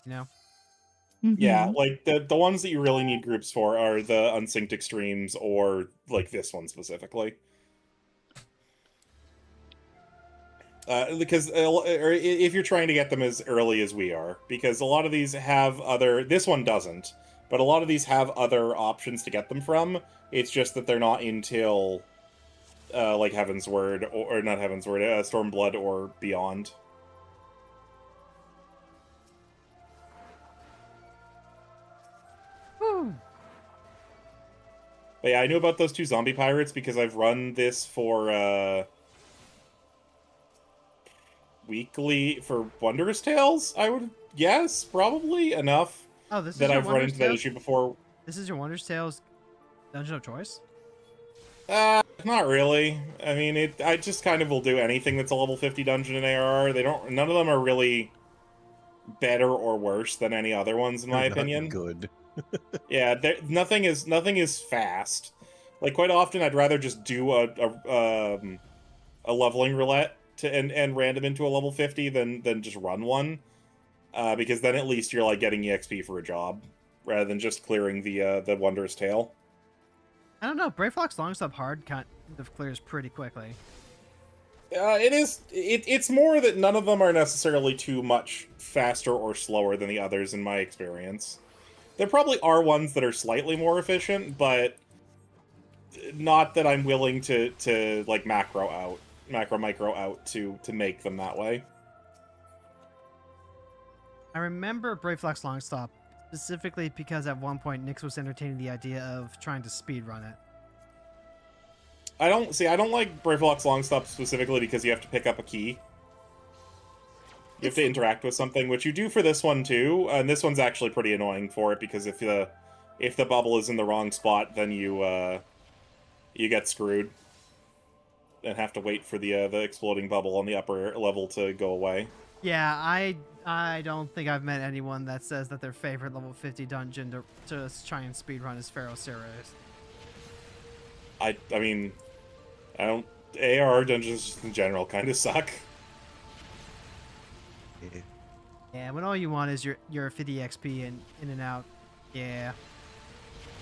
Yeah, like the ones that you really need groups for are the unsynced extremes or like this one specifically. Because or if you're trying to get them as early as we are, because a lot of these have this one doesn't, but a lot of these have other options to get them from. It's just that they're not until like Heavensward or not Heavensward, Stormblood or beyond. Whew. But yeah, I knew about those 2 zombie pirates because I've run this for weekly for Wondrous Tales, I would guess, probably enough Oh, this is that your I've run Wondrous into that Tales? issue before. This is your Wondrous Tales dungeon of choice? Not really. I mean, I just kind of will do anything that's a level 50 dungeon in ARR. None of them are really better or worse than any other ones, in my They're not opinion. good. Yeah, nothing is fast. Like, quite often, I'd rather just do a leveling roulette and random into a level 50 than just run one, because then at least you're like getting EXP for a job rather than just clearing the Wondrous Tale. I don't know. Brayflock's long sub hard kind of clears pretty quickly. It's more that none of them are necessarily too much faster or slower than the others in my experience. There probably are ones that are slightly more efficient, but not that I'm willing to like micro out to make them that way. I remember Brayflock's long stop specifically because at one point Nyx was entertaining the idea of trying to speedrun it. I don't like Brayflock's long stop specifically because you have to pick up a key. You have to interact with something, which you do for this one too, and this one's actually pretty annoying for it because if the bubble is in the wrong spot, then you get screwed and have to wait for the exploding bubble on the upper level to go away. Yeah, I don't think I've met anyone that says that their favorite level 50 dungeon to try and speedrun is Pharaoh Sirius. I mean, I don't. ARR dungeons just in general kind of suck. Yeah, when all you want is your 50 XP and in and out. Yeah.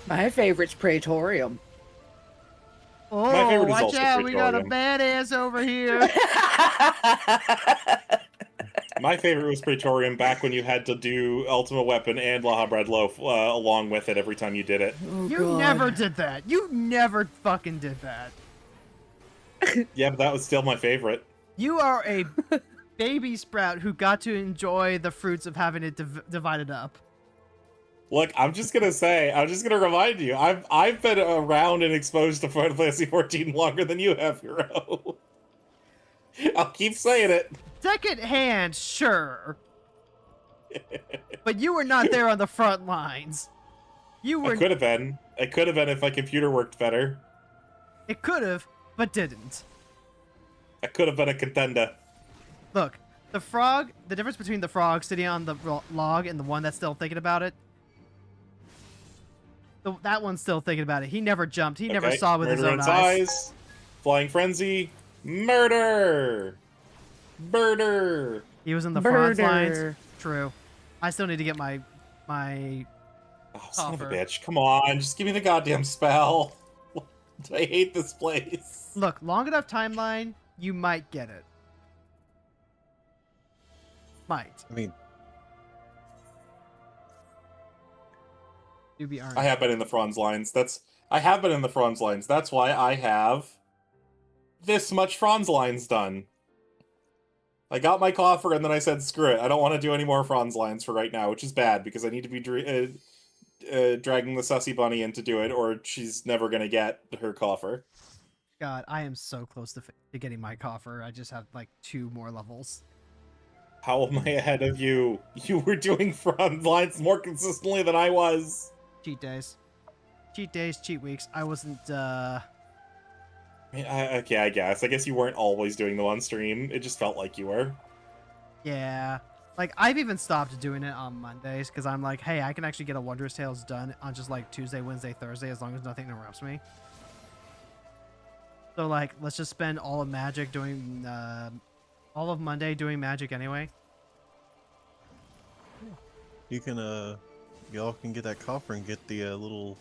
My favorite's Praetorium. Oh, My favorite is watch also out! We got a Praetorium. badass over here. My favorite was Praetorium back when you had to do Ultimate Weapon and Laha Bread Loaf along with it every time you did it. Oh, You God. never did that. You never fucking did that. Yeah, but that was still my favorite. You are a baby sprout who got to enjoy the fruits of having it divided up. Look, I'm just gonna remind you, I've been around and exposed to Final Fantasy 14 longer than you have, Hero. I'll keep saying it. Second hand, sure. But you were not there on the front lines. You were. I could have been. I could have been if my computer worked better. It could have, but didn't. I could have been a contender. Look, the frog, the difference between the frog sitting on the log and the one that's still thinking about it. That one's still thinking about it. He never jumped. He never saw with his Murder own in eyes. Flying Frenzy. Murder! Murder! He was in the Frons lines. Murder. True. I still need to get my Oh, son of a Coffer. bitch. Come on, just give me the goddamn spell. I hate this place. Look, long enough timeline, you might get it. Might. I mean, Do be earned. I have been in the Frons lines. I have been in the Frons lines. That's why I have this much Frons lines done. I got my coffer and then I said, screw it. I don't want to do any more Frons lines for right now, which is bad because I need to be dragging the Sussy Bunny in to do it, or she's never going to get her coffer. God, I am so close to getting my coffer. I just have like 2 more levels. How am I ahead of you? You were doing Frons lines more consistently than I was. Cheat days. Cheat days, cheat weeks. I wasn't, Okay, I guess. I guess you weren't always doing them on stream. It just felt like you were. yeah. Like, I've even stopped doing it on Mondays because I'm like, hey, I can actually get a Wondrous Tales done on just like Tuesday, Wednesday, Thursday as long as nothing interrupts me. So, like, let's just spend all of Magic doing, all of Monday doing Magic anyway. you can y'all can get that coffer and get the little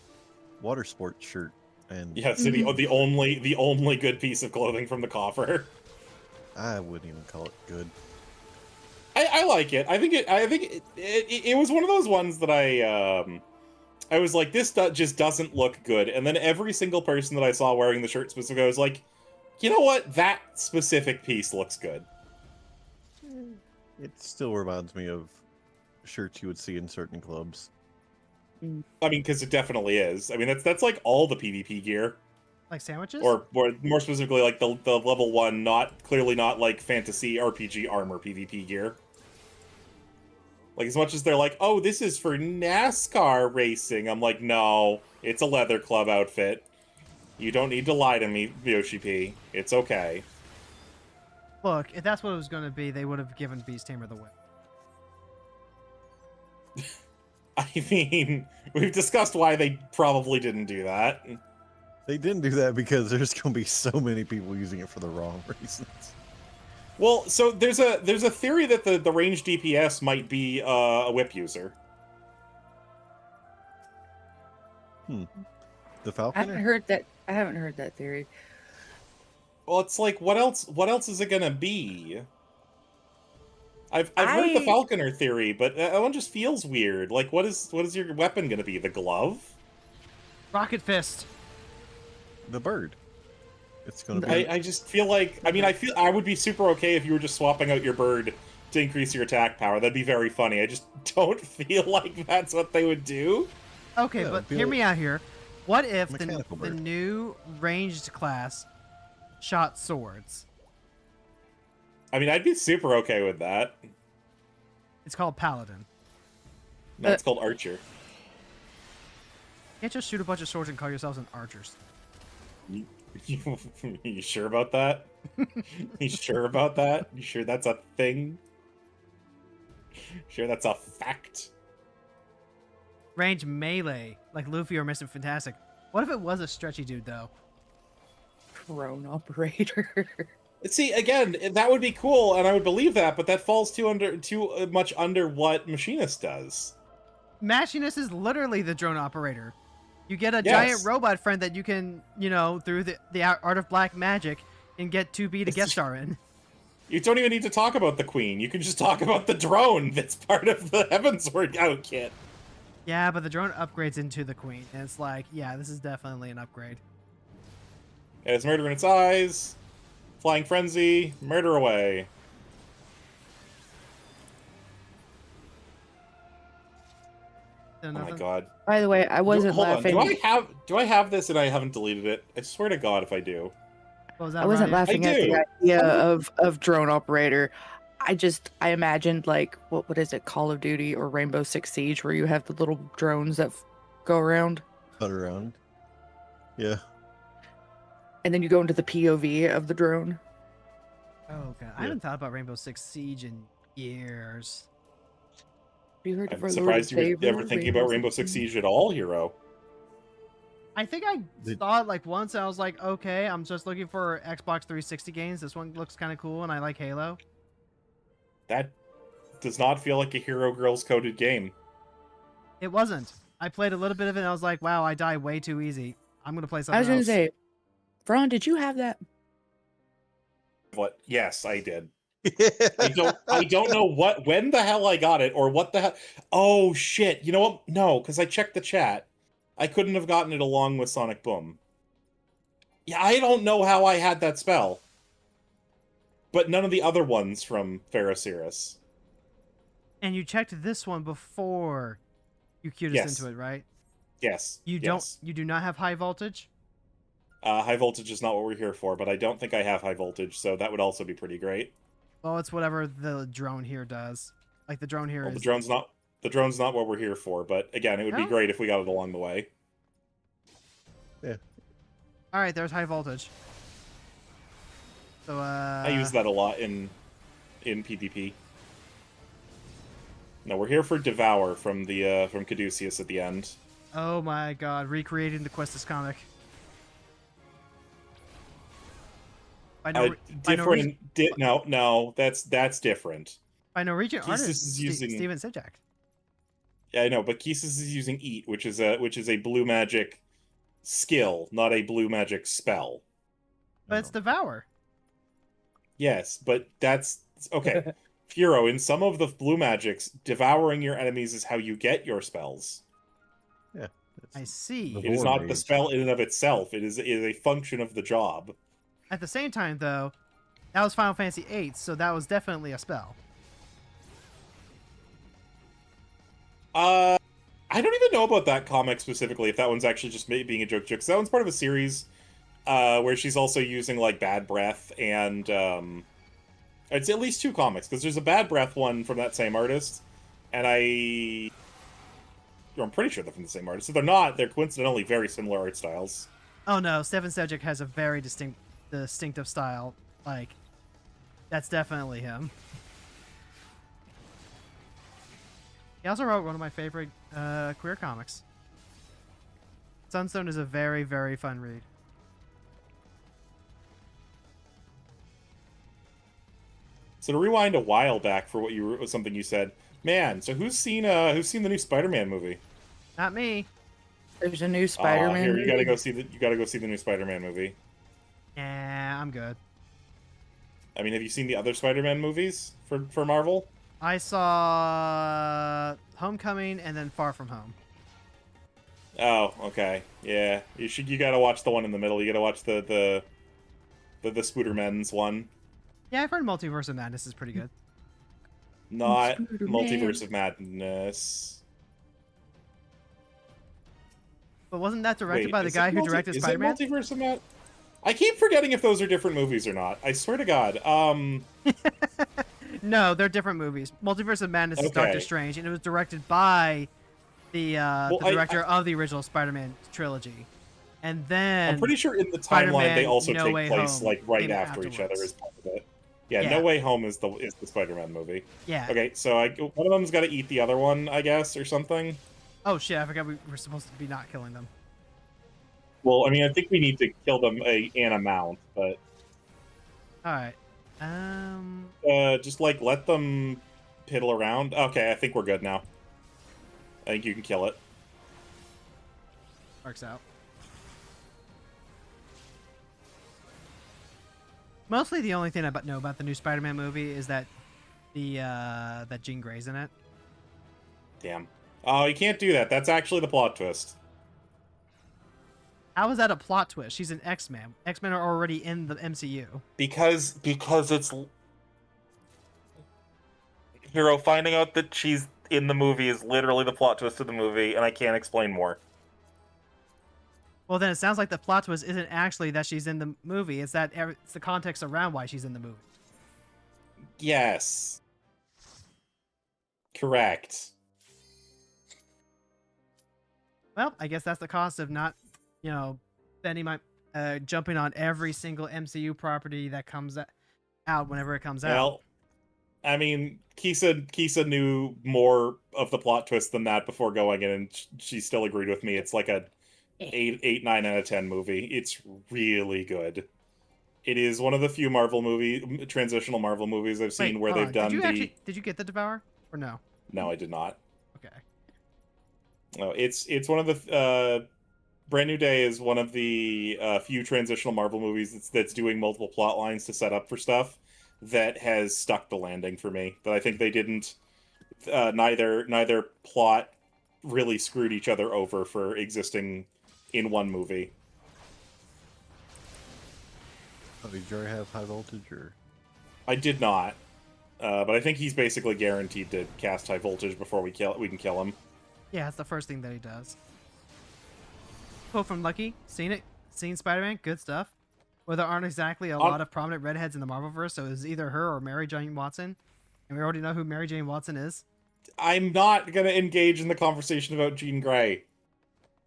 water sports shirt, and Yeah, so the only good piece of clothing from the coffer. I wouldn't even call it good. I like it. I think it was one of those ones that I was like, this just doesn't look good. And then every single person that I saw wearing the shirt specifically, I was like, you know what? That specific piece looks good. It still reminds me of shirts you would see in certain clubs. I mean, because it definitely is. I mean, that's like all the PvP gear, Like sandwiches? or more specifically, like the level 1, clearly not like fantasy RPG armor PvP gear. Like, as much as they're like, oh, this is for NASCAR racing, I'm like, no, it's a leather club outfit. You don't need to lie to me, Yoshi P. It's okay. Look, if that's what it was going to be, they would have given Beast Tamer the win. I mean, we've discussed why they probably didn't do that. They didn't do that because there's going to be so many people using it for the wrong reasons. Well, so there's a theory that the ranged DPS might be a whip user. The I Falconer? haven't heard that theory. Well, it's like, what else is it gonna be? I've heard the Falconer theory, but that one just feels weird. Like, what is your weapon gonna be? The glove? Rocket Fist. The bird. It's going to be... I just feel like, I mean, I would be super okay if you were just swapping out your bird to increase your attack power. That'd be very funny. I just don't feel like that's what they would do. Okay, Yeah, but be hear like me out here. What if the mechanical bird. new ranged class shot swords? I mean, I'd be super okay with that. It's called Paladin. No, it's called Archer. You can't just shoot a bunch of swords and call yourselves an archers. You sure about that? You sure about that? You sure that's a thing? Sure that's a fact? Range melee, like Luffy or Mr. Fantastic. What if it was a stretchy dude, though? Drone operator. See, again, that would be cool, and I would believe that, but that falls too much under what Machinist does. Machinist is literally the drone operator. You get a Yes. giant robot friend that you can, through the art of black magic, and get 2B to guest star in. You don't even need to talk about the Queen. You can just talk about the drone that's part of the Heavensward out kit. Yeah, but the drone upgrades into the Queen, and it's like, yeah, this is definitely an upgrade. It has murder in its eyes. Flying Frenzy. Murder away. Oh my god. By the way, I wasn't Hold laughing. on. Do I have this and I haven't deleted it? I swear to God if I do. What was that, I wasn't Ryan? laughing I at do. the idea of drone operator. I imagined like what is it, Call of Duty or Rainbow Six Siege, where you have the little drones that go around, Cut around. Yeah. and then you go into the POV of the drone. Oh, God. I haven't thought about Rainbow Six Siege in years. Have you heard of I'm our Lord surprised and you were Savior, ever thinking about Rainbow Six Siege at all, Hero. I think I saw it like once, and I was like, okay, I'm just looking for Xbox 360 games. This one looks kind of cool, and I like Halo. That does not feel like a Hero Girls coded game. It wasn't. I played a little bit of it, and I was like, wow, I die way too easy. I'm going to play something I was gonna else. say, Fron, did you have that? What? Yes, I did. I don't know when the hell I got it or what the hell. Oh shit! You know what? No, because I checked the chat. I couldn't have gotten it along with Sonic Boom. Yeah, I don't know how I had that spell. But none of the other ones from Ferociris. And you checked this one before you queued us Yes. into it, right? Yes. You do not have high voltage? High voltage is not what we're here for, but I don't think I have high voltage, so that would also be pretty great. Well, it's whatever the drone here does. Like the drone here Well, is. the drone's not what we're here for, but again, it would be No? great if we got it along the way. All right, there's high voltage. So I use that a lot in PvP. No, we're here for Devour from Caduceus at the end. Oh my God! Recreating the Questus comic. By No, that's different. by Norwegian Keesus artist is using- Steven Sijak. Yeah, I know, but Keesus is using Eat, which is a blue magic skill, not a blue magic spell. But it's Devour. Yes, but that's okay. Hero, in some of the blue magics, devouring your enemies is how you get your spells. Yeah. I see. The It is War not the Mage. spell in and of itself. It is a function of the job. At the same time, though, that was Final Fantasy VIII, so that was definitely a spell. I I don't even know about that comic specifically, if that one's actually just being a joke. Because that one's part of a series where she's also using, like, bad breath and... it's at least 2 comics, because there's a bad breath one from that same artist, and I'm pretty sure they're from the same artist. If they're not, they're coincidentally very similar art styles. Oh no, Stefan Sejic has a very distinctive style. Like, that's definitely him. He also wrote one of my favorite queer comics. Sunstone is a very, very fun read. So to rewind a while back for something you said, man. So who's seen the new Spider-Man movie? Not me. There's a new Spider-Man. Here, you gotta go see the new Spider-Man movie. Yeah, I'm good. I mean, have you seen the other Spider-Man movies for Marvel? I saw Homecoming and then Far From Home. Oh, okay. Yeah, you gotta watch the one in the middle. You gotta watch the Spoodermans one. Yeah, I've heard Multiverse of Madness is pretty good. Not Spider-Man. Multiverse of Madness. But wasn't that directed Wait, by the is guy it who directed Spider-Man? Is it Multiverse of Madness? I keep forgetting if those are different movies or not. I swear to God. No, they're different movies. Multiverse of Madness is Doctor Okay. Strange, and it was directed by the director of the original Spider-Man trilogy. And then I'm pretty sure in the timeline Spider-Man they also No take Way place Home like right came after each other afterwards. as part of it. Yeah, Yeah. No Way Home is the Spider-Man movie. Yeah. Okay, so one of them's got to eat the other one, I guess, or something. Oh shit! I forgot we were supposed to be not killing them. Well, I mean, I think we need to kill them an amount, but All right. just like let them piddle around. Okay, I think we're good now. I think you can kill it. Works out. Mostly the only thing I know about the new Spider-Man movie is that that Jean Grey's in it. Damn. Oh, you can't do that. That's actually the plot twist. How is that a plot twist? She's an X-Men. X-Men are already in the MCU. Because it's Hero finding out that she's in the movie is literally the plot twist of the movie, and I can't explain more. Well, then it sounds like the plot twist isn't actually that she's in the movie. It's that it's the context around why she's in the movie. Yes. Correct. Well, I guess that's the cost of not, spending my jumping on every single MCU property that comes out whenever it comes out. Well, I mean, Kisa knew more of the plot twist than that before going in, and she still agreed with me. It's like a 9 out of 10 movie. It's really good. It is one of the few transitional Marvel movies I've seen where they've done Did you get the Devourer or no? No, I did not. Okay. No, it's one of the Brand New Day is one of the few transitional Marvel movies that's doing multiple plot lines to set up for stuff that has stuck the landing for me. That I think they didn't. Neither plot really screwed each other over for existing in one movie. Oh, did Jerry have high voltage or? I did not, but I think he's basically guaranteed to cast high voltage before we can kill him. Yeah, that's the first thing that he does. Quote from Lucky: seen Spider-Man, good stuff. Well, there aren't exactly a lot of prominent redheads in the Marvelverse, so it's either her or Mary Jane Watson, and we already know who Mary Jane Watson is. I'm not gonna engage in the conversation about Jean Grey.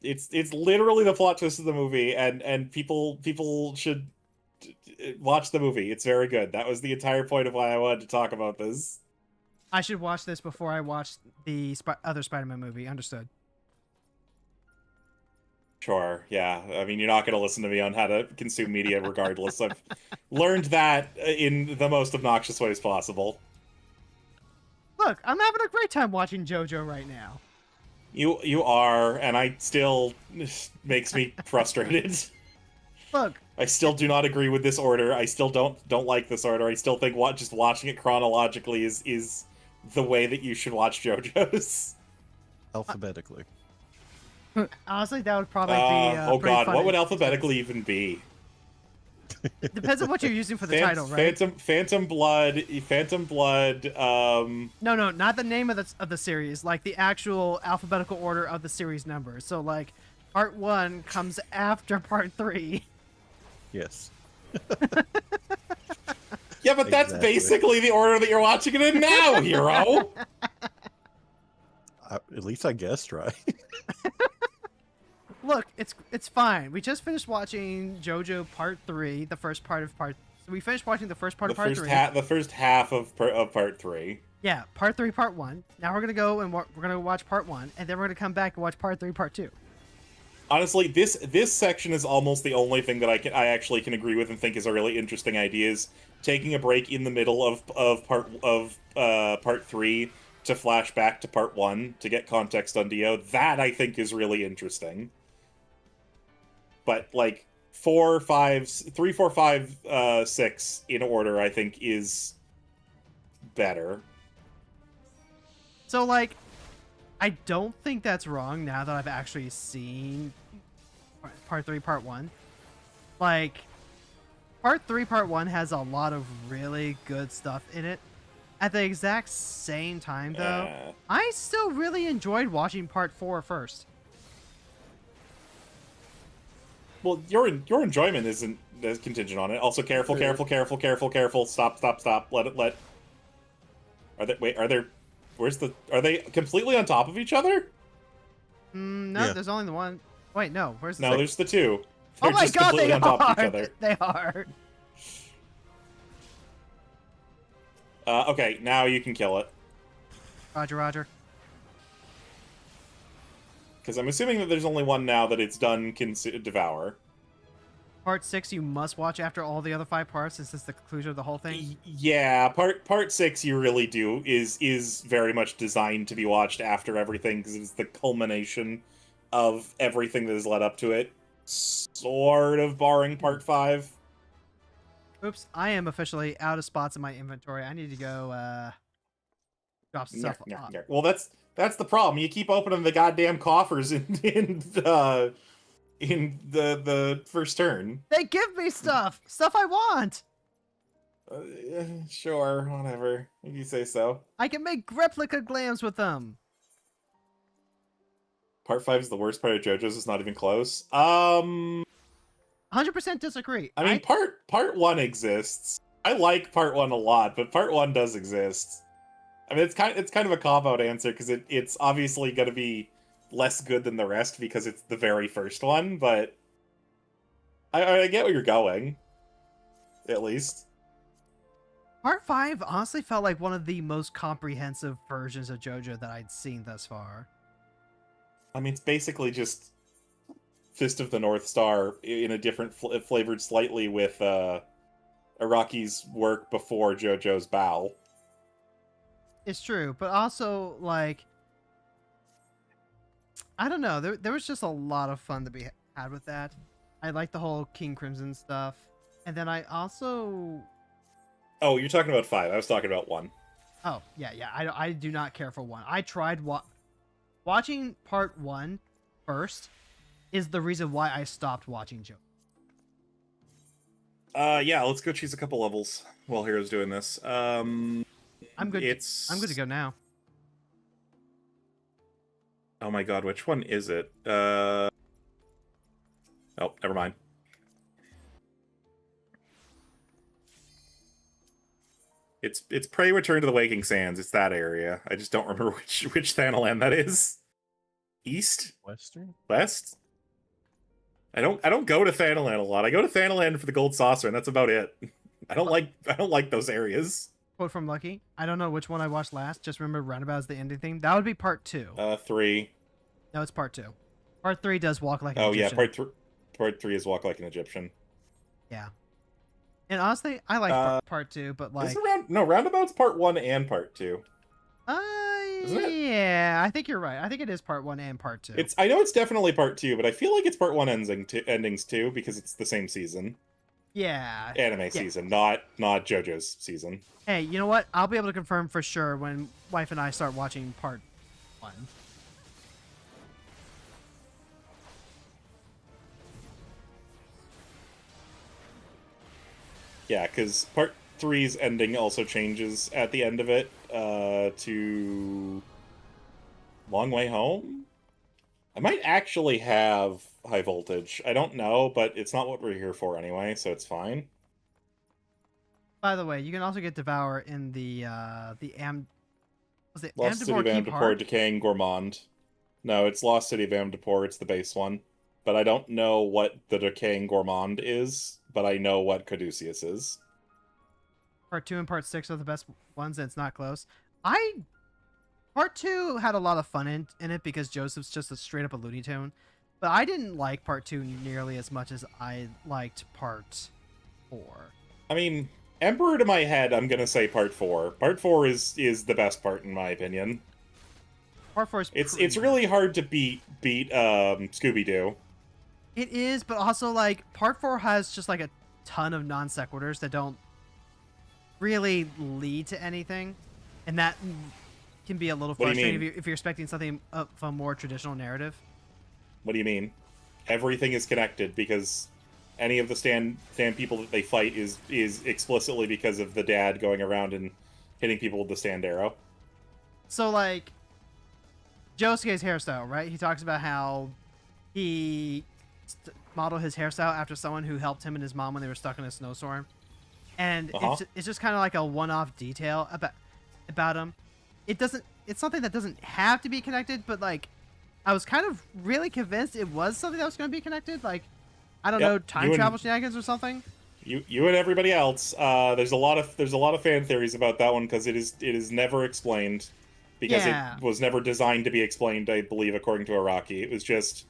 It's literally the plot twist of the movie, and people should watch the movie. It's very good. That was the entire point of why I wanted to talk about this. I should watch this before I watch the other Spider-Man movie. Understood. Sure, yeah. I mean, you're not going to listen to me on how to consume media regardless. I've learned that in the most obnoxious ways possible. Look, I'm having a great time watching JoJo right now. You are, and I still makes me frustrated. Look, I still do not agree with this order. I still don't like this order. I still think just watching it chronologically is the way that you should watch JoJo's. Alphabetically. honestly, that would probably be Oh pretty god, fun what would to- alphabetically even be? It depends on what you're using for the title, right? Phantom Blood. No, not the name of the series, like the actual alphabetical order of the series numbers. So like, part 1 comes after part 3. Yes. Yeah, but that's Exactly. basically the order that you're watching it in now, hero. At least I guessed right. Look, it's fine. We just finished watching JoJo Part 3, the first part of part. So we finished watching the first part of Part 3. The first half of Part 3. Yeah, Part 3, Part 1. Now we're gonna go and we're gonna watch Part 1, and then we're gonna come back and watch Part 3, Part 2. Honestly, this section is almost the only thing that I actually can agree with and think is a really interesting idea. Is taking a break in the middle of Part 3 to flash back to Part 1 to get context on Dio. That I think is really interesting. But like 3, 4, 5, 6 in order, I think is better. So like, I don't think that's wrong now that I've actually seen Part 3, Part 1. Like, Part 3, Part 1 has a lot of really good stuff in it. At the exact same time, though, I still really enjoyed watching Part 4 first. Well, your enjoyment is contingent on it. Also, careful. Stop. Let. Are they completely on top of each other? No, Yeah. there's only the one. Wait, no, where's the No, there's the two. Oh They're my just god, completely they on top of each are! other. They are. Okay, now you can kill it. Roger. Because I'm assuming that there's only one now that it's done devour. Part 6 you must watch after all the other 5 parts. Is this the conclusion of the whole thing? Yeah, part 6 you really do is very much designed to be watched after everything because it's the culmination of everything that has led up to it. Sort of barring part 5. Oops, I am officially out of spots in my inventory. I need to go drop stuff off. Well, that's the problem. You keep opening the goddamn coffers in the first turn. They give me stuff I want. Sure, whatever. If you say so. I can make replica glams with them. Part 5 is the worst part of JoJo's. It's not even close. 100% disagree. I mean, part 1 exists. I like part 1 a lot, but part 1 does exist. I mean, it's kind of a cop-out answer because it's obviously going to be less good than the rest because it's the very first one, but I get where you're going. At least. Part 5 honestly felt like one of the most comprehensive versions of JoJo that I'd seen thus far. I mean, it's basically just Fist of the North Star in a different flavored slightly with Araki's work before JoJo's Bow. It's true, but also, like, I don't know. There was just a lot of fun to be had with that. I like the whole King Crimson stuff. And then I also... Oh, you're talking about 5. I was talking about 1. Oh, yeah. I do not care for 1. I tried watching part 1 first is the reason why I stopped watching JoJo. Yeah, let's go choose a couple levels while Hero's doing this. I'm good to go now. Oh my god, which one is it? Oh, never mind. It's Prey Return to the Waking Sands. It's that area. I just don't remember which Thanalan that is. East? Western? West? I don't go to Thanalan a lot. I go to Thanalan for the Gold Saucer, and that's about it. I don't like those areas. Quote from Lucky. I don't know which one I watched last. Just remember Roundabout is the ending theme. That would be part 2. 3. No, it's part 2. Part 3 does Walk Like an Oh Egyptian. yeah, part 3 is Walk Like an Egyptian. Yeah. And honestly, I like part 2, but like... Roundabout's part 1 and part 2. Isn't it? Yeah, I think you're right. I think it is part 1 and part 2. I know it's definitely part 2, but I feel like it's part 1 endings too because it's the same season. Yeah. Anime season, not JoJo's season. Hey, you know what? I'll be able to confirm for sure when wife and I start watching part 1. Yeah, because part 3's ending also changes at the end of it to Long Way Home. I might actually have High Voltage. I don't know, but it's not what we're here for anyway, so it's fine. By the way, you can also get Devour in the was it Lost City of Amdapor Keep Amdapor, Heart? Decaying Gourmand. No, it's Lost City of Amdapor. It's the base one. But I don't know what the Decaying Gourmand is, but I know what Caduceus is. Part 2 and Part 6 are the best ones, and it's not close. Part 2 had a lot of fun in it because Joseph's just a straight up a Looney Tune. But I didn't like Part 2 nearly as much as I liked Part 4. I mean, Emperor to my head, I'm gonna say Part 4. Part 4 is the best part in my opinion. Part 4 is It's really hard to beat Scooby-Doo. It is, but also like Part 4 has just like a ton of non sequiturs that don't really lead to anything, and that can be a little What do you frustrating mean? if you're expecting something of a more traditional narrative. What do you mean? Everything is connected because any of the stand people that they fight is explicitly because of the dad going around and hitting people with the stand arrow. So like Josuke's hairstyle, right? He talks about how he modeled his hairstyle after someone who helped him and his mom when they were stuck in a snowstorm, and it's just kind of like a one-off detail about him. It's something that doesn't have to be connected, but like I was kind of really convinced it was something that was going to be connected, like I don't know, time travel shenanigans or something. You and everybody else. There's a lot of fan theories about that one because it is never explained because it was never designed to be explained. I believe, according to Araki, it was just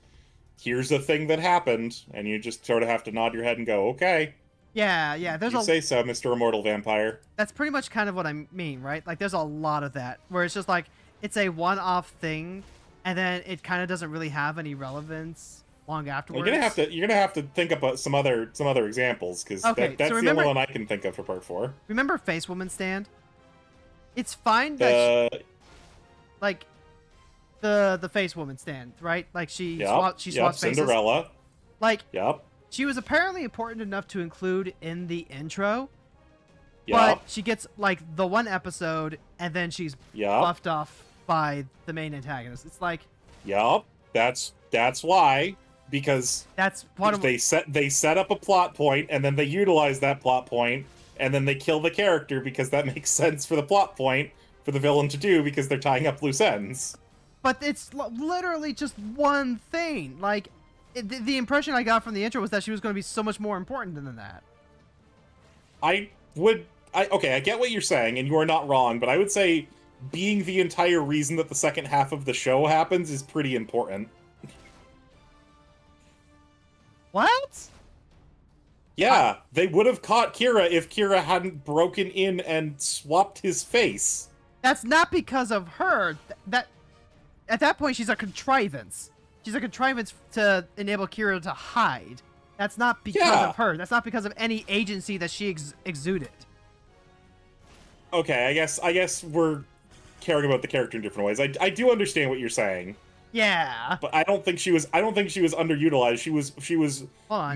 here's a thing that happened, and you just sort of have to nod your head and go, okay. Yeah. You say so, Mr. Immortal Vampire. That's pretty much kind of what I mean, right? Like, there's a lot of that where it's just like it's a one-off thing, and then it kind of doesn't really have any relevance long afterwards. Well, you're gonna have to think about some other examples because that's the only one I can think of for Part 4. Remember Face Woman Stand? It's fine that like the Face Woman Stand, right? Like she swaps faces. Cinderella. Like Yep. She was apparently important enough to include in the intro. Yep. But she gets like the one episode and then she's buffed off by the main antagonist. It's like Yep. That's why. Because that's what they set up a plot point and then they utilize that plot point and then they kill the character because that makes sense for the plot point for the villain to do because they're tying up loose ends. But it's literally just one thing. Like the impression I got from the intro was that she was going to be so much more important than that. Okay, I get what you're saying and you are not wrong, but I would say being the entire reason that the second half of the show happens is pretty important. What? Yeah, they would have caught Kira if Kira hadn't broken in and swapped his face. That's not because of her. That at that point she's a contrivance. She's a contrivance to enable Kira to hide. That's not because of her. That's not because of any agency that she exuded. Okay, I guess we're caring about the character in different ways. I do understand what you're saying. Yeah. But I don't think she was underutilized. She was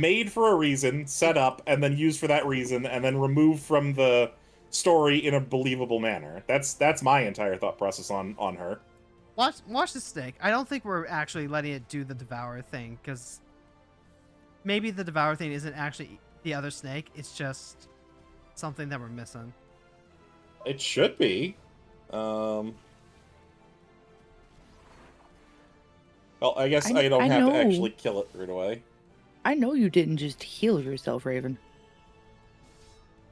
made for a reason, set up, and then used for that reason, and then removed from the story in a believable manner. That's my entire thought process on her. Watch the snake. I don't think we're actually letting it do the Devour thing, because maybe the Devour thing isn't actually the other snake. It's just something that we're missing. It should be. Well, I guess I don't have to actually kill it right away. I know you didn't just heal yourself, Raven.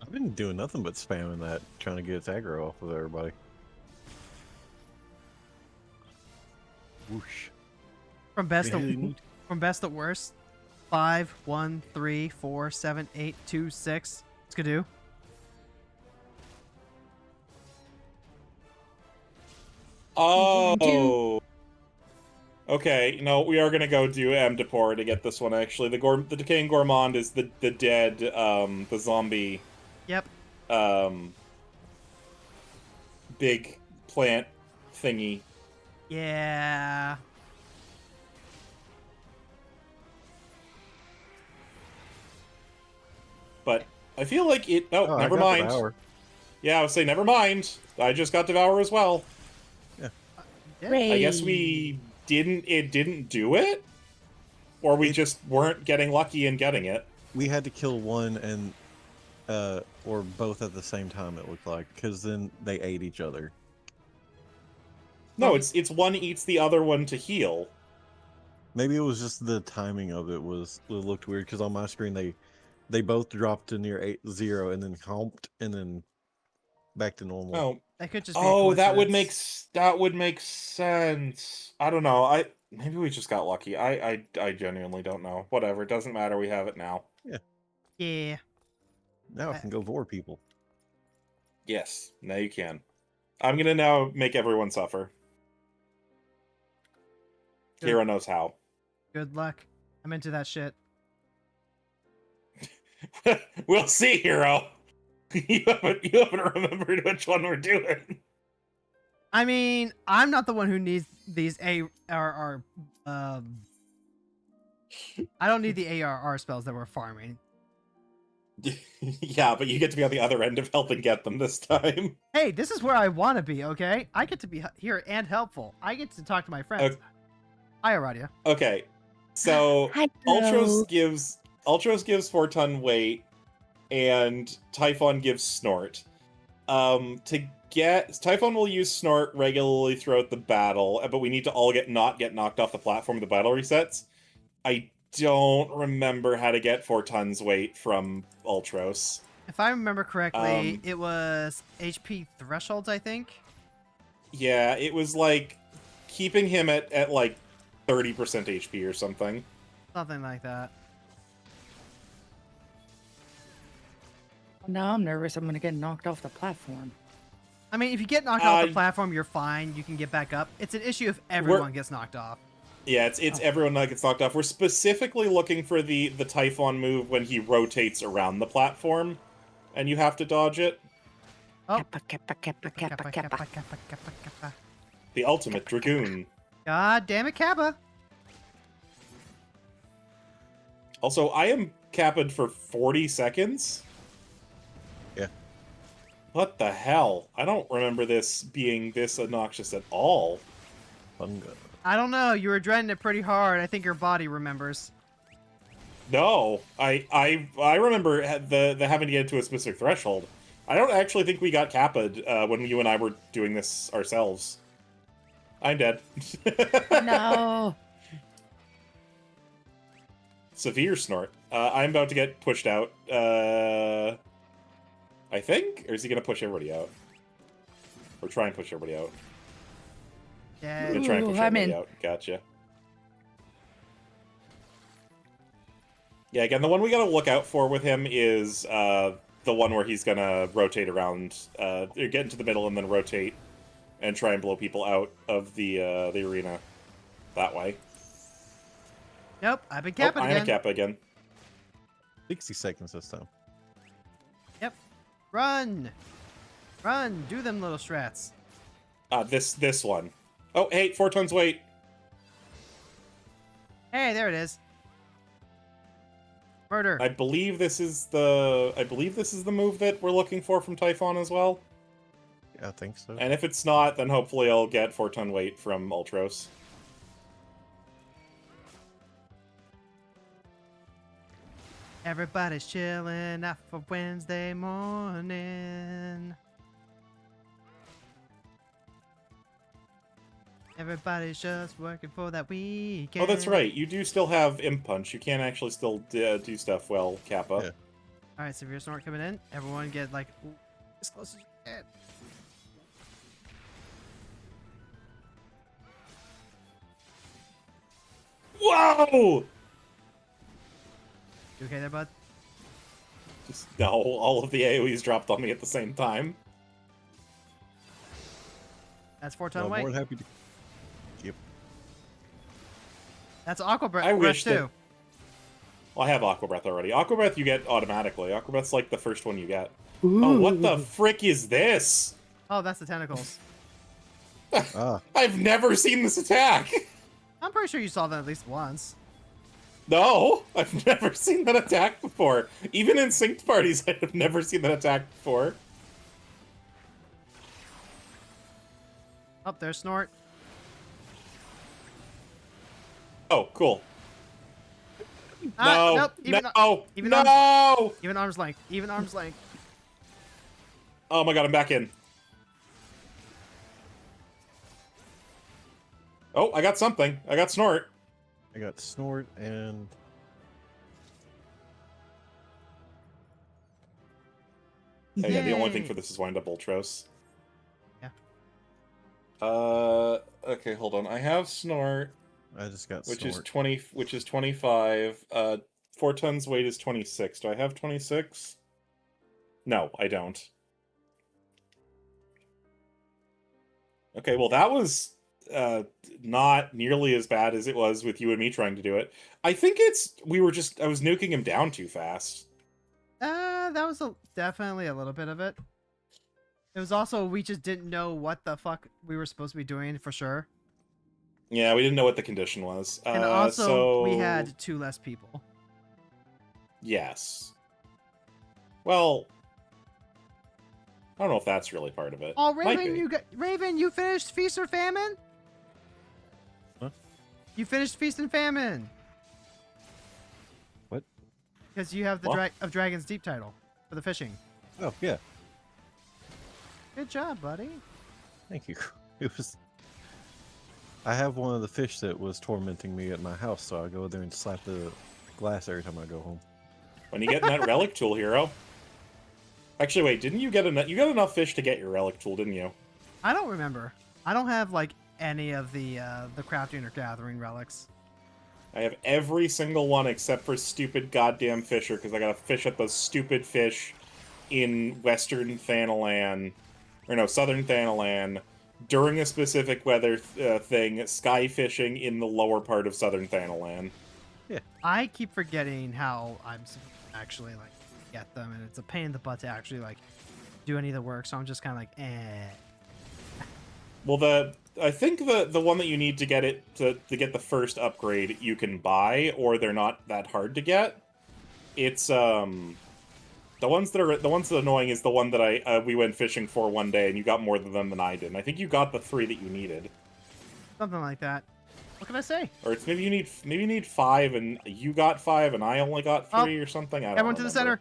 I've been doing nothing but spamming that, trying to get its aggro off of everybody. Whoosh. From best to worst. 5, 1, 3, 4, 7, 8, 2, 6. Skidoo. Oh. Okay, no, we are gonna go do Amdapor to get this one. Actually, the Decaying Gourmand is the dead, the zombie. Yep. Big plant thingy. Yeah. But I feel like it... Oh, Oh, never I got mind. Devour. Yeah, I was saying, never mind. I just got Devour as well. Yeah. I guess we didn't... It didn't do it? Or we just weren't getting lucky in getting it? We had to kill one and or both at the same time. It looked like, because then they ate each other. No, it's one eats the other one to heal. Maybe it was just the timing of it looked weird, because on my screen they both dropped to near 8-0 and then comped and then back to normal. Oh, That could just be a oh, that would coincidence. make sense. I don't know. Maybe we just got lucky. I genuinely don't know. Whatever, it doesn't matter. We have it now. Yeah. Now I can go vor people. Yes, now you can. I'm gonna now make everyone suffer. Good. Hero knows how. Good luck. I'm into that shit. We'll see, Hero. You haven't remembered which one we're doing. I mean, I'm not the one who needs these ARR. I don't need the ARR spells that we're farming. Yeah, but you get to be on the other end of helping get them this time. Hey, this is where I want to be, okay? I get to be here and helpful. I get to talk to my friends. Hi, Aradia. Okay, so Hi, Ultros gives 4-ton weight, and Typhon gives Snort. Typhon will use Snort regularly throughout the battle, but we need to all not get knocked off the platform. The battle resets. I don't remember how to get 4 tons weight from Ultros. If I remember correctly, it was HP thresholds, I think. Yeah, it was like keeping him at like 30% HP or something. Something like that. Now I'm nervous. I'm gonna get knocked off the platform. I mean, if you get knocked off the platform, you're fine. You can get back up. It's an issue if everyone gets knocked off. Yeah, it's everyone that gets knocked off. We're specifically looking for the Typhon move when he rotates around the platform, and you have to dodge it. Oh. Kappa. The ultimate Dragoon. God damn it, Kappa. Also, I am capped for 40 seconds? Yeah. What the hell? I don't remember this being this obnoxious at all. Funga. I don't know. You were dreading it pretty hard. I think your body remembers. No, I remember the having to get to a specific threshold. I don't actually think we got capped when you and I were doing this ourselves. I'm dead. No. Severe Snort. I'm about to get pushed out. I think? Or is he going to push everybody out? Or try and push everybody out? Yeah. I'm going to try and push I'm everybody in. out. Gotcha. Yeah, again, the one we got to look out for with him is the one where he's going to rotate around, get into the middle and then rotate and try and blow people out of the arena that way. Nope, I've been capping I again. am a Kappa again. 60 seconds this time. Yep. Run! Run! Do them little strats. This one. Oh, hey, 4 tons weight. Hey, there it is. Murder. I believe this is the move that we're looking for from Typhon as well. Yeah, I think so. And if it's not, then hopefully I'll get 4 ton weight from Ultros. Everybody's chilling out for Wednesday morning. Everybody's just working for that weekend. Oh, that's right. You do still have Imp Punch. You can actually still do stuff well, Kappa. Yeah. Alright, Severe Snort coming in. Everyone get like as close as you can. Whoa! You okay there, bud? No, all of the AoEs dropped on me at the same time. That's 4 ton I'm weight. more than happy to. Yep. That's Aqua Breath. I wish too. that- Well, I have Aqua Breath already. Aqua Breath you get automatically. Aqua Breath's like the first one you get. Oh, what the frick is this? Oh, that's the tentacles. Ah, I've never seen this attack! I'm pretty sure you saw that at least once. No, I've never seen that attack before. Even in synced parties, I have never seen that attack before. Oh, there's Snort. Oh, cool. Ah, No, nope, even no! Even arm's length. Even arm's length. Oh my god, I'm back in. Oh, I got something. I got Snort. I got Snort and Oh, yeah, the only thing Yay. for this is wind up Ultros. Yeah. Okay, hold on. I have Snort, I just got which Snort. is 20, which is 25. 4 tons weight is 26. Do I have 26? No, I don't. Okay, well that was not nearly as bad as it was with you and me trying to do it. I think I was nuking him down too fast. That was definitely a little bit of it. It was also, we just didn't know what the fuck we were supposed to be doing for sure. Yeah, we didn't know what the condition was. And also, we so- had 2 less people. Yes. Well, I don't know if that's really part of it. Oh, Might Raven, be. Raven, you finished Feast or Famine? Huh? You finished Feast and Famine. What? Because you have the What? Dragon's Deep title for the fishing. Oh yeah, Good job, buddy. thank you. It was. I have one of the fish that was tormenting me at my house, so I go there and slap the glass every time I go home. When you get in that relic tool, hero. Actually, wait, didn't you get enough? You got enough fish to get your relic tool, didn't you? I don't remember. I don't have like any of the crafting or gathering relics. I have every single one except for stupid goddamn Fisher, because I gotta fish at those stupid fish in Western Thanalan, or no, Southern Thanalan, during a specific weather thing, sky fishing in the lower part of Southern Thanalan. I keep forgetting how I'm supposed to actually like get them, and it's a pain in the butt to actually like do any of the work. So I'm just kind of like, eh. Well, I think the one that you need to get it to get the first upgrade you can buy, or they're not that hard to get. It's the ones that are annoying is the one that we went fishing for one day, and you got more of them than I did. And I think you got the 3 that you needed, Something like that. What can I say? or it's maybe you need 5 and you got 5 and I only got 3 or something. I don't Everyone to the remember. center.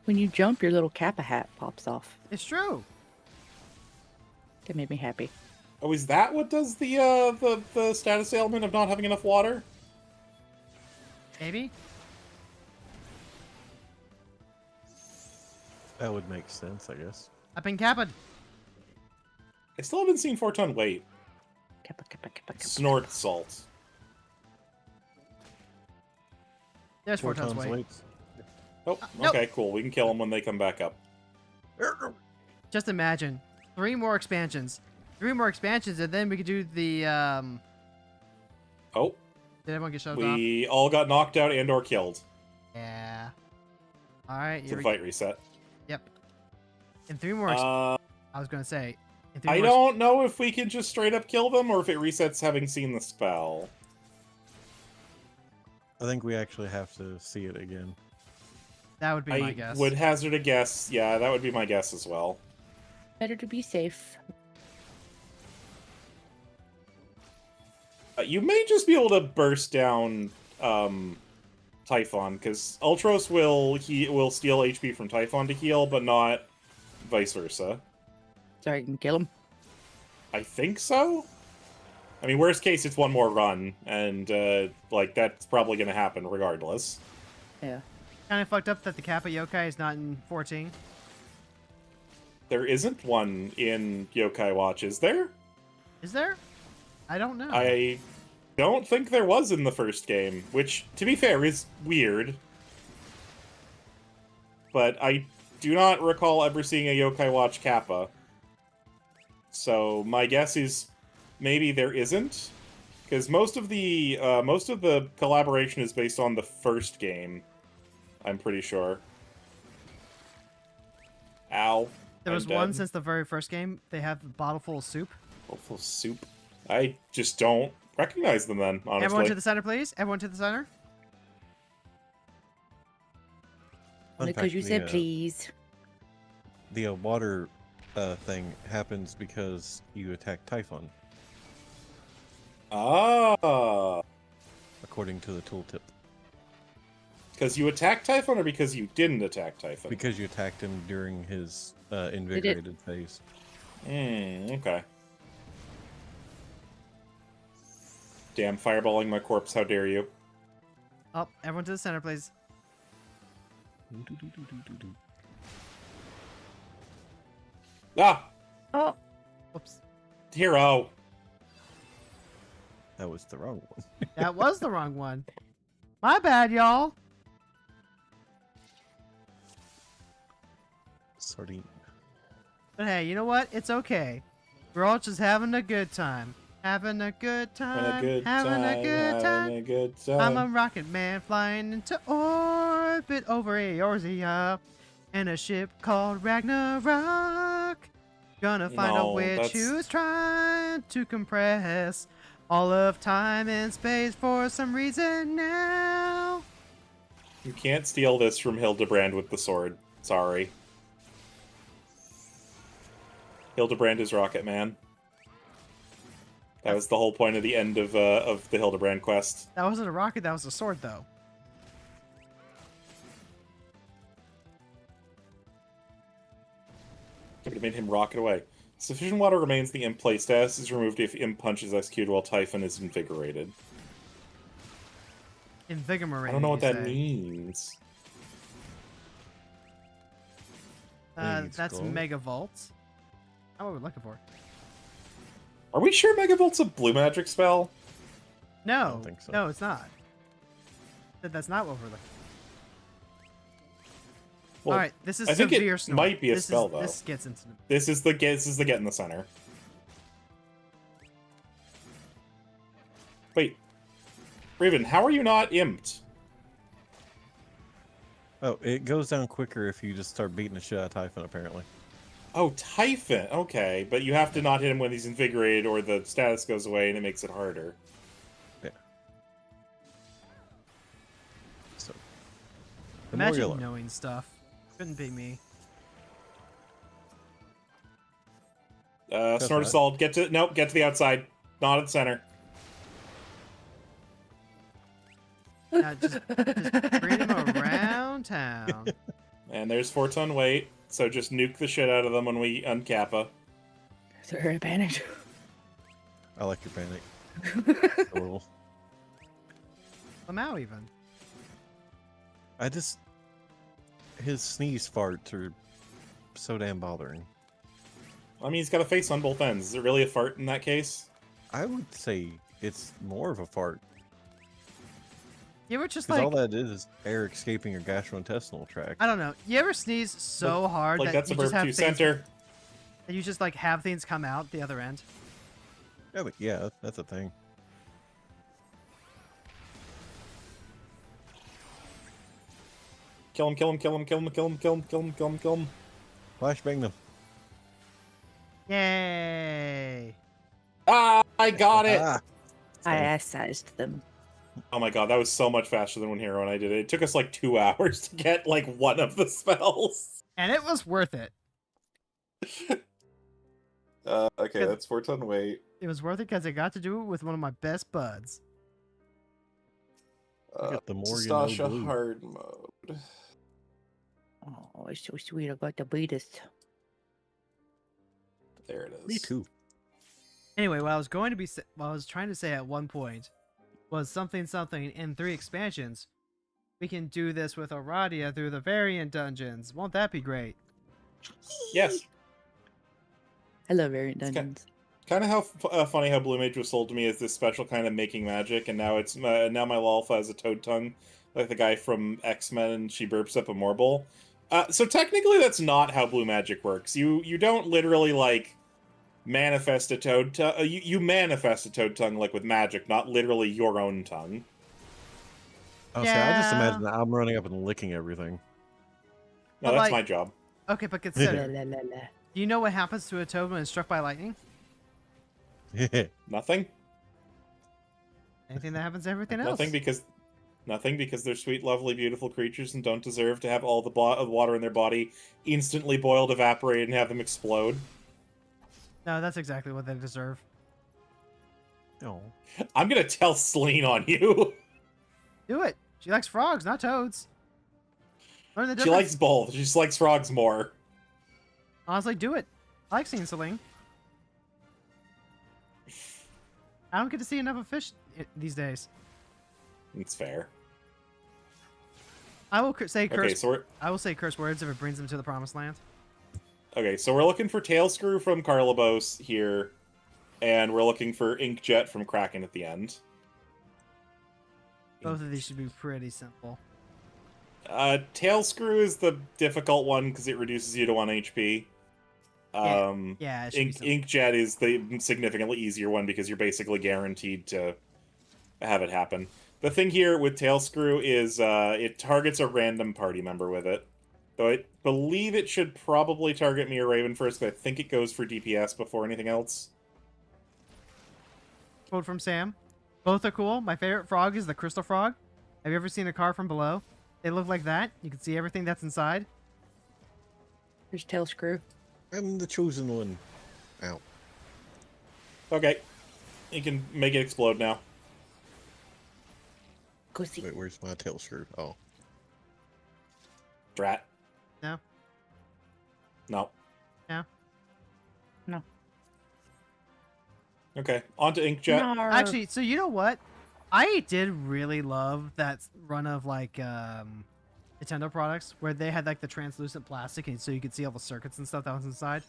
When you jump, your little Kappa hat pops off. It's true. That made me happy. Oh, is that what does the status ailment of not having enough water? Maybe. That would make sense, I guess. I've been capped. I still haven't seen 4-ton weight. Kappa, kappa, kappa, kappa. Snort salt. There's 4 tons tons weight. weights. Oh, nope. okay, cool. We can kill them when they come back up. Just imagine 3 more expansions. 3 more expansions, and then we could do the. Oh, Did everyone get shoved off? we all got knocked out and/or killed. Yeah. All right. It's Here a we fight reset. Yep. In 3 more. I was gonna say. In 3 I more don't know if we can just straight up kill them or if it resets having seen the spell. I think we actually have to see it again. That would be my I guess. would hazard a guess. Yeah, that would be my guess as well. Better to be safe. You may just be able to burst down Typhon, because Ultros will steal HP from Typhon to heal, but not vice versa. Sorry, you can kill him. I think so? I mean, worst case, it's one more run, and, like, that's probably gonna happen regardless. Yeah. Kind of fucked up that the Kappa Yokai is not in 14. There isn't one in Yokai Watch, is there? Is there? I don't know. I don't think there was in the first game, which, to be fair, is weird. But I do not recall ever seeing a Yokai Watch Kappa. So my guess is maybe there isn't, because most of the collaboration is based on the first game. I'm pretty sure. Ow. There was I'm one dead. since the very first game. They have a bottle full of soup. Full of soup. I just don't recognize them then, honestly. Everyone to the center, please. Everyone to the center. Fun Because fact, you said please. The water thing happens because you attack Typhon, Ah. according to the tooltip. Because you attacked Typhon or because you didn't attack Typhon? Because you attacked him during his invigorated phase. Okay. Damn, fireballing my corpse, how dare you. Oh, everyone to the center, please. Ah! Oh, Whoops. Hero! That was the wrong one. That was the wrong one. My bad, y'all. Sardine. But hey, you know what? It's okay. We're all just having a good time. Having a good time. Having a good time. I'm a rocket man flying into orbit over Eorzea in a ship called Ragnarok. Gonna find a No, witch that's- who's trying to compress all of time and space for some reason now. You can't steal this from Hildebrand with the sword. Sorry. Hildebrand is Rocket Man. That was the whole point of the end of the Hildebrand quest. That wasn't a rocket, that was a sword, though. But it made him rocket away. Sufficient water remains. The imp play status is removed if imp punch is executed while Typhon is invigorated. Invigorate. I don't know what you that say. means. Please That's go. Megavolt. How what we're looking for? Are we sure Megavolt's a blue magic spell? No, don't think so. no, it's not. That's not what we're looking. Well, All right, this is I think it severe snort. might be a This spell, though. This gets into. This is the get in the center. Wait, Raven, how are you not imped? Oh, it goes down quicker if you just start beating the shit out of Typhon, apparently. Oh, Typhon. Okay, but you have to not hit him when he's invigorated, or the status goes away and it makes it harder. Yeah. So. Imagine Themora. knowing stuff. Couldn't be me. Snort Assault. Get to the outside, not at the center. Just bring him around town. And there's 4-ton weight, so just nuke the shit out of them when we uncappa. is there a panic? I like your panic. A little. Lamau even. I just... His sneeze farts are so damn bothering. I mean, he's got a face on both ends. Is it really a fart in that case? I would say it's more of a fart. You ever just Because like, all that is air escaping your gastrointestinal tract. I don't know. You ever sneeze so hard Like, that that's you a just burp have to things, center. that you just like have things come out the other end? Yeah, but yeah, that's a thing. Kill him, kill him, kill him, kill him, kill him, kill him, kill him, kill him, kill him. Flashbang them. Yay! Ah, I got it! Ah! I ass-sized them. Oh my god, that was so much faster than when Hero and I did it. It took us like 2 hours to get like one of the spells. And it was worth it. Okay, that's 4-ton weight. It was worth it because I got to do it with one of my best buds. I got the Morgan Stasha no blue. hard mode. Oh, it's so sweet. I got the beatest. There it is. Me too. Anyway, what I was trying to say at one point was something in 3 expansions. We can do this with Aradia through the variant dungeons. Won't that be great? Yes. I love variant It's dungeons. Kind of how funny how Blue Mage was sold to me as this special kind of making magic, and now it's now my Lalfa has a toad tongue, like the guy from X-Men, and she burps up a Morble. So technically, that's not how Blue Magic works. You don't literally like manifest a toad tongue. You manifest a toad tongue like with magic, not literally your own tongue. Oh, see, I just Yeah. imagine that I'm running up and licking everything. No, But, that's like- my job. Okay, but consider. Do you know what happens to a toad when it's struck by lightning? Nothing. Anything that happens to everything else. Nothing because they're sweet, lovely, beautiful creatures and don't deserve to have all the water in their body instantly boiled, evaporate, and have them explode. No, that's exactly what they deserve. No. I'm gonna tell Celine on you. Do it. She likes frogs, not toads. Learn the She difference. likes both. She just likes frogs more. Honestly, do it. I like seeing Celine. I don't get to see enough of fish these days. It's fair. I will say curse. Okay, so I will say curse words if it brings them to the promised land. we're looking for Tailscrew from Carlibos here, and we're looking for Inkjet from Kraken at the end. Both of these should be pretty simple. Tailscrew is the difficult one because it reduces you to 1 HP. Yeah, it should be simple. Inkjet is the significantly easier one because you're basically guaranteed to have it happen. The thing here with Tailscrew is it targets a random party member with it. Though I believe it should probably target me or Raven first, but I think it goes for DPS before anything else. Quote from Sam. Both are cool. My favorite frog is the crystal frog. Have you ever seen a car from below? They look like that. You can see everything that's inside. There's Tailscrew. I'm the chosen one. Ow. Okay. You can make it explode now. Go see. Wait, where's my tail screw? Oh. Drat. No. No. No. No. Okay, on to Inkjet. Nar. Actually, so you know what? I did really love that run of like Nintendo products where they had like the translucent plastic and so you could see all the circuits and stuff that was inside.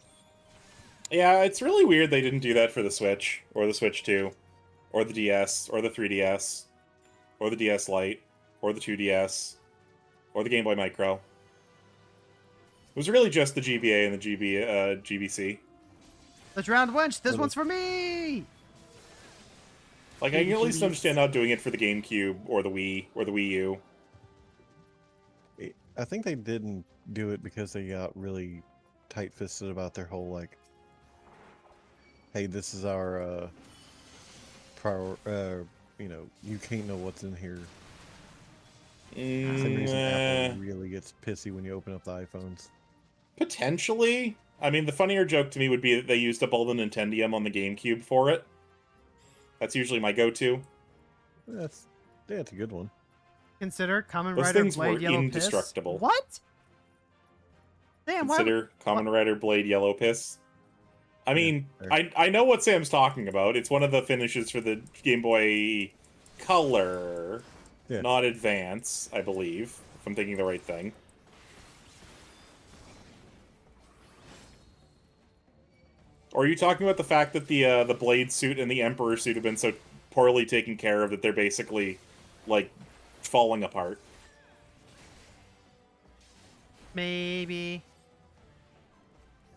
Yeah, it's really weird they didn't do that for the Switch, or the Switch 2, or the DS, or the 3DS, or the DS Lite, or the 2DS, or the Game Boy Micro. It was really just the GBA and the GBC. The drowned wench, this one's for me! Like, I can at least understand not doing it for the GameCube, or the Wii, or the Wii U. I think they didn't do it because they got really tight-fisted about their whole, like, hey, this is our, you know, you can't know what's in here. For some reason, Apple really gets pissy when you open up the iPhones. Potentially. I mean, the funnier joke to me would be that they used up all the Nintendium on the GameCube for it. That's usually my go-to. That's a good one. Consider Kamen Those Rider things Blade were Yellow indestructible. Piss. What? Damn, why? Consider Kamen Rider Blade Yellow Piss. I mean, Yeah, I know what Sam's talking about. It's one of the finishes for the Game Boy Color, not Advance, I believe, if I'm thinking the right thing. Or are you talking about the fact that the Blade suit and the Emperor suit have been so poorly taken care of that they're basically, like, falling apart? Maybe.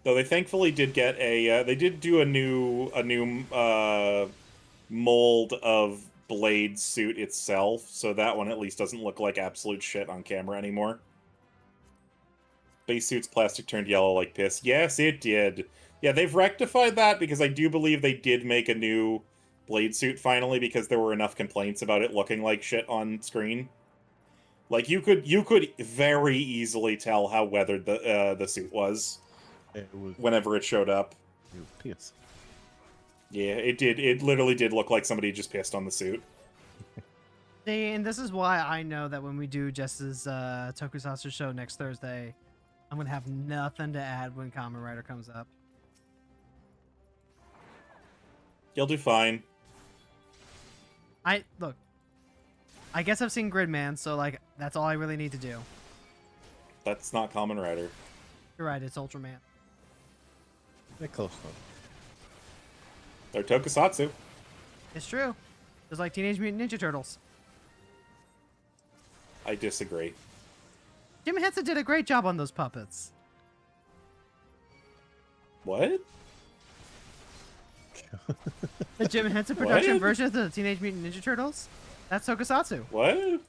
Though they thankfully did get a, they did do a new mold of Blade suit itself, so that one at least doesn't look like absolute shit on camera anymore. Base suit's plastic turned yellow like piss. Yes, it did. Yeah, they've rectified that because I do believe they did make a new Blade suit finally because there were enough complaints about it looking like shit on screen. Like you could very easily tell how weathered the suit was. It was whenever it showed up. piss. Yeah, it did. It literally did look like somebody just pissed on the suit. See, and this is why I know that when we do Jess's Tokusatsu show next Thursday, I'm gonna have nothing to add when Kamen Rider comes up. You'll do fine. I guess I've seen Gridman, so like that's all I really need to do. That's not Kamen Rider. You're right, it's Ultraman. They're close enough. They're Tokusatsu. It's true. Just like Teenage Mutant Ninja Turtles. I disagree. Jim Henson did a great job on those puppets. What? The Jim Henson production What? version of the Teenage Mutant Ninja Turtles? That's Tokusatsu. What?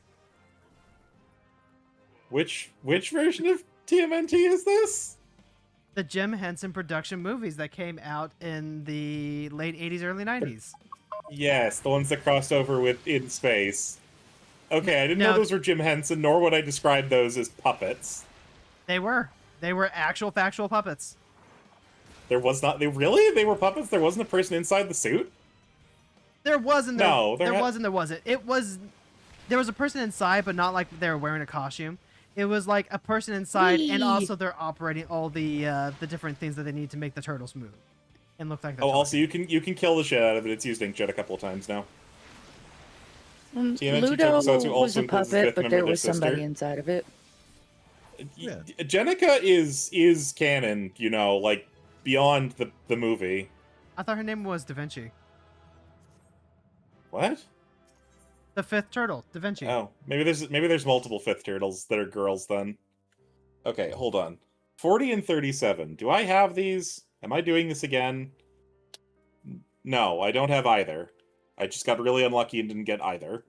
Which version of TMNT is this? the Jim Henson production movies that came out in the late 80s, early 90s. Yes, the ones that crossed over with In Space. Okay, I didn't know No. those were Jim Henson, nor would I describe those as puppets. They were actual factual puppets. There was not. They were puppets. There wasn't a person inside the suit. There wasn't. No, there wasn't. There wasn't. It was. There was a person inside, but not like they were wearing a costume. It was like a person inside, and also they're operating all the different things that they need to make the turtles move, and look like. Oh, also you can kill the shit out of it. It's used inkjet a couple of times now. TMNT Ludo Tokusatsu also was a includes the puppet, fifth but member there of was their somebody sister. inside of it. Yeah. Jenica is canon, you know, like beyond the movie. I thought her name was Da Vinci. What? The fifth turtle, Da Vinci. Oh, maybe there's multiple fifth turtles that are girls then. Okay, hold on. 40 and 37. Do I have these? Am I doing this again? No, I don't have either. I just got really unlucky and didn't get either.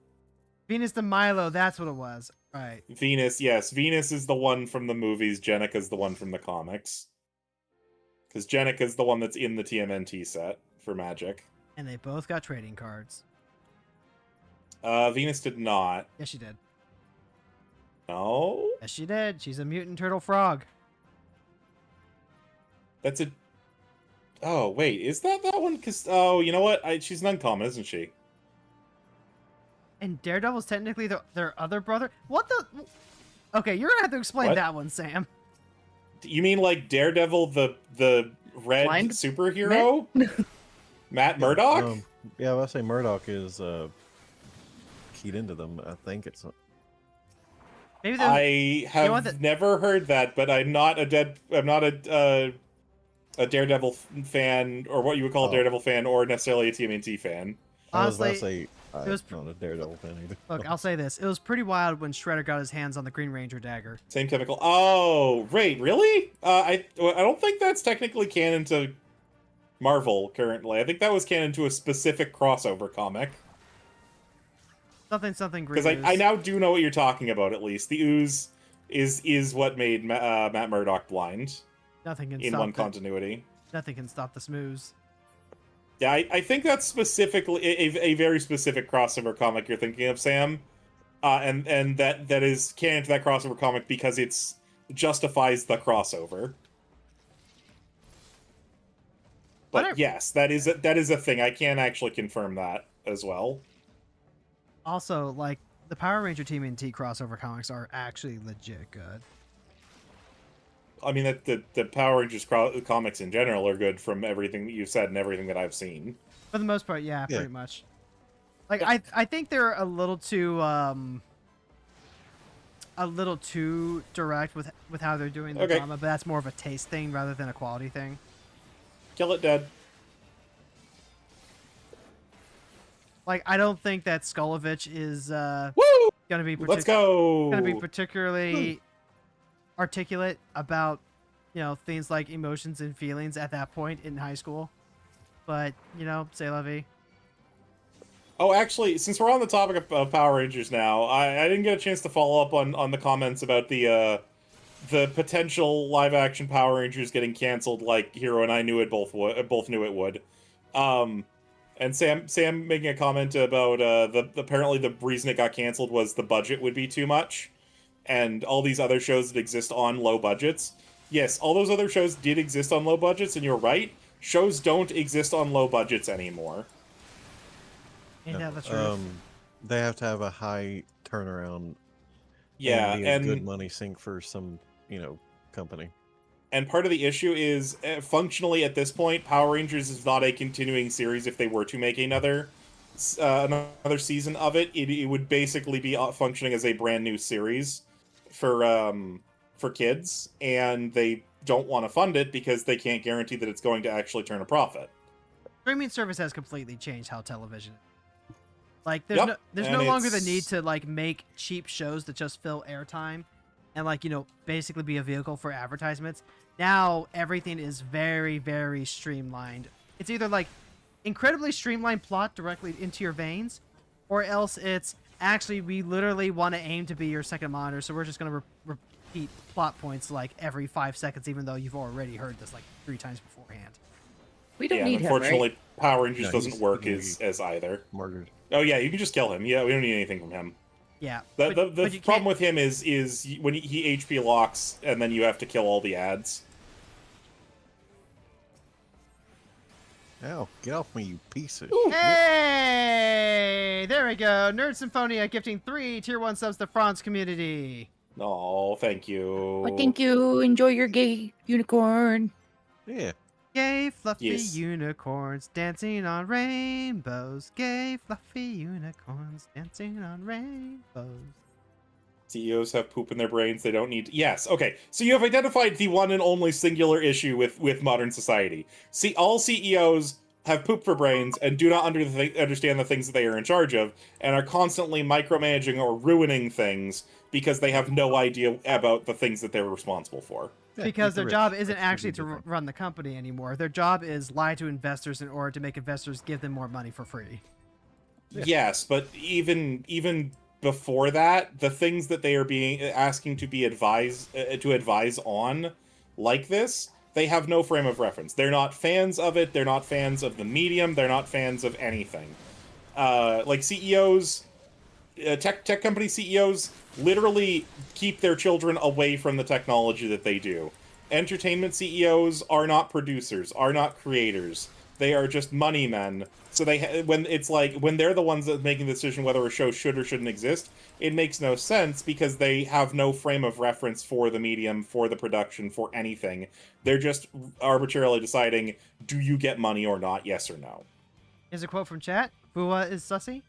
Venus de Milo, that's what it was. Right. Venus, yes. Venus is the one from the movies. Jenica's the one from the comics. Because Jenica's the one that's in the TMNT set for Magic. And they both got trading cards. Venus did not. Yes, she did. No? Yes, she did. She's a mutant turtle frog. That's a... Oh, wait. Is that one? Because, oh, you know what? She's an uncommon, isn't she? And Daredevil's technically their other brother? What the... Okay, you're gonna have to explain What? that one, Sam. You mean like Daredevil, the red Blind superhero? Matt Murdock? Yeah, I say Murdoch is keyed into them. I think it's. Maybe they're... I have know what never heard that, but I'm not a Daredevil fan, or what you would call a Oh. Daredevil fan, or necessarily a TMNT fan. I was about to Honestly, say I'm was- not a Daredevil fan either. Look, I'll say this. It was pretty wild when Shredder got his hands on the Green Ranger dagger. Same chemical. Oh, right, really? I don't think that's technically canon to Marvel currently. I think that was canon to a specific crossover comic. Something green. Because I now do know what you're talking about, at least. The ooze is what made Matt Murdock blind Nothing can in stop one the, continuity. Nothing can stop the smooze. Yeah, I think that's specifically a very specific crossover comic you're thinking of, Sam. And that is canon to that crossover comic because it's justifies the crossover. But Whatever. yes, that is a thing. I can actually confirm that as well. Also, like, the Power Ranger TMNT crossover comics are actually legit good. I mean, the Power Rangers comics in general are good from everything that you've said and everything that I've seen. For the most part, yeah, Yeah. pretty much. Like, I think they're a little too direct with how they're doing the Okay. drama, but that's more of a taste thing rather than a quality thing. Kill it dead. Like, I don't think that Skulovich is Woo! gonna be Let's go. gonna be particularly articulate about, you know, things like emotions and feelings at that point in high school. But, you know, c'est la vie. Oh, actually, since we're on the topic of Power Rangers now, I didn't get a chance to follow up on the comments about the potential live-action Power Rangers getting canceled, like Hero and I both knew it would. And Sam making a comment about apparently the reason it got canceled was the budget would be too much, and all these other shows that exist on low budgets. Yes, all those other shows did exist on low budgets, and you're right. Shows don't exist on low budgets anymore. Ain't that the truth? They have to have a high turnaround. Yeah, and be a good money sink for some, company. And part of the issue is, functionally at this point, Power Rangers is not a continuing series. If they were to make another season of it, it would basically be functioning as a brand new series for kids, and they don't want to fund it because they can't guarantee that it's going to actually turn a profit. Streaming service has completely changed how television. Like, Yep, there's and no longer the it's- need to like make cheap shows that just fill airtime, and like, you know, basically be a vehicle for advertisements. Now everything is very, very streamlined. It's either like incredibly streamlined plot directly into your veins, or else it's actually we literally want to aim to be your second monitor, so we're just gonna repeat plot points like every 5 seconds, even though you've already heard this like 3 times beforehand. We don't Yeah, need him, unfortunately, right? Power Rangers No, doesn't he's work gonna as either. Murdered. Oh yeah, you can just kill him. Yeah, we don't need anything from him. Yeah. The but you problem can't- with him is when he HP locks, and then you have to kill all the ads. Ow, get off me, you piece of Ooh. shit. Hey! There we go. Nerd Symphonia gifting 3 tier 1 subs to Frons community. Oh, thank you. Oh, thank you. Enjoy your gay unicorn. Yeah. Gay fluffy Yes. unicorns dancing on rainbows. Gay fluffy unicorns dancing on rainbows. CEOs have poop in their brains. They don't need. Yes. Okay. So you have identified the one and only singular issue with modern society. See, all CEOs have poop for brains and do not understand the things that they are in charge of, and are constantly micromanaging or ruining things because they have no idea about the things that they're responsible for. Yeah, Because eat the their rich. job isn't That's actually the to good thing. run the company anymore. Their job is lie to investors in order to make investors give them more money for free. Yeah. Yes, but even before that, the things that they are being asking to be advised to advise on, like this, they have no frame of reference. They're not fans of it. They're not fans of the medium. They're not fans of anything. Like CEOs, tech company CEOs, literally keep their children away from the technology that they do. Entertainment CEOs are not producers, are not creators. They are just money men. So when they're the ones that are making the decision whether a show should or shouldn't exist, it makes no sense because they have no frame of reference for the medium, for the production, for anything. They're just arbitrarily deciding, do you get money or not, yes or no. Here's a quote from chat. Fua is sussy.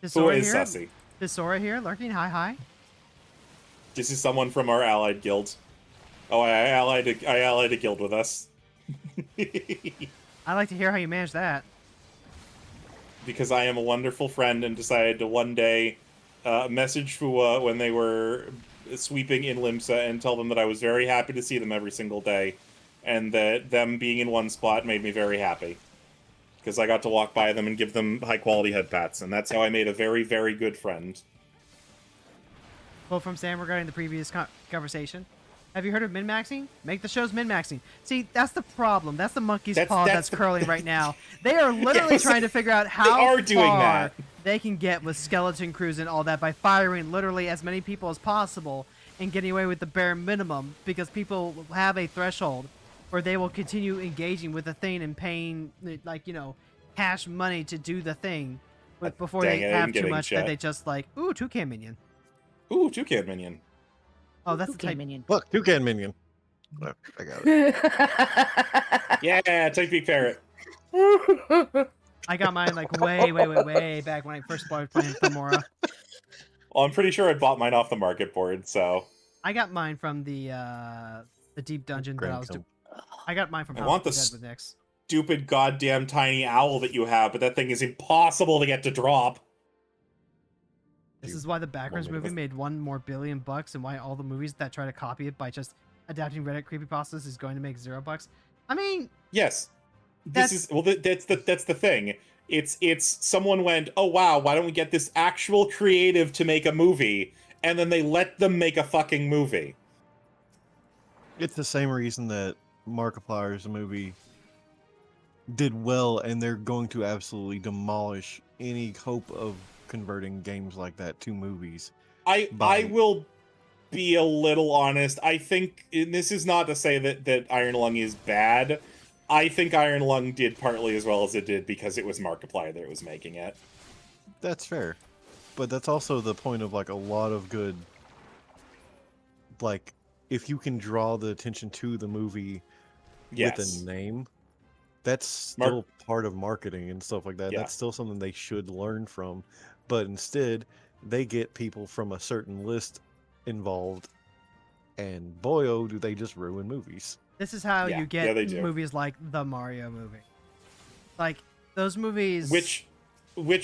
Who Sora is here? sussy? Is Sora here lurking? Hi. This is someone from our allied guild. Oh, I allied a guild with us. I like to hear how you manage that. Because I am a wonderful friend and decided to one day message Fua when they were sweeping in Limsa and tell them that I was very happy to see them every single day, and that them being in one spot made me very happy. Because I got to walk by them and give them high-quality head pats, and that's how I made a very, very good friend. Quote from Sam regarding the previous conversation. Have you heard of min-maxing? Make the shows min-maxing. See, that's the problem. That's the monkey's paw that's curling right now. They are literally trying to figure out how are doing far that. they can get with skeleton crews and all that by firing literally as many people as possible and getting away with the bare minimum, because people have a threshold where they will continue engaging with the thing and paying, like, cash money to do the thing, but before Dang they it, I have didn't get too any much that chat. they just like, ooh, toucan minion. Ooh, Toucan Minion. Oh, that's the Okay, type. minion. Look, toucan minion. Look, I got it. Yeah, take me parrot. I got mine like way back when I first started playing Themora. Well, I'm pretty sure I bought mine off the market board, so... I got mine from the deep dungeon that I was doing. I got mine from I House want of the the Dead with Nyx. Stupid goddamn tiny owl that you have, but that thing is impossible to get to drop. This You is why the backwards want me to movie made $1 more billion, and why all the movies that try to copy it by just adapting Reddit creepypastas is going to make $0. I mean, Yes. That's- This is well that's the thing. It's someone went, "Oh wow, why don't we get this actual creative to make a movie?" And then they let them make a fucking movie. It's the same reason that Markiplier's movie did well, and they're going to absolutely demolish any hope of converting games like that to movies. I By- will be a little honest. I think, and this is not to say that Iron Lung is bad. I think Iron Lung did partly as well as it did because it was Markiplier that was making it. That's fair. But that's also the point of like a lot of good, like, if you can draw the attention to the movie with Yes. a name, that's Mar- still part of marketing and stuff like that. Yeah. That's still something they should learn from. But instead, they get people from a certain list involved, and boy, oh, do they just ruin movies. this is how Yeah, you yeah, get they do. movies like the Mario movie. Like those movies. Which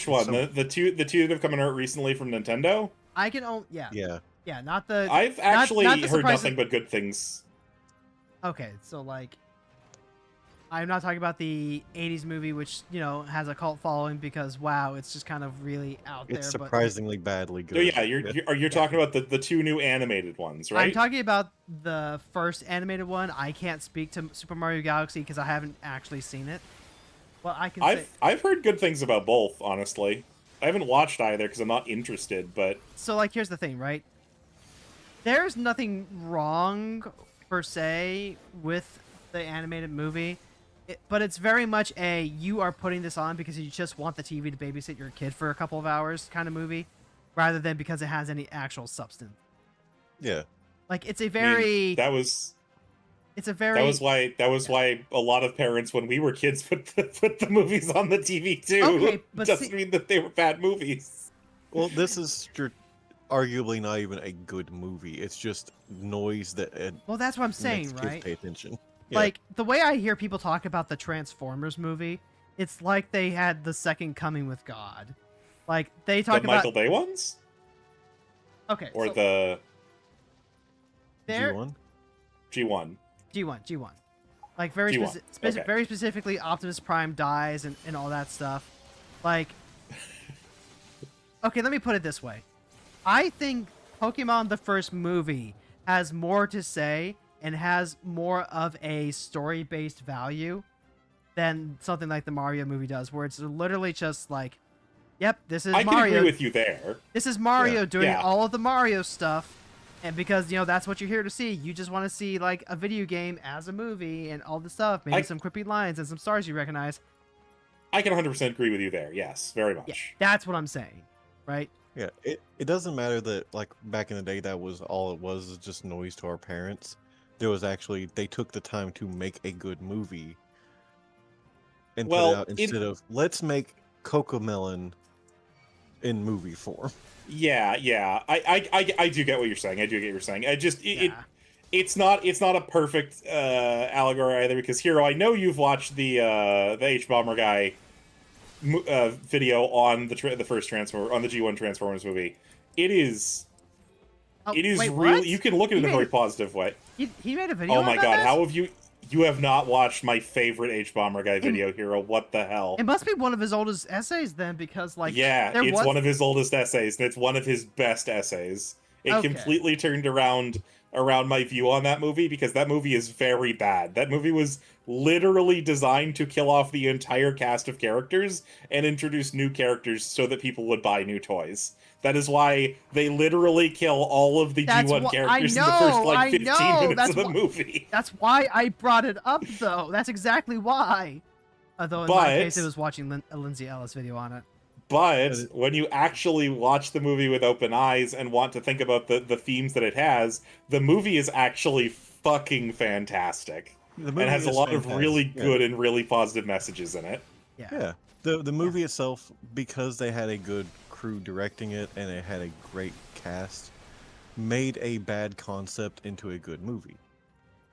one? So- the two that have come out recently from Nintendo? I can only Yeah. not the. I've actually not the heard surprises- nothing but good things. Okay, so like I'm not talking about the 80s movie, which, you know, has a cult following because, wow, it's just kind of really out there. It's But surprisingly badly good. So yeah, you're talking about the two new animated ones, right? I'm talking about the first animated one. I can't speak to Super Mario Galaxy because I haven't actually seen it. Well, I can say... I've heard good things about both, honestly. I haven't watched either because I'm not interested, but... So, like, here's the thing, right? There's nothing wrong, per se, with the animated movie. But it's very much a, you are putting this on because you just want the TV to babysit your kid for a couple of hours kind of movie, rather than because it has any actual substance. Yeah. Like, it's a very... that was why a lot of parents when we were kids put the movies on the TV too. Okay, but doesn't mean that they were bad movies. Well, this is arguably not even a good movie. It's just noise that well, that's what I'm saying, makes right? kids pay attention. Yeah. Like, the way I hear people talk about the Transformers movie, it's like they had the second coming with God. Like, they talk The about... Michael Bay ones? Okay, Or so the... they're... G1? G1. G1. Like, very, G1. Okay. very specifically, Optimus Prime dies and all that stuff. Like... Okay, let me put it this way. I think Pokemon the first movie has more to say and has more of a story-based value than something like the Mario movie does, where it's literally just like, yep, this is Mario. I can agree with you there. This is Mario doing Yeah. all of the Mario stuff, and because, you know, that's what you're here to see. You just want to see, like, a video game as a movie and all this stuff, maybe some quippy lines and some stars you recognize. I can 100% agree with you there. Yes, very much. Yeah, that's what I'm saying, right? Yeah, it doesn't matter that, like, back in the day, that was all it was just noise to our parents. There was actually, they took the time to make a good movie and put it out instead of, let's make Cocomelon in movie form. Yeah. I do get what you're saying. I do get what you're saying. It's not a perfect allegory either, because Hero, I know you've watched the H-Bomber guy video on the first Transformer, on the G1 Transformers movie. It is really what? you can look at it in a very positive way. He made a video. Oh my about god, this? how have you have not watched my favorite H-Bomber guy video, Hero? What the hell? It must be one of his oldest essays then, because, like, yeah, it's one of his oldest essays, and it's one of his best essays. It completely turned around my view on that movie, because that movie is very bad. That movie was literally designed to kill off the entire cast of characters and introduce new characters so that people would buy new toys. That is why they literally kill all of the G1 characters in the first, 15 minutes of the movie. That's why I brought it up, though. That's exactly why. Although, in my case, it was watching a Lindsay Ellis video on it. But when you actually watch the movie with open eyes and want to think about the themes that it has, the movie is actually fucking fantastic. And has a lot of really good and really positive messages in it. Yeah. The movie itself, because they had a good crew directing it and it had a great cast, made a bad concept into a good movie.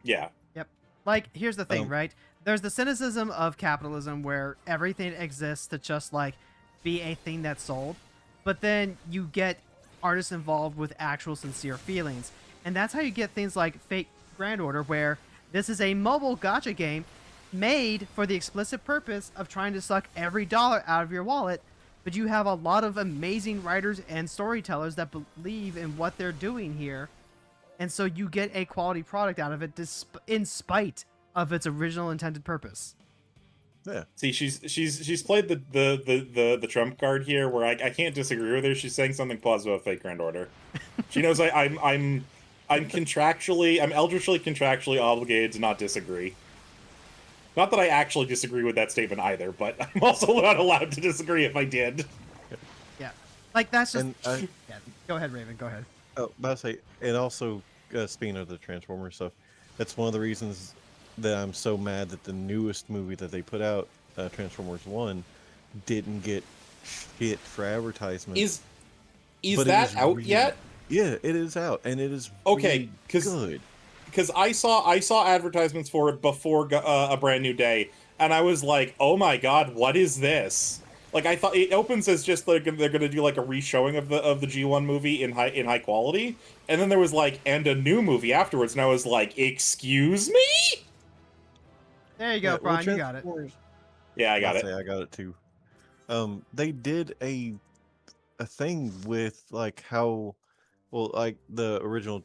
Yeah. Yep. Like, here's the thing, right? There's the cynicism of capitalism where everything exists to just, like, be a thing that's sold. But then you get artists involved with actual sincere feelings. And that's how you get things like Fate Grand Order, where this is a mobile gacha game made for the explicit purpose of trying to suck every dollar out of your wallet, but you have a lot of amazing writers and storytellers that believe in what they're doing here, and so you get a quality product out of it in spite of its original intended purpose. Yeah. See, she's played the trump card here, where I can't disagree with her. She's saying something positive about Fate Grand Order. She knows I'm eldritchly contractually obligated to not disagree. Not that I actually disagree with that statement either, but I'm also not allowed to disagree if I did. Yeah. Like, that's just... yeah. Go ahead, Raven, go ahead. Oh, but I say, and also, speaking of the Transformers stuff, that's one of the reasons that I'm so mad that the newest movie that they put out, Transformers 1, didn't get shit for advertisement. Is that out yet? Yeah, it is out, and it is okay, really good. Because I saw advertisements for it before A Brand New Day, and I was like, oh my god, what is this? Like, I thought it opens as just like they're gonna do like a re-showing of the G1 movie in high quality, and then there was like, and a new movie afterwards, and I was like, excuse me? There you go, well, Brian. You got it. Transformers- Yeah, I got I'll it. say I got it too. They did a thing with like how, well, like the original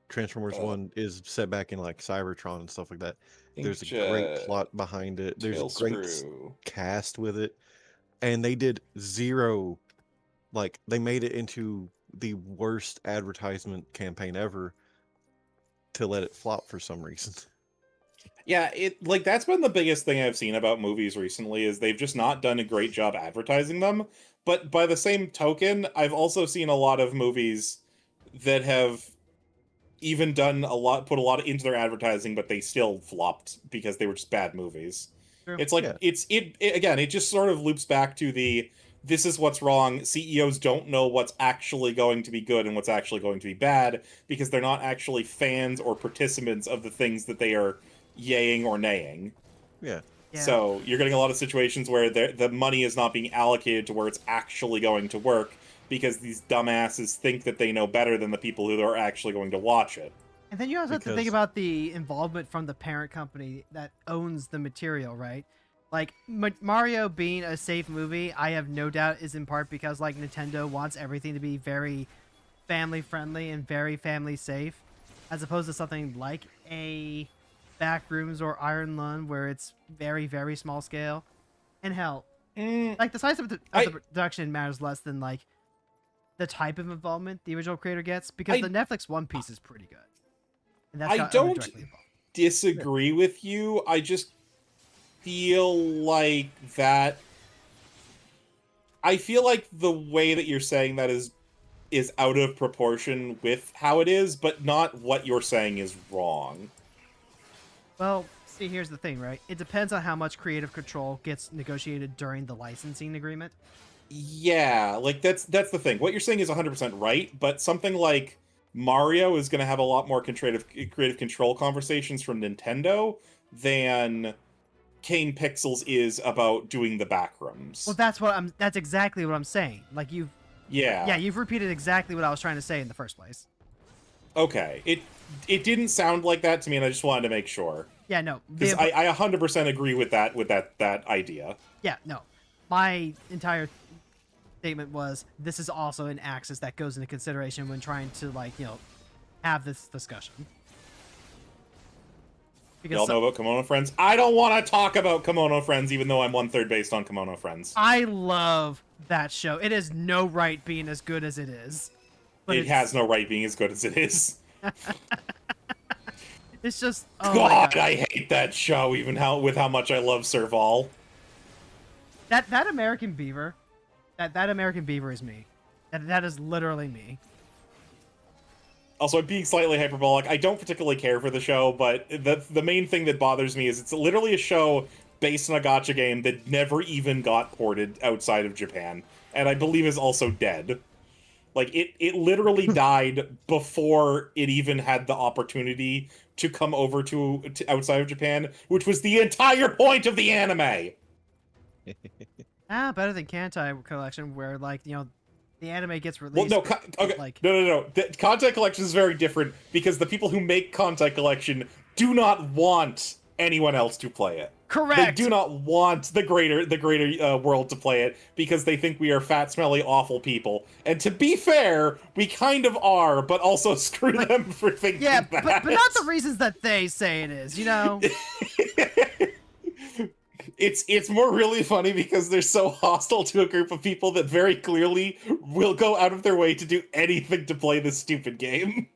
Transformers 1 is set back in like Cybertron and stuff like that. There's a great plot behind it. There's a great cast with it. And they did zero, like they made it into the worst advertisement campaign ever to let it flop for some reason. Yeah, that's been the biggest thing I've seen about movies recently is they've just not done a great job advertising them. But by the same token, I've also seen a lot of movies that have even put a lot into their advertising, but they still flopped because they were just bad movies. True. It's like it just sort of loops back to this is what's wrong. CEOs don't know what's actually going to be good and what's actually going to be bad because they're not actually fans or participants of the things that they are yaying or naying. Yeah. So you're getting a lot of situations where the money is not being allocated to where it's actually going to work because these dumbasses think that they know better than the people who are actually going to watch it. And then you also have to think about the involvement from the parent company that owns the material, right? Like, Mario being a safe movie, I have no doubt is in part because, like, Nintendo wants everything to be very family-friendly and very family-safe, as opposed to something like a Backrooms or Iron Lung, where it's very, very small scale. And hell, like, the size of the production matters less than, like, the type of involvement the original creator gets, because the Netflix One Piece is pretty good. And that's I don't disagree with you. I just feel like that. I feel like the way that you're saying that is out of proportion with how it is, but not what you're saying is wrong. Well, see, here's the thing, right? It depends on how much creative control gets negotiated during the licensing agreement. Yeah, like that's the thing. What you're saying is 100% right, but something like Mario is going to have a lot more creative control conversations from Nintendo than Kane Pixels is about doing the backrooms. Well, that's exactly what I'm saying. Like you've repeated exactly what I was trying to say in the first place. Okay, it didn't sound like that to me, and I just wanted to make sure. Yeah, no, because I 100% agree with that idea. Yeah, no, my entire statement was this is also an axis that goes into consideration when trying to, like, have this discussion. Because y'all know about Kimono Friends? I don't want to talk about Kimono Friends, even though I'm 1/3 based on Kimono Friends. I love that show. It has no right being as good as it is. It has no right being as good as it is. It's just God, I hate that show, even with how much I love Serval. That American Beaver. That American Beaver is me. That is literally me. Also, I'm being slightly hyperbolic. I don't particularly care for the show, but the main thing that bothers me is it's literally a show based on a gacha game that never even got ported outside of Japan, and I believe is also dead. Like, it literally died before it even had the opportunity to come over to outside of Japan, which was the entire point of the anime! Better than Kantai Collection, where, like, the anime gets released. Well, no. The Kantai Collection is very different because the people who make Kantai Collection do not want anyone else to play it. Correct. They do not want the greater world to play it because they think we are fat, smelly, awful people. And to be fair, we kind of are, but also screw them for thinking that. Yeah, but not the reasons that they say it is, It's more really funny because they're so hostile to a group of people that very clearly will go out of their way to do anything to play this stupid game.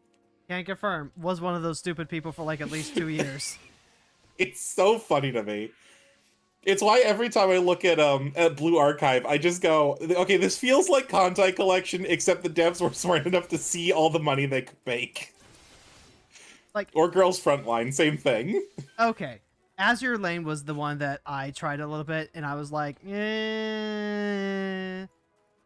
Can't confirm. Was one of those stupid people for like at least 2 years. It's so funny to me. It's why every time I look at Blue Archive, I just go, okay, this feels like Kantai Collection, except the devs were smart enough to see all the money they could make. Or Girls Frontline, same thing. Okay. Azure Lane was the one that I tried a little bit, and I was like, eh.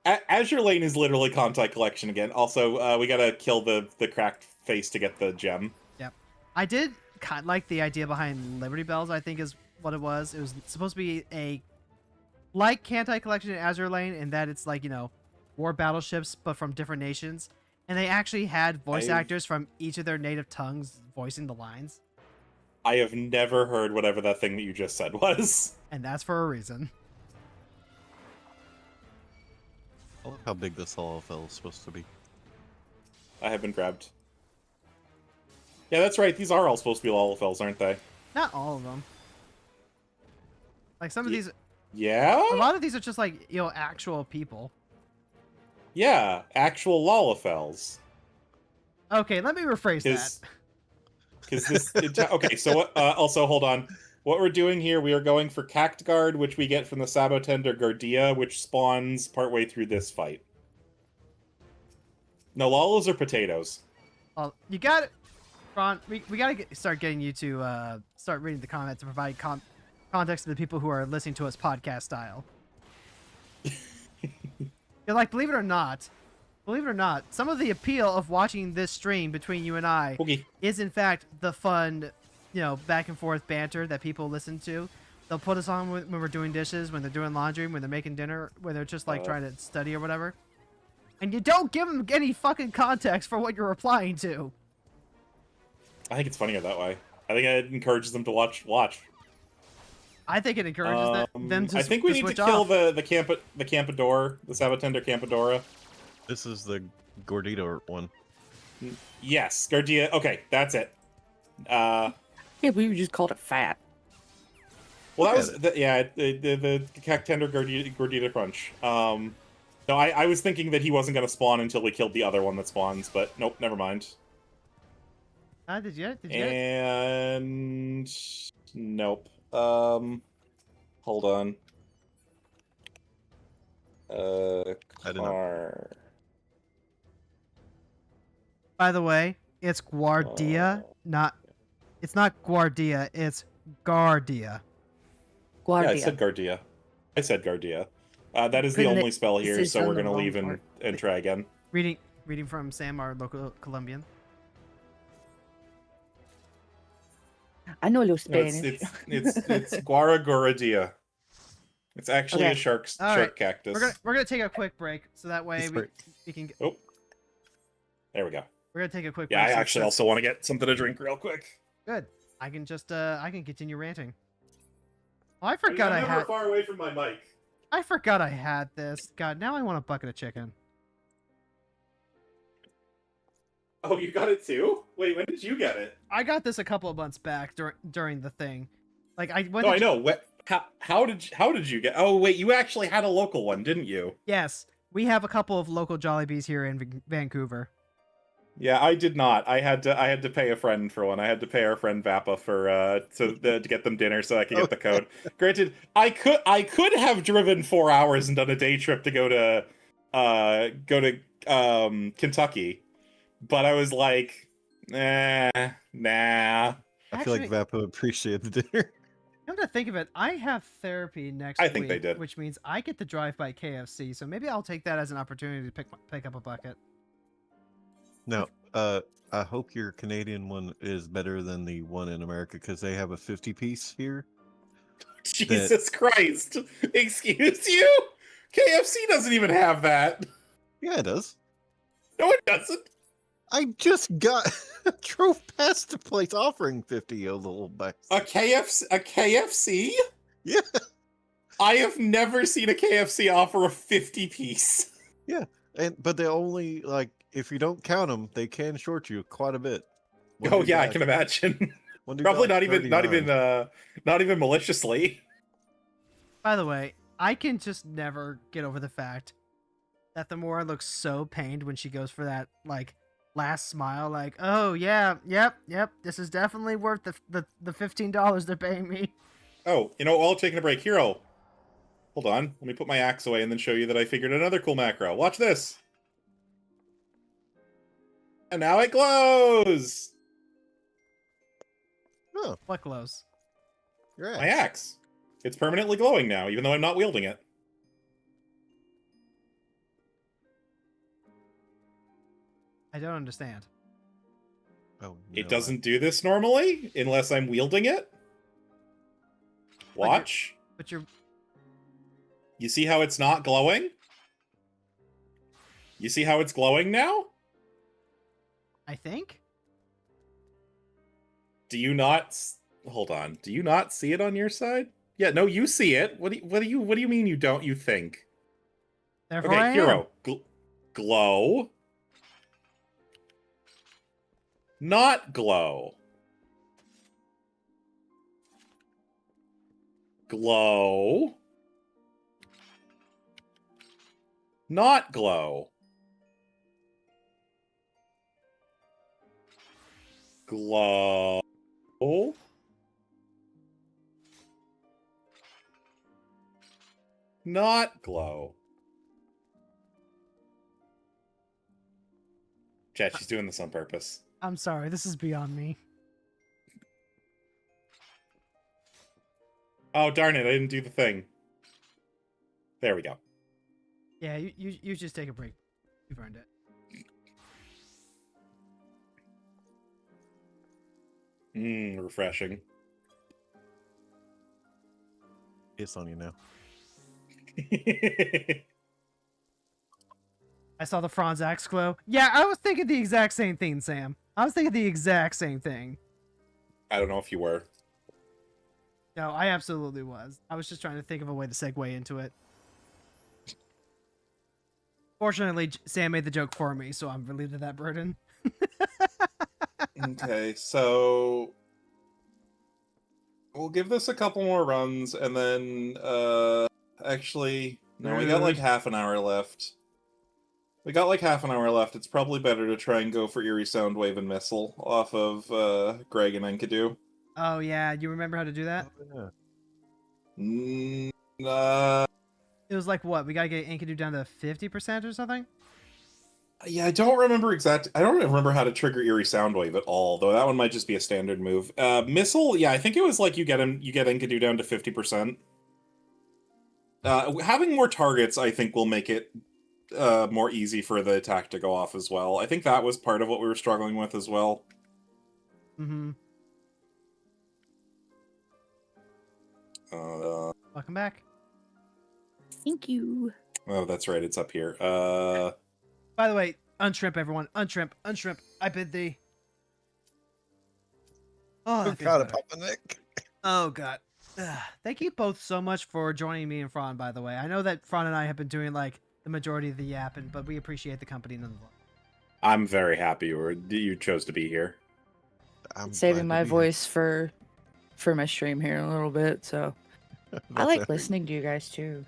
Azure Lane is literally Kantai Collection again. Also, we gotta kill the cracked face to get the gem. Yep. I did kind of like the idea behind Liberty Bells, I think is what it was. It was supposed to be like Kantai Collection and Azure Lane, in that it's like, war battleships, but from different nations. And they actually had voice actors from each of their native tongues voicing the lines. I have never heard whatever that thing that you just said was. And that's for a reason. I love how big this Lalafell is supposed to be. I have been grabbed. Yeah, that's right. These are all supposed to be Lalafells, aren't they? Not all of them. Like some of these, Yeah? a lot of these are just like, you know, actual people. Yeah, actual Lalafells. Okay, let me rephrase that. Because this... okay, so also, hold on. What we're doing here, we are going for Cactguard, which we get from the Sabotender Guardia, which spawns partway through this fight. No, Lalas are potatoes. Well, you got it. Ron, we got to start getting you to start reading the comments to provide context to the people who are listening to us podcast style. You're like, believe it or not, some of the appeal of watching this stream between you and I is in fact the fun, you know, back and forth banter that people listen to. They'll put us on when we're doing dishes, when they're doing laundry, when they're making dinner, when they're just like trying to study or whatever. And you don't give them any fucking context for what you're replying to. I think it's funnier that way. I think it encourages them to watch. I think it encourages them to. I think we need to kill the Campador, the Sabotender Campadora. This is the Gordito one. Yes, Guardia. Okay, that's it. Yeah, we just called it fat. Well, that was the Cactender Gordita Crunch. No, I was thinking that he wasn't going to spawn until we killed the other one that spawns, but nope, never mind. Did you? And nope. Hold on. Car. By the way, it's Guardia, it's not Guardia, it's Guardia. Guardia. Yeah, I said Guardia. That is the only spell here, so we're gonna leave and try again. Reading from Sam, our local Colombian. I know a little Spanish. No, it's Guaraguradia. It's actually a shark cactus. We're gonna take a quick break so that way we can. Oh, there we go. We're gonna take a quick. Yeah, break I actually also want to get something to drink real quick. Good. I can just I can continue ranting. Oh, I forgot I'm never far away from my mic. I forgot I had this. God, now I want a bucket of chicken. Oh, you got it too? Wait, when did you get it? I got this a couple of months back during the thing. Like I went. No, I know. How did you get? Oh, wait, you actually had a local one, didn't you? Yes, we have a couple of local Jollibees here in Vancouver. Yeah, I did not. I had to pay a friend for one. I had to pay our friend Vappa for to get them dinner so I could get the code. Granted, I could have driven 4 hours and done a day trip to go to Kentucky, but I was like, nah. I feel like Vappa would appreciate the dinner. Come to think of it, I have therapy next I week, think they did. which means I get to drive by KFC. So maybe I'll take that as an opportunity to pick up a bucket. No, I hope your Canadian one is better than the one in America because they have a 50-piece here. Jesus Christ! Excuse you? KFC doesn't even have that. Yeah, it does. No, it doesn't. I just drove past the place offering 50 a little bit. A KFC? Yeah. I have never seen a KFC offer a 50-piece. Yeah, but they only, like, if you don't count them, they can short you quite a bit. Oh yeah, I can imagine. Probably not even maliciously. By the way, I can just never get over the fact that Themora looks so pained when she goes for that like last smile, like, oh yeah, yep, this is definitely worth the $15 they're paying me. Oh, while taking a break, Hero. Hold on, let me put my axe away and then show you that I figured another cool macro. Watch this. And now it glows! Oh, What glows? your My axe. It's permanently glowing now, even though I'm not wielding it. I don't understand. Oh, It doesn't do this normally, unless I'm wielding it. Watch. But you're... You see how it's not glowing? You see how it's glowing now? I think? Do you not Hold on. Do you not see it on your side? Yeah, no, you see it. What do you mean you don't? You think? Therefore, Okay, I am. hero. Glow. Not glow. Glow. Not glow. Glow. Not glow. Chat, she's doing this on purpose. I'm sorry, this is beyond me. Oh, darn it, I didn't do the thing. There we go. Yeah, you just take a break. You've earned it. Refreshing. It's on you now. I saw the Frons axe glow. Yeah, I was thinking the exact same thing, Sam. I was thinking the exact same thing. I don't know if you were. No, I absolutely was. I was just trying to think of a way to segue into it. Fortunately, Sam made the joke for me, so I'm relieved of that burden. Okay, so we'll give this a couple more runs, and then, actually, no, we got like half an hour left. It's probably better to try and go for Eerie Soundwave and Missile off of, Greg and Enkidu. Oh, yeah. You remember how to do that? Yeah. It was like, what? We gotta get Enkidu down to 50% or something? Yeah, I don't remember how to trigger Eerie Soundwave at all, though that one might just be a standard move. Missile, yeah, I think it was like you get Enkidu down to 50%. Having more targets, I think, will make it more easy for the attack to go off as well. I think that was part of what we were struggling with as well. Mm-hmm. Welcome back. Thank you. Oh, that's right, it's up here. By the way, unshrimp, everyone. Unshrimp. I bid thee. Oh, that feels God, better. Papa Nick. Oh, God. Thank you both so much for joining me and Fron, by the way. I know that Fron and I have been doing, like, the majority of the yapping, but we appreciate the company nonetheless. I'm very happy you chose to be here. I'm Saving glad my to be here. voice for my stream here in a little bit, so I like listening to you guys too.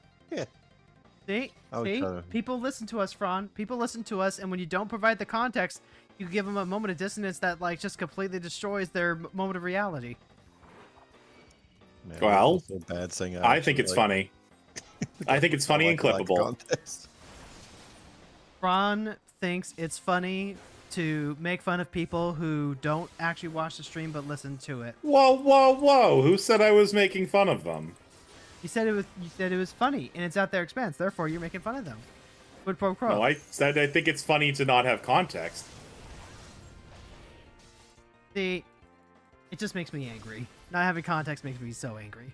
See? I would See? try to- People listen to us, Fron. People listen to us, and when you don't provide the context, you give them a moment of dissonance that, like, just completely destroys their moment of reality. Man, Well, I feel bad saying I think it's funny. I think it's funny and clippable. Context. Fron thinks it's funny to make fun of people who don't actually watch the stream but listen to it. Whoa! Who said I was making fun of them? You said it was funny, and it's at their expense. Therefore, you're making fun of them. Quid pro quo. No, I said I think it's funny to not have context. See, it just makes me angry. Not having context makes me so angry.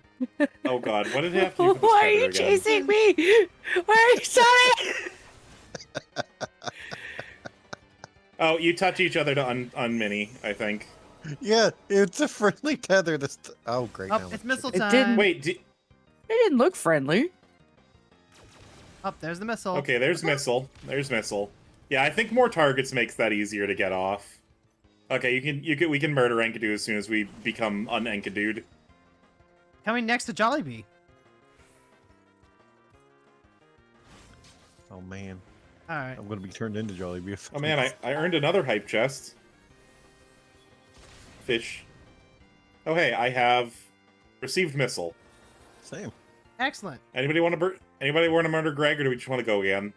Oh God, what did it have to do with this Why are tether you again? chasing me? Why are you sorry? Oh, you touch each other to unmini, I think. Yeah, it's a friendly tether. Oh, great. Oh, now it's I'm missile It time. didn't- Wait, It didn't look friendly. Oh, there's the missile. okay, there's missile. Yeah, I think more targets makes that easier to get off. Okay, we can murder Enkidu as soon as we become un-Enkidu'd. Coming next to Jollibee. Oh man, All right. I'm gonna be turned into Jollibee. Oh man, I earned another hype chest. Fish. Oh hey, I have received missile. Same. Excellent. Anybody want to murder Greg, or do we just want to go again?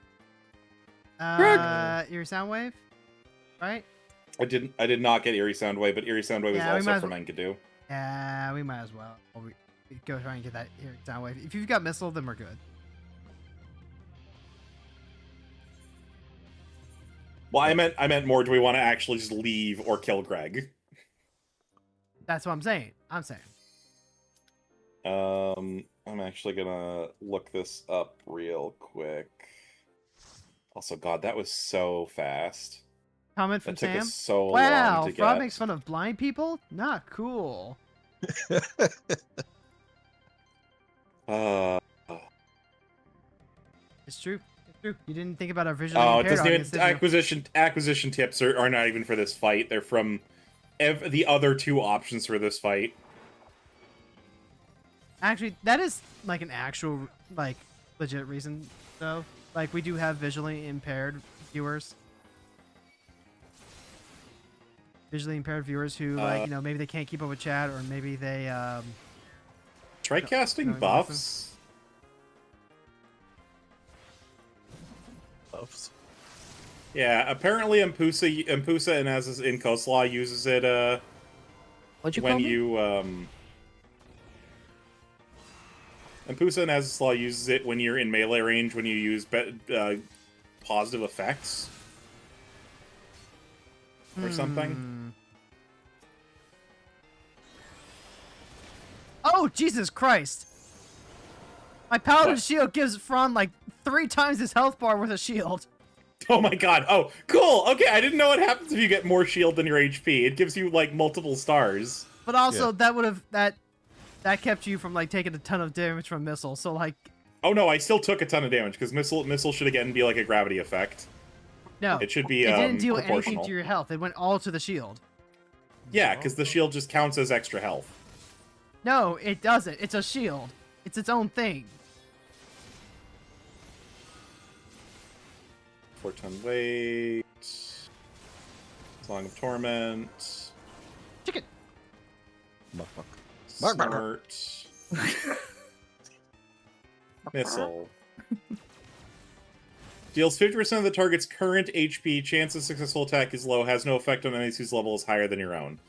Your sound wave, right? I did not get Eerie Soundwave, but Eerie Soundwave Yeah, we is might also as from Enkidu. Yeah, we might as well. We go try and get that here sound wave. If you've got missile, then we're good. Well, I meant more. Do we want to actually just leave or kill Greg? That's what I'm saying. I'm actually gonna look this up real quick. Also, God, that was so fast. Comment from That took Sam. us so Wow, long to Frog get. makes fun of blind people? Not cool. It's true. It's true. You didn't think about our visually Oh, it impaired doesn't audience, even did you? acquisition tips are not even for this fight. They're from the other two options for this fight. Actually, that is like an actual like legit reason though. Like we do have visually impaired viewers. Visually impaired viewers who like, you know, maybe they can't keep up with chat or maybe they Try casting no, buffs. Buffs. Yeah, apparently Impusa and as in Koslaw uses it What'd you when call me? you Impusa and Azaslaw uses it when you're in melee range when you use positive effects or something. Oh, Jesus Christ! My paladin What? shield gives Fron like 3 times his health bar with a shield. Oh my god. Oh, cool. Okay, I didn't know what happens if you get more shield than your HP. It gives you like multiple stars. But also Yeah. that would have that kept you from like taking a ton of damage from missiles. So like Oh no, I still took a ton of damage because missile should again be like a gravity effect. no, It should be it didn't deal anything proportional. to your health. It went all to the shield. Yeah, because the shield just counts as extra health. No, it doesn't. It's a shield. It's its own thing. 4-ton weight. Song of Torment. Chicken. Buck, buck. Bark, bark, Smart. Missile. Deals 50% of the target's current HP. Chance of successful attack is low. Has no effect on enemies whose level is higher than your own.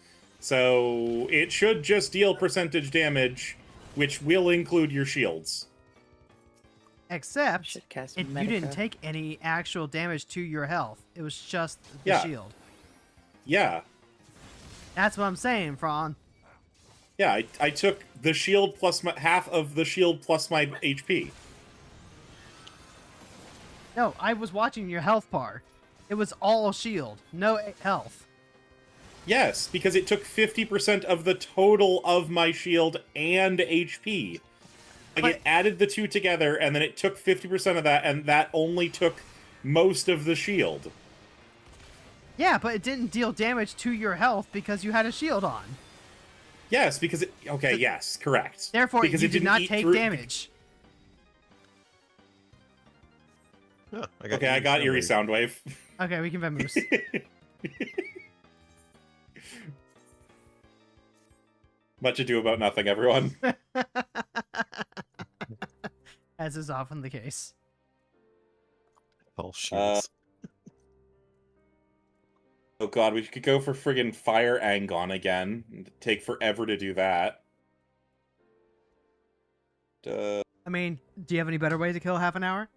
So it should just deal percentage damage, which will include your shields. Except Should cast you Medica. didn't take any actual damage to your health. It was just the Yeah. shield. Yeah. That's what I'm saying, Fron. Yeah, I took the shield plus half of the shield plus my HP. No, I was watching your health bar. It was all shield, no health. Yes, because it took 50% of the total of my shield and HP. Like, But- it added the two together, and then it took 50% of that, and that only took most of the shield. Yeah, but it didn't deal damage to your health because you had a shield on. Yes, because it... Okay, So- yes, correct. Therefore, because you it did didn't not eat take through- damage. Yeah, Okay, I got Eerie Soundwave. Okay, we can vamoose. Much ado about nothing, everyone. As is often the case. All shields. Oh god, we could go for friggin' Fire Angon again. It'd take forever to do that. I mean, do you have any better way to kill half an hour?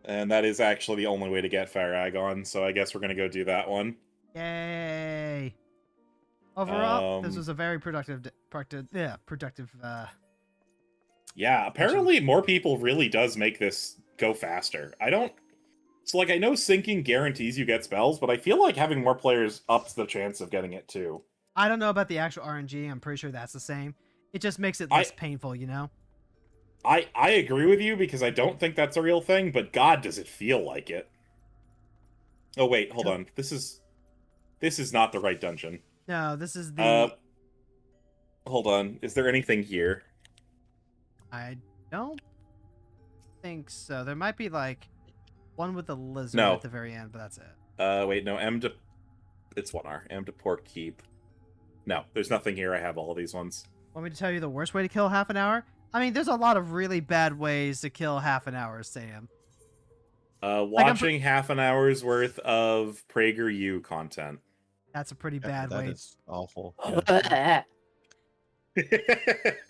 And that is actually the only way to get Fire Agon, so I guess we're gonna go do that one. Yay! Overall, this Um, was a very productive. Yeah, apparently more people really does make this go faster. I don't... So, like, I know syncing guarantees you get spells, but I feel like having more players ups the chance of getting it, too. I don't know about the actual RNG. I'm pretty sure that's the same. It just makes it less painful, you know? I agree with you, because I don't think that's a real thing, but god, does it feel like it. Oh, wait, hold on. This is not the right dungeon. No, this is the... Hold on. Is there anything here? I don't think so. There might be, like, one with a lizard No. at the very end, but that's it. Wait, no, it's 1R. M to Port Keep. No, there's nothing here. I have all of these ones. Want me to tell you the worst way to kill half an hour? I mean, there's a lot of really bad ways to kill half an hour, Sam. Watching half an hour's worth of PragerU content. That's a pretty Yeah, bad that way. is awful.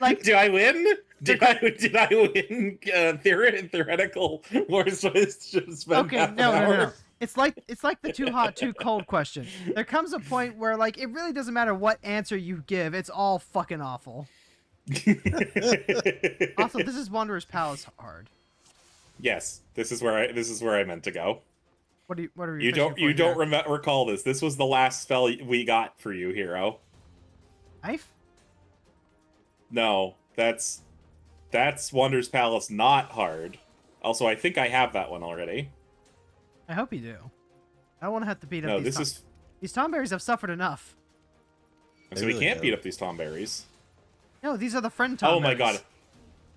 Like- do I win? Did I win theoretical worst ways to spend Okay, half no, an no, no, hour? no. It's like the too hot, too cold question. There comes a point where, like, it really doesn't matter what answer you give. It's all fucking awful. Also, this is Wanderer's Palace hard. Yes, this is where I meant to go. What are You don't recall this. This was the last spell we got for you, hero. Knife? No, that's Wander's Palace, not hard. Also, I think I have that one already. I hope you do. I don't want to have to beat up No, these tomberries have suffered enough. So we can't beat up these tomberries. No, these are the friend tomberries. Oh my god.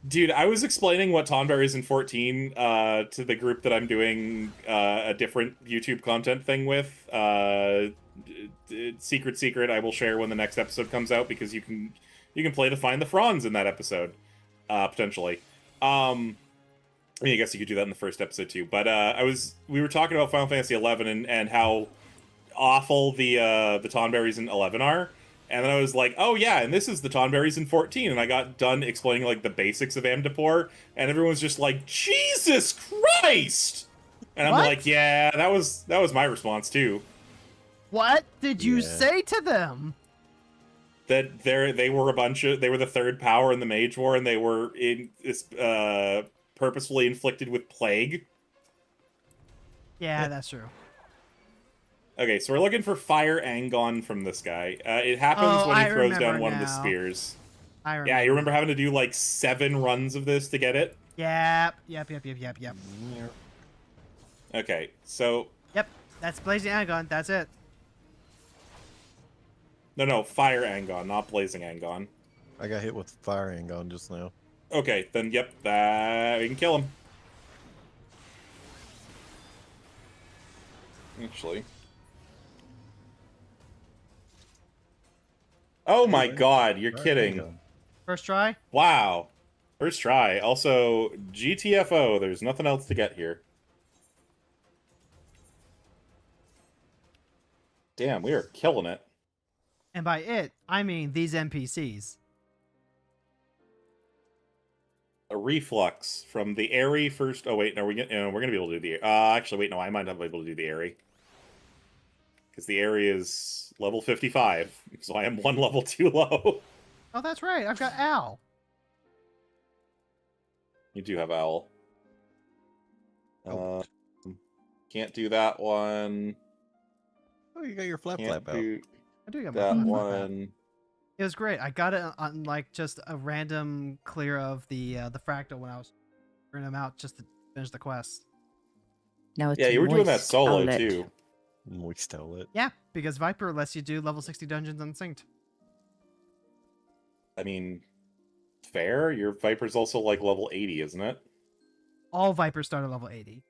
Dude, I was explaining what tomberries in 14 to the group that I'm doing a different YouTube content thing with. Secret, I will share when the next episode comes out because you can play to find the Frons in that episode, potentially. I mean, I guess you could do that in the first episode too. But we were talking about Final Fantasy 11 and how awful the Tonberries in 11 are. And then I was like, oh yeah, and this is the Tonberries in 14. And I got done explaining like the basics of Amdapor, and everyone was just like, Jesus Christ! And I'm like, yeah, that was my response too. What did you say to them? That they were the third power in the Mage War, and they were purposefully inflicted with plague. Yeah, that's true. Okay, so we're looking for Fire Angon from this guy. It happens when he throws down one of the spears. Yeah, you remember having to do like 7 runs of this to get it? Yep. Okay, so... Yep, that's Blazing Angon, that's it. No, Fire Angon, not Blazing Angon. I got hit with Fire Angon just now. Okay, then yep, we can kill him. Actually... Oh my god, you're kidding. First try? Wow. First try. Also, GTFO, there's nothing else to get here. Damn, we are killing it. And by it, I mean these NPCs. A reflux from the Airy first... Oh wait, no, we're gonna be able to do the... actually, wait, no, I might not be able to do the Airy. Because the Airy is level 55, so I am 1 level too low. Oh, that's right. I've got Al. You do have Owl. Can't do that one. Oh, you got your flap out. I do got my that flap one. It was great. I got it on like just a random clear of the fractal when I was bringing them out just to finish the quest. Now it's yeah, you were doing that solo too. Moist outlet. Yeah, because Viper lets you do level 60 dungeons unsynced. I mean, fair. Your Viper's also like level 80, isn't it? All Vipers start at level 80.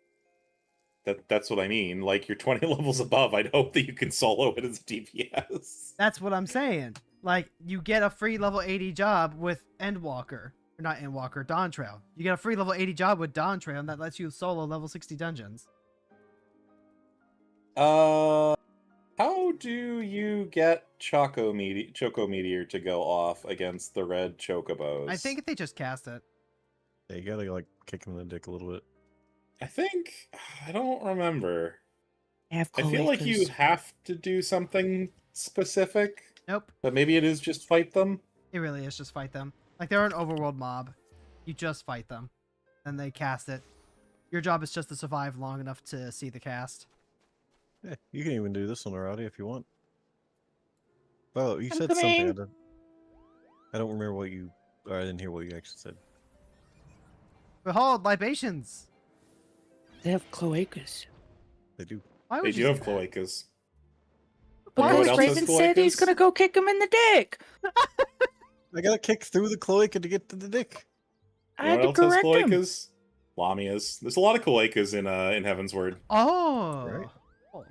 That's what I mean. Like, you're 20 levels above. I'd hope that you can solo it as DPS. That's what I'm saying. Like, you get a free level 80 job with Endwalker. Or not Endwalker, Dawn Trail. You get a free level 80 job with Dawn Trail, and that lets you solo level 60 dungeons. How do you get Choco Meteor to go off against the red Chocobos? I think they just cast it. Yeah, you gotta, like, kick him in the dick a little bit. I don't remember. I feel like you have to do something specific. Nope. But maybe it is just fight them? It really is just fight them. Like, they're an overworld mob. You just fight them. And they cast it. Your job is just to survive long enough to see the cast. Yeah, you can even do this on Arati if you want. Oh, you said something. I don't remember what you... Or I didn't hear what you actually said. Behold, libations! They have cloacas. They do. Why would They you do have say that? cloacas. Because Raven said he's gonna go kick him in the dick. I gotta kick through the cloaca to get to the dick. I had to correct him. Lamias. There's a lot of cloacas in Heavensward. Oh! Right. Oh.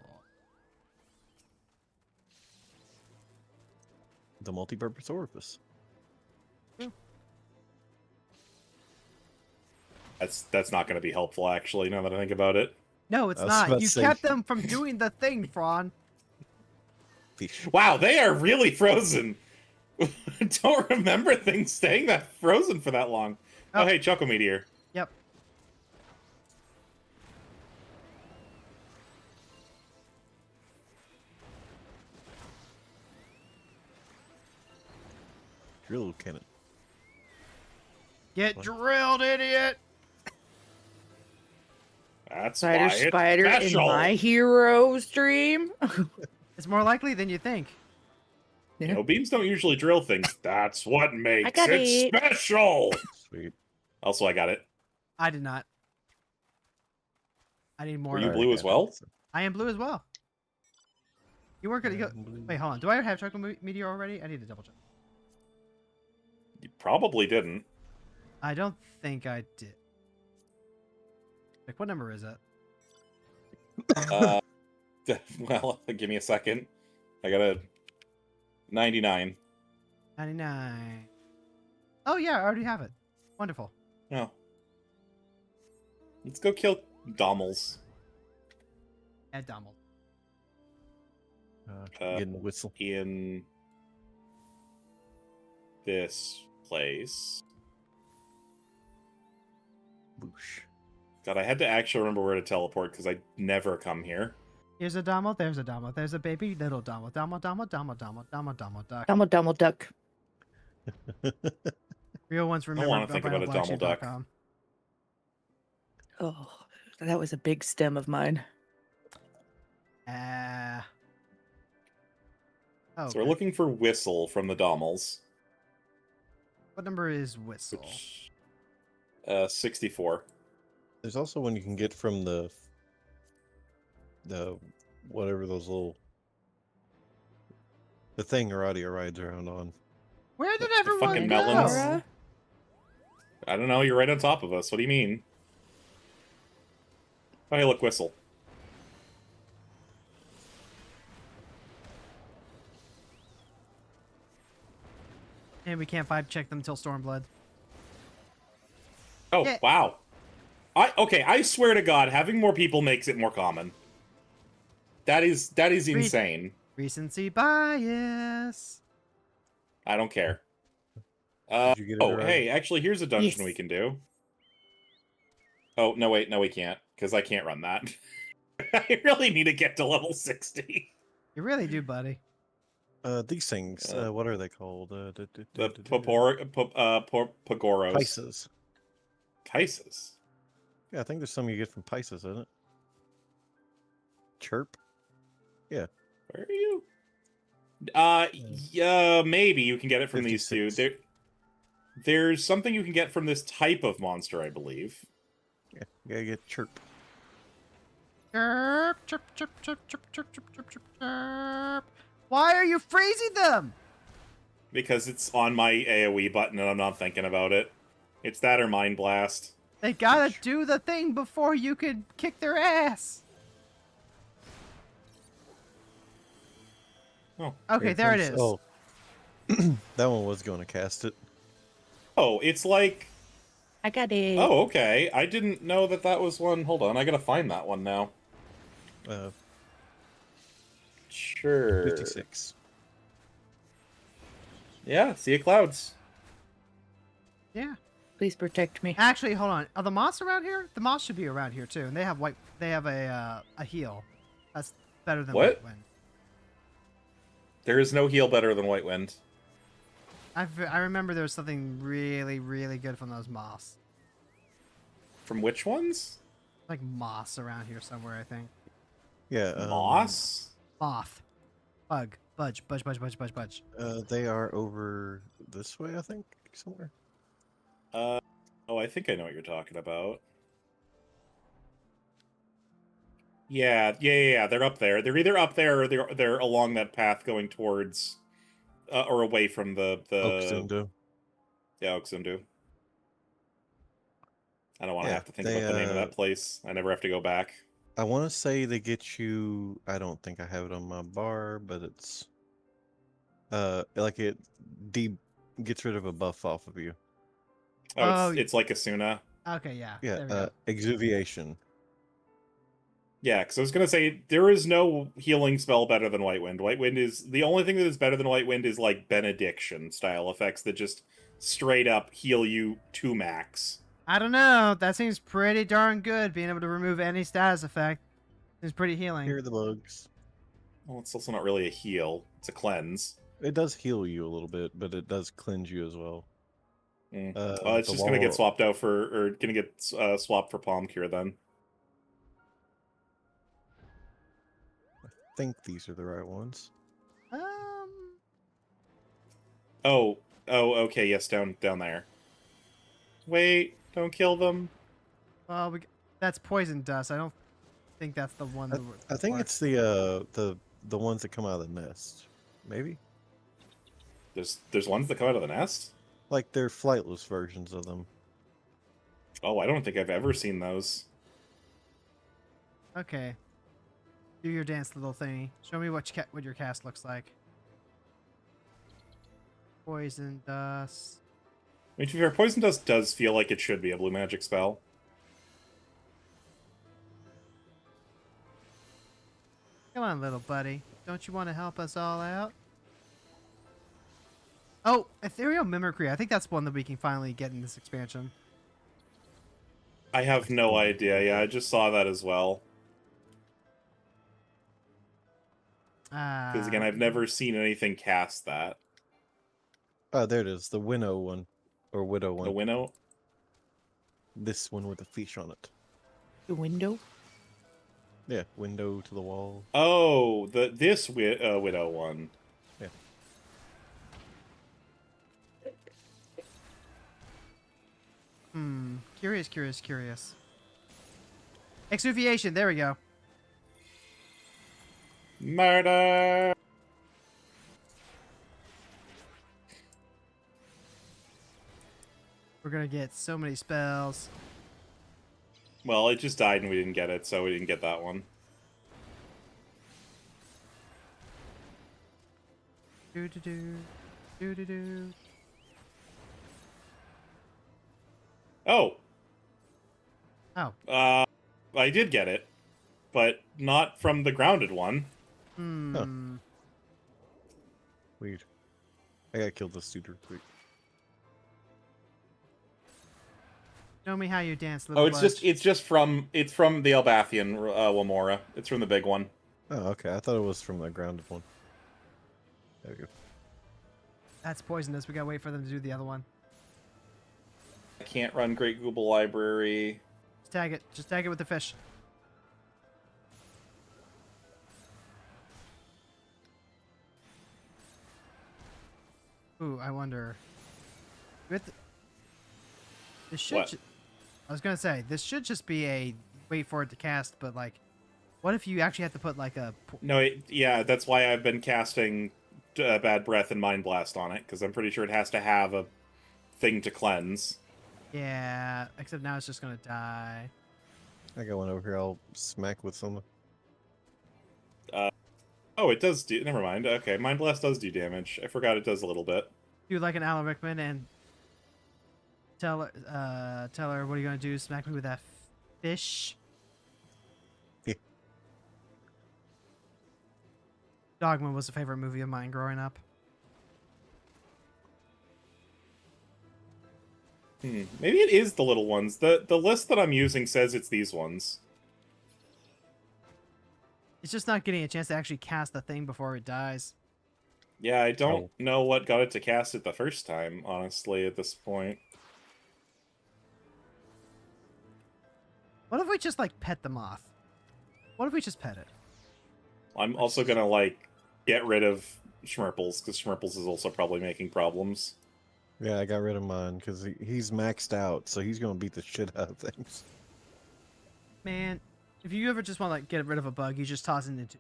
The multi-purpose orifice. That's not going to be helpful, actually, now that I think about it. No, it's I was not. about to You say- kept them from doing the thing, Fron. Wow, they are really frozen. Don't remember things staying that frozen for that long. Oh, hey, Choco Meteor. Yep. Drill cannon. Get What? drilled, idiot! That's Spider, why it's spider in special. my hero's dream. It's more likely than you think. You know, beams don't usually drill things. That's what makes got it it. special. Sweet. Also, I got it. I did not. I need more. Were you of it. blue as well? I am blue as well. You weren't gonna go. Wait, hold on. Do I have chocolate meteor already? I need to double check. You probably didn't. I don't think I did. Like, what number is it? Well, give me a second. I got a 99. 99. Oh yeah, I already have it. Wonderful. Oh. Let's go kill Dommels. Add Dommel. Getting the whistle. In this place. Boosh. God, I had to actually remember where to teleport because I never come here. Here's a Dommel. There's a Dommel. There's a baby little Dommel. Dommel, Dommel, Dommel, Dommel, Dommel, Dommel, duck. Dumble duck. Real ones remember. wanna think about a Dommel duck. BlackSheep.com. Oh, that was a big stem of mine. Oh, So we're looking for Whistle from the Dommels. What number is Whistle? Which, 64. There's also one you can get from the whatever those little the thing Aradia rides around on. Where did The everyone fucking go? melons. I don't know, you're right on top of us. What do you mean? Oh, hey, look, Whistle. And we can't vibe check them till Stormblood. Oh, Yeah. wow. Okay, I swear to God, having more people makes it more common. That is insane. Recency bias. I don't care. Did you get it Oh, right? hey, actually, here's a dungeon Yes. we can do. Oh, no, wait, no, we can't, because I can't run that. I really need to get to level 60. You really do, buddy. These things, what are they called? The Pagoros. Pisces. Pisces? Yeah, I think there's some you get from Pisces, isn't it? Chirp. Where are you? Yeah, maybe you can get it from these two. 56. There's something you can get from this type of monster, I believe. Yeah, you gotta get chirp. Chirp, chirp, chirp, chirp, chirp, chirp, chirp, chirp, chirp, chirp. Why are you freezing them? Because it's on my AoE button and I'm not thinking about it. It's that or Mind Blast. They gotta do the thing before you can kick their ass. Oh. Okay, Here there it comes- is. Oh, that one was going to cast it. Oh, it's like... I got it. Oh, okay. I didn't know that that was one. Hold on, I gotta find that one now. Sure. 56. Yeah, Sea of Clouds. Yeah. Please protect me. Actually, hold on. Are the moths around here? The moths should be around here too, and they have white. They have a heal. That's better than What? White Wind. There is no heal better than White Wind. I remember there was something really, really good from those moths. From which ones? Like moths around here somewhere, I think. Yeah. Moss? Moth. Bug. Budge. Budge, budge, budge, budge, budge. They are over this way, I think, somewhere. Oh, I think I know what you're talking about. Yeah. They're up there. They're either up there or they're along that path going towards, or away from the Oxundo. Yeah, Oxundu. I don't want to Yeah, have to think they, about the name of that place. I never have to go back. I want to say they get you. I don't think I have it on my bar, but it's like it gets rid of a buff off of you. Oh, it's like Asuna. Okay, yeah. Yeah, there we go. exuviation. Yeah, because I was gonna say there is no healing spell better than White Wind. White Wind is the only thing that is better than White Wind is like benediction style effects that just straight up heal you to max. I don't know. That seems pretty darn good. Being able to remove any status effect is pretty healing. Here are the bugs. Well, it's also not really a heal; it's a cleanse. It does heal you a little bit, but it does cleanse you as well. It's the just gonna get wall- swapped out for, or gonna get swapped for Palm Cure then. think these are the right ones. Oh, okay, yes, down there. Wait, don't kill them. Well, that's poison dust. I don't think that's the one. I think it's the ones that come out of the nest. Maybe? There's ones that come out of the nest? Like they're flightless versions of them. Oh, I don't think I've ever seen those. Okay. Do your dance, little thingy. Show me what your cast looks like. Poison dust. I mean, to be fair, Poison Dust does feel like it should be a blue magic spell. Come on, little buddy. Don't you want to help us all out? Oh, Ethereal Mimicry. I think that's one that we can finally get in this expansion. I have no idea. Yeah, I just saw that as well. Because again, I've never seen anything cast that. Oh, there it is. The Winnow one. Or Widow one. The Winnow? This one with a fish on it. The window? Yeah, window to the wall. Oh, this Widow one. Yeah. Curious. Exuviation, there we go. Murder! We're gonna get so many spells. Well, it just died and we didn't get it, so we didn't get that one. Do. Oh! Oh. I did get it, but not from the grounded one. Huh. Weird. I gotta kill this dude real quick. Show me how you dance, little Oh, it's from the Albathian Themora. It's from the big one. Oh, okay. I thought it was from the grounded one. There we go. That's poisonous. We gotta wait for them to do the other one. I can't run Great Google Library. Just tag it with the fish. Ooh, I wonder. This should. What? I was gonna say this should just be a wait for it to cast, but like, what if you actually have to put like a? No, yeah, that's why I've been casting Bad Breath and Mind Blast on it, because I'm pretty sure it has to have a thing to cleanse. Yeah, except now it's just gonna die. I got one over here. I'll smack with some. Oh, it does do. Never mind. Okay, Mind Blast does do damage. I forgot it does a little bit. Do like an Alan Rickman and tell her what are you gonna do? Smack me with that fish. Yeah. Dogma was a favorite movie of mine growing up. Maybe it is the little ones. The list that I'm using says it's these ones. It's just not getting a chance to actually cast the thing before it dies. Yeah, I don't know what got it to cast it the first time, honestly, at this point. What if we just like pet the moth? What if we just pet it? I'm also gonna, like, get rid of Schmerples, because Schmerples is also probably making problems. Yeah, I got rid of mine because he's maxed out, so he's gonna beat the shit out of things. Man, if you ever just want to like get rid of a bug, you just toss it into.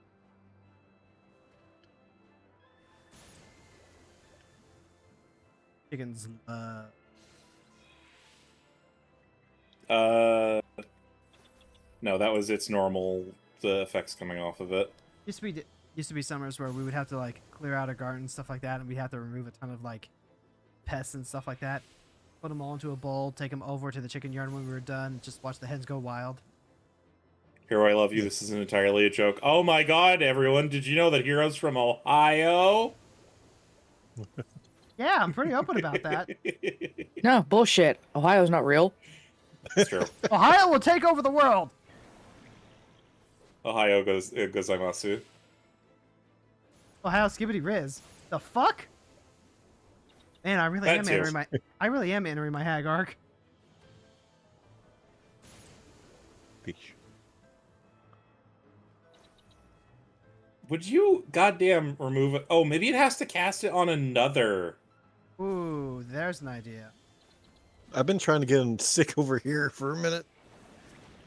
Chickens. No, that was its normal, the effects coming off of it. Used to be summers where we would have to like clear out a garden and stuff like that, and we'd have to remove a ton of like pests and stuff like that. Put them all into a bowl, take them over to the chicken yard when we were done, just watch the hens go wild. Hero, I love you. This isn't entirely a joke. Oh my god, everyone! Did you know that Hero's from Ohio? Yeah, I'm pretty open about that. No, bullshit. Ohio's not real. It's true. Ohio will take over the world. Ohio gozaimasu. Ohio skibbity riz. The fuck? Man, I really That am too. entering my hag arc. Peach. Would you goddamn remove it? Oh, maybe it has to cast it on another. Ooh, there's an idea. I've been trying to get them sick over here for a minute.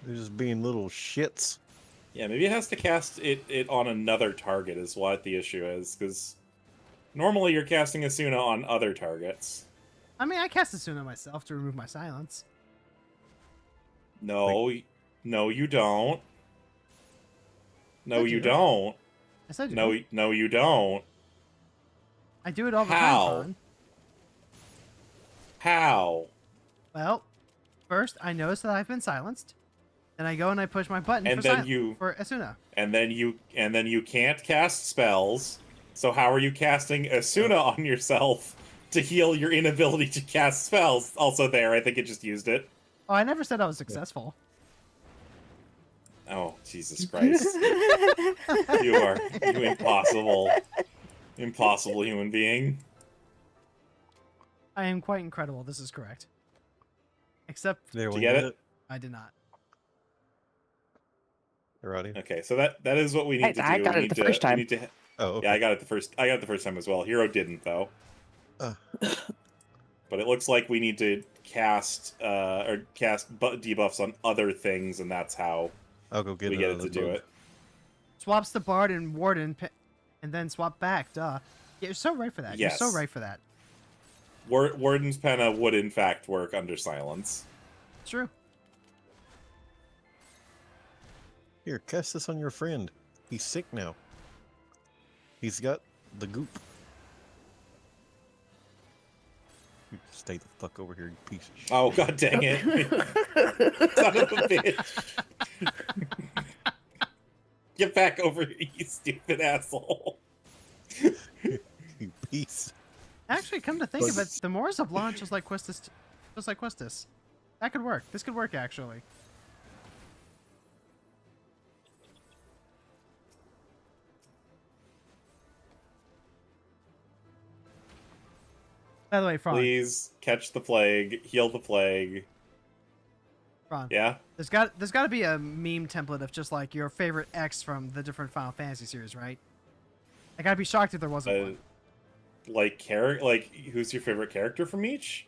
They're just being little shits. Yeah, maybe it has to cast it on another target is what the issue is, because normally you're casting Asuna on other targets. I mean, I cast Asuna myself to remove my silence. No, no, you don't. No, I you do. don't. Yes, I do. No, you don't. I do it all the How? time, Fron. How? Well, first I notice that I've been silenced. Then I go and I push my button And for, then you- for Asuna. And then you can't cast spells. So how are you casting Asuna on yourself to heal your inability to cast spells? Also there, I think it just used it. Oh, I never said I was successful. Oh, Jesus Christ. You impossible human being. I am quite incredible. This is correct. Except There Did we you get get it? it. I did not. Alrighty. Okay, so that is what we need to do. I got we it need the first time. We need to, Oh, okay. yeah, I got it the first time as well. Hero didn't though. But it looks like we need to cast debuffs on other things, and that's how I'll go get we get it another to do bug. it. Swaps the Bard and Warden, and then swap back. Duh. Yeah, you're so right for that. Yes. You're so right for that. Warden's Penna would in fact work under silence. It's true. Here, cast this on your friend. He's sick now. He's got the goop. You stay the fuck over here, you piece of shit. Oh, god dang it. Son of a bitch. Get back over here, you stupid asshole. You piece. Actually, come to think of it, Themora's a blonde just like Quistis. That could work. This could work, actually. By the way, Fron, Please catch the plague, heal the plague. Fron, Yeah? there's got to be a meme template of just like your favorite X from the different Final Fantasy series, right? I gotta be shocked if there wasn't one. Like who's your favorite character from each?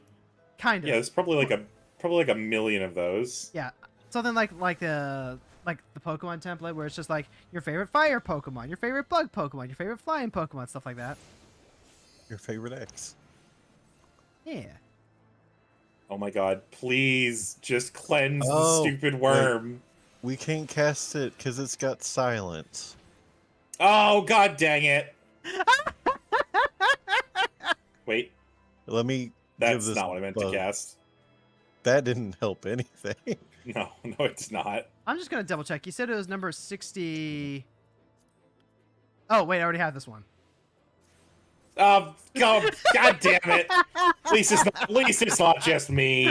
Kind of. Yeah, there's probably like a million of those. Yeah, something like the Pokemon template where it's just like your favorite fire Pokemon, your favorite bug Pokemon, your favorite flying Pokemon, stuff like that. Your favorite X. Yeah. Oh my god, please just cleanse Oh, the stupid worm. We can't cast it because it's got silence. Oh god dang it. Wait, Let me give that's this not what I meant to bug- cast. That didn't help anything. No, it's not. I'm just gonna double check. You said it was number 60. Oh wait, I already have this one. Oh god damn it. At least it's not just me.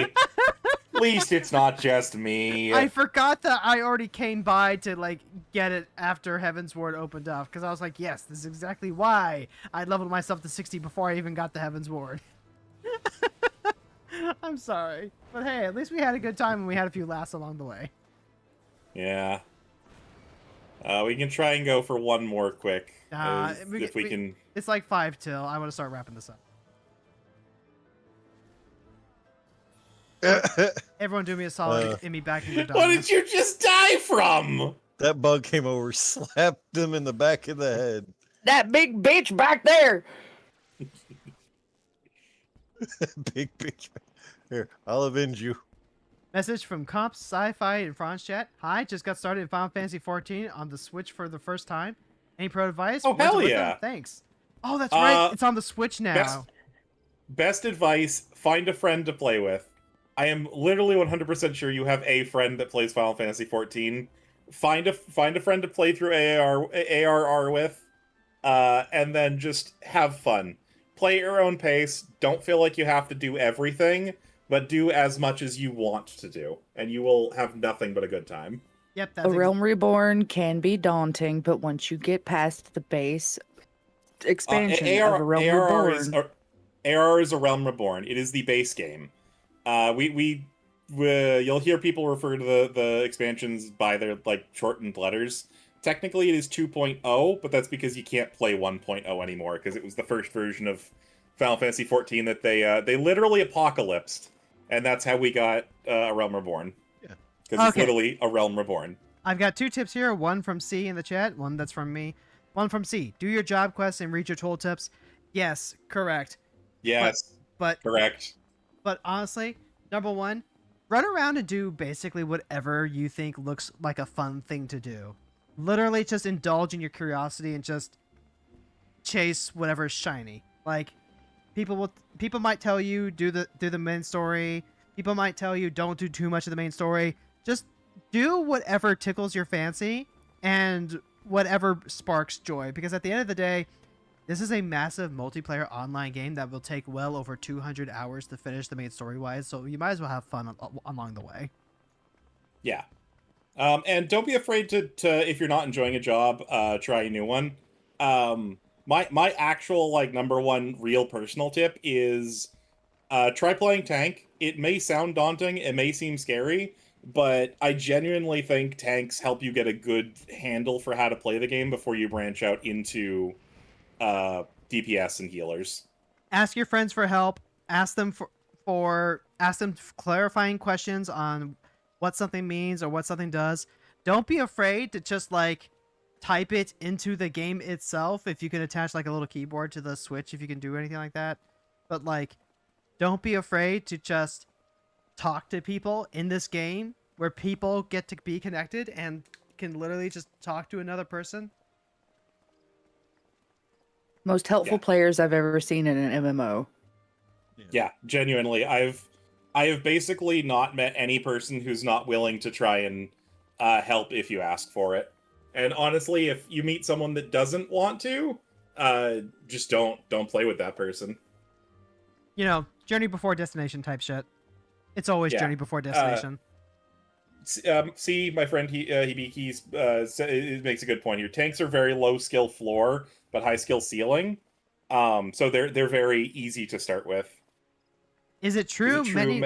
At least it's not just me. I forgot that I already came by to like get it after Heavensward opened up because I was like, yes, this is exactly why I leveled myself to 60 before I even got the Heavensward. I'm sorry, but hey, at least we had a good time and we had a few laughs along the way. Yeah. We can try and go for one more quick. If we can. It's like 5 till. I want to start wrapping this up. Everyone do me a solid and me back in your What did you just die from? That bug came over, slapped him in the back of the head. That big bitch back there. Big bitch. Here, I'll avenge you. Message from Comps, Sci-Fi, and Frons chat. Hi, just got started in Final Fantasy 14 on the Switch for the first time. Any pro advice? Oh, Words of hell wisdom? yeah. Thanks. Oh, that's right. It's on the Switch now. Best advice, find a friend to play with. I am literally 100% sure you have a friend that plays Final Fantasy 14. Find a friend to play through ARR with, and then just have fun. Play at your own pace. Don't feel like you have to do everything, but do as much as you want to do, and you will have nothing but a good time. Yep, A that's Realm Reborn can be daunting, but once you get past the base expansion of a Realm Reborn, ARR is a Realm Reborn. It is the base game. You'll hear people refer to the expansions by their like shortened letters. technically it is 2.0, but that's because you can't play 1.0 anymore, because it was the first version of Final Fantasy 14 that they literally apocalypsed, and that's how we got A Realm Reborn. Yeah. Because it's literally A Realm Reborn. I've got 2 tips here. One from C in the chat. One that's from me. One from C. Do your job quests and read your tooltips. Yes, correct. Yes, But correct. But honestly, number one, run around and do basically whatever you think looks like a fun thing to do. Literally just indulge in your curiosity and just chase whatever's shiny. Like people might tell you do the main story. People might tell you don't do too much of the main story. Just do whatever tickles your fancy and whatever sparks joy, because at the end of the day, this is a massive multiplayer online game that will take well over 200 hours to finish the main story-wise, so you might as well have fun along the way. Yeah. And don't be afraid to if you're not enjoying a job, try a new one. My actual, like, number one real personal tip is try playing tank. It may sound daunting, it may seem scary, but I genuinely think tanks help you get a good handle for how to play the game before you branch out into DPS and healers. Ask your friends for help. Ask them ask them clarifying questions on what something means or what something does. Don't be afraid to just like type it into the game itself. If you can attach like a little keyboard to the Switch, if you can do anything like that. But like, don't be afraid to just talk to people in this game where people get to be connected and can literally just talk to another person. Most helpful players I've ever seen in an MMO. Yeah, genuinely. I have basically not met any person who's not willing to try and help if you ask for it. And honestly, if you meet someone that doesn't want to, just don't play with that person. You know, journey before destination type shit. It's always journey before destination. See, my friend Hibiki makes a good point here. Tanks are very low skill floor, but high skill ceiling. So they're very easy to start with. Is it true? Is it true?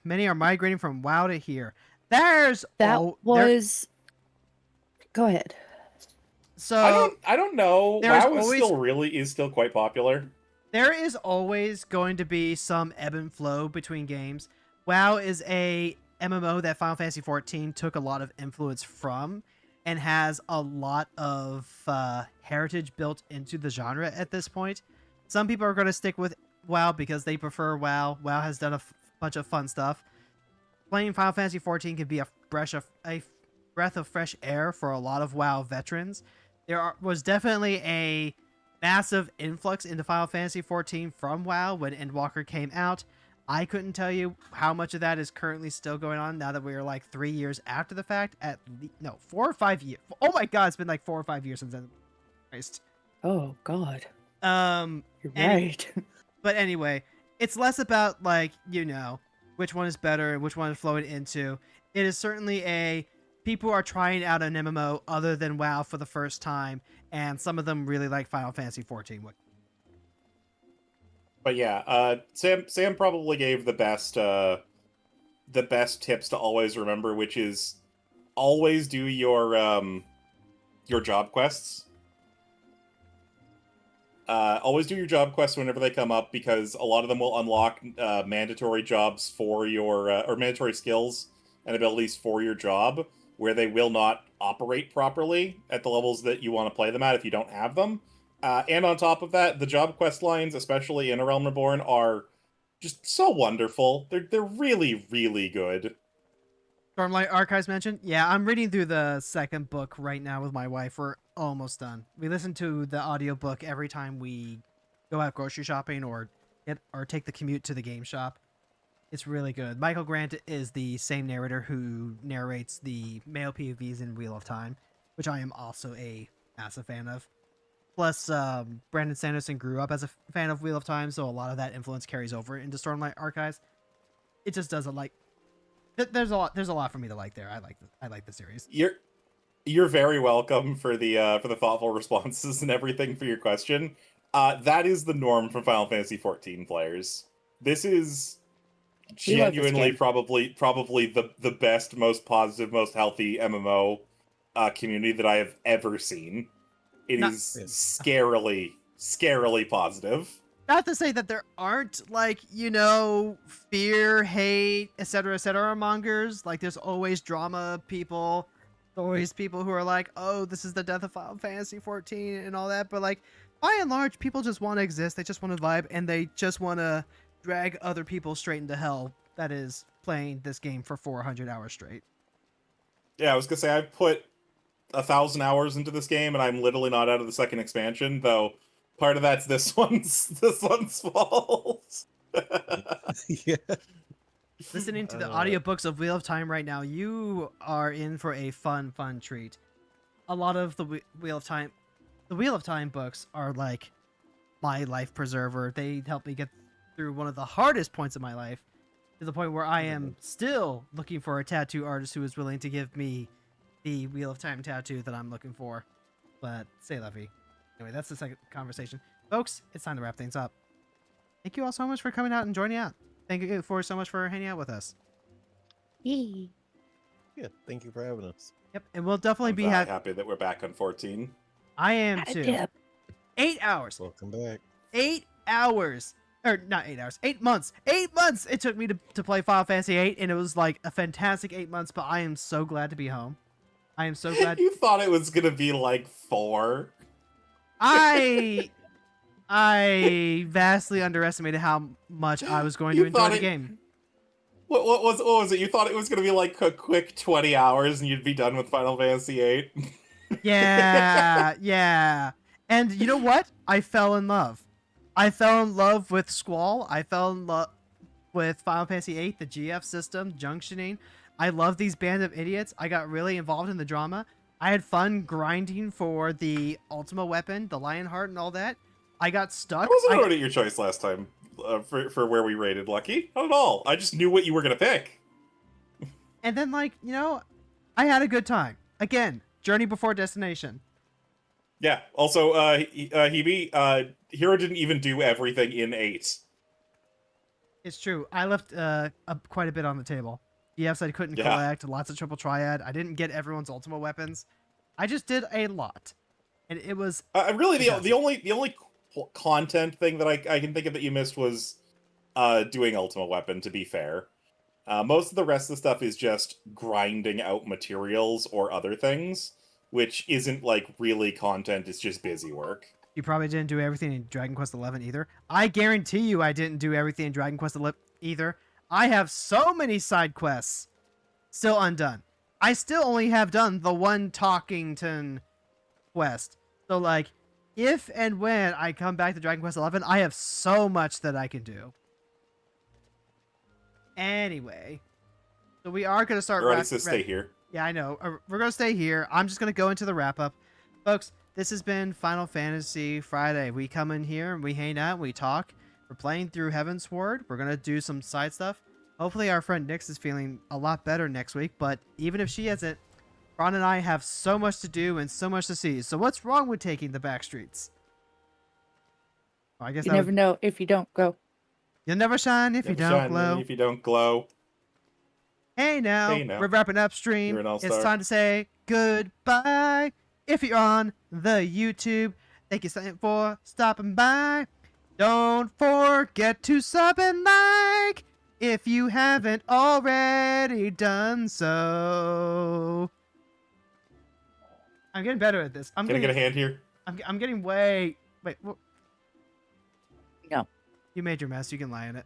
Many are migrating from WoW to here. There's Go ahead. So I don't know. There's WoW always- is still quite popular. There is always going to be some ebb and flow between games. WoW is a MMO that Final Fantasy XIV took a lot of influence from and has a lot of heritage built into the genre at this point. Some people are going to stick with WoW because they prefer WoW. WoW has done a bunch of fun stuff. Playing Final Fantasy XIV can be a breath of fresh air for a lot of WoW veterans. Was definitely a massive influx into Final Fantasy XIV from WoW when Endwalker came out. I couldn't tell you how much of that is currently still going on now that we're like 3 years after the fact. 4 or 5 years. Oh my god, it's been like 4 or 5 years since then. Christ. Oh god. You're Any- right. But anyway, it's less about like, you know, which one is better and which one is flowing into. It is certainly people are trying out an MMO other than WoW for the first time, and some of them really like Final Fantasy XIV. But yeah, Sam probably gave the best tips to always remember, which is always do your job quests. Always do your job quests whenever they come up, because a lot of them will unlock mandatory jobs for your or mandatory skills and abilities for your job, where they will not operate properly at the levels that you want to play them at if you don't have them. And on top of that, the job quest lines, especially in A Realm Reborn, are just so wonderful. They're really, really good. Stormlight Archives mentioned? Yeah, I'm reading through the second book right now with my wife. We're almost done. We listen to the audiobook every time we go out grocery shopping or take the commute to the game shop. It's really good. Michael Grant is the same narrator who narrates the male POVs in Wheel of Time, which I am also a massive fan of. Plus, Brandon Sanderson grew up as a fan of Wheel of Time, so a lot of that influence carries over into Stormlight Archives. It just doesn't like. There's a lot for me to like there. I like the series. You're very welcome for the thoughtful responses and everything for your question. That is the norm for Final Fantasy XIV players. This is genuinely probably the best, most positive, most healthy MMO community that I have ever seen. It Not- is scarily positive. Not to say that there aren't, like, you know, fear, hate, etc. mongers. Like, there's always drama people. Always people who are like, oh, this is the death of Final Fantasy 14 and all that. But, like, by and large, people just want to exist. They just want to vibe, and they just want to drag other people straight into hell. That is playing this game for 400 hours straight. Yeah, I was gonna say I've put 1,000 hours into this game, and I'm literally not out of the second expansion, though. Part of that's this one's fault. Yeah. Listening to the audiobooks of Wheel of Time right now, you are in for a fun treat. A lot of the Wheel of Time books are like my life preserver. They help me get through one of the hardest points of my life, to the point where I am still looking for a tattoo artist who is willing to give me the Wheel of Time tattoo that I'm looking for. But say lovey. Anyway, that's the second conversation. Folks, it's time to wrap things up. Thank you all so much for coming out and joining out. Thank you for so much for hanging out with us. Yay. Yeah, thank you for having us. Yep, and we'll definitely I'm be happy that we're back on 14. I am Got a too. dip. 8 hours. Welcome back. 8 hours. Or not 8 hours. 8 months. 8 months it took me to play Final Fantasy 8, and it was like a fantastic 8 months, but I am so glad to be home. I am so glad. You thought it was gonna be like 4. I vastly underestimated how much I was going to You enjoy thought the it- game. What was it? You thought it was gonna be like a quick 20 hours and you'd be done with Final Fantasy VIII? Yeah. And you know what? I fell in love. I fell in love with Squall. I fell in love with Final Fantasy VIII, the GF system, junctioning. I love these band of idiots. I got really involved in the drama. I had fun grinding for the Ultima weapon, the Lionheart, and all that. I got stuck. I wasn't already your choice last time for where we rated Lucky. Not at all. I just knew what you were gonna pick. And then, like, you know, I had a good time. Again, journey before destination. Yeah. Also, Hebe, Hero didn't even do everything in 8. It's true. I left quite a bit on the table. Yes, I couldn't Yeah. collect lots of triple triad. I didn't get everyone's Ultima weapons. I just did a lot, and it was Really, the fantastic. only content thing that I can think of that you missed was doing Ultima Weapon. To be fair, most of the rest of the stuff is just grinding out materials or other things, which isn't like really content. It's just busy work. You probably didn't do everything in Dragon Quest XI either. I guarantee you, I didn't do everything in Dragon Quest XI either. I have so many side quests still undone. I still only have done the one Talkington quest. So, like, if and when I come back to Dragon Quest XI, I have so much that I can do. Anyway, so we are going to start... Already says stay here. Yeah, I know. We're going to stay here. I'm just going to go into the wrap-up. Folks, this has been Final Fantasy Friday. We come in here and we hang out, we talk. We're playing through Heavensward. We're going to do some side stuff. Hopefully our friend Nyx is feeling a lot better next week, but even if she isn't, Ron and I have so much to do and so much to see. So what's wrong with taking the back streets? Well, I guess You never know if you don't go. You'll never shine if you Never don't shine glow. If you don't glow. Hey now, Hey now. we're wrapping up stream. You're an It's all-star. time to say goodbye. If you're on the YouTube, thank you for stopping by. Don't forget to sub and like if you haven't already done so. I'm getting better at this. Can I get a hand here? I'm getting way... Wait. No. You made your mess. You can lie in it.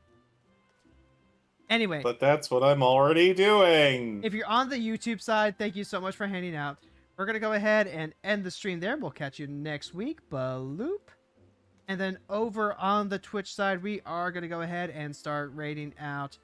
Anyway. But that's what I'm already doing. If you're on the YouTube side, thank you so much for hanging out. We're going to go ahead and end the stream there. We'll catch you next week. Baloop. And then over on the Twitch side, we are going to go ahead and start rating out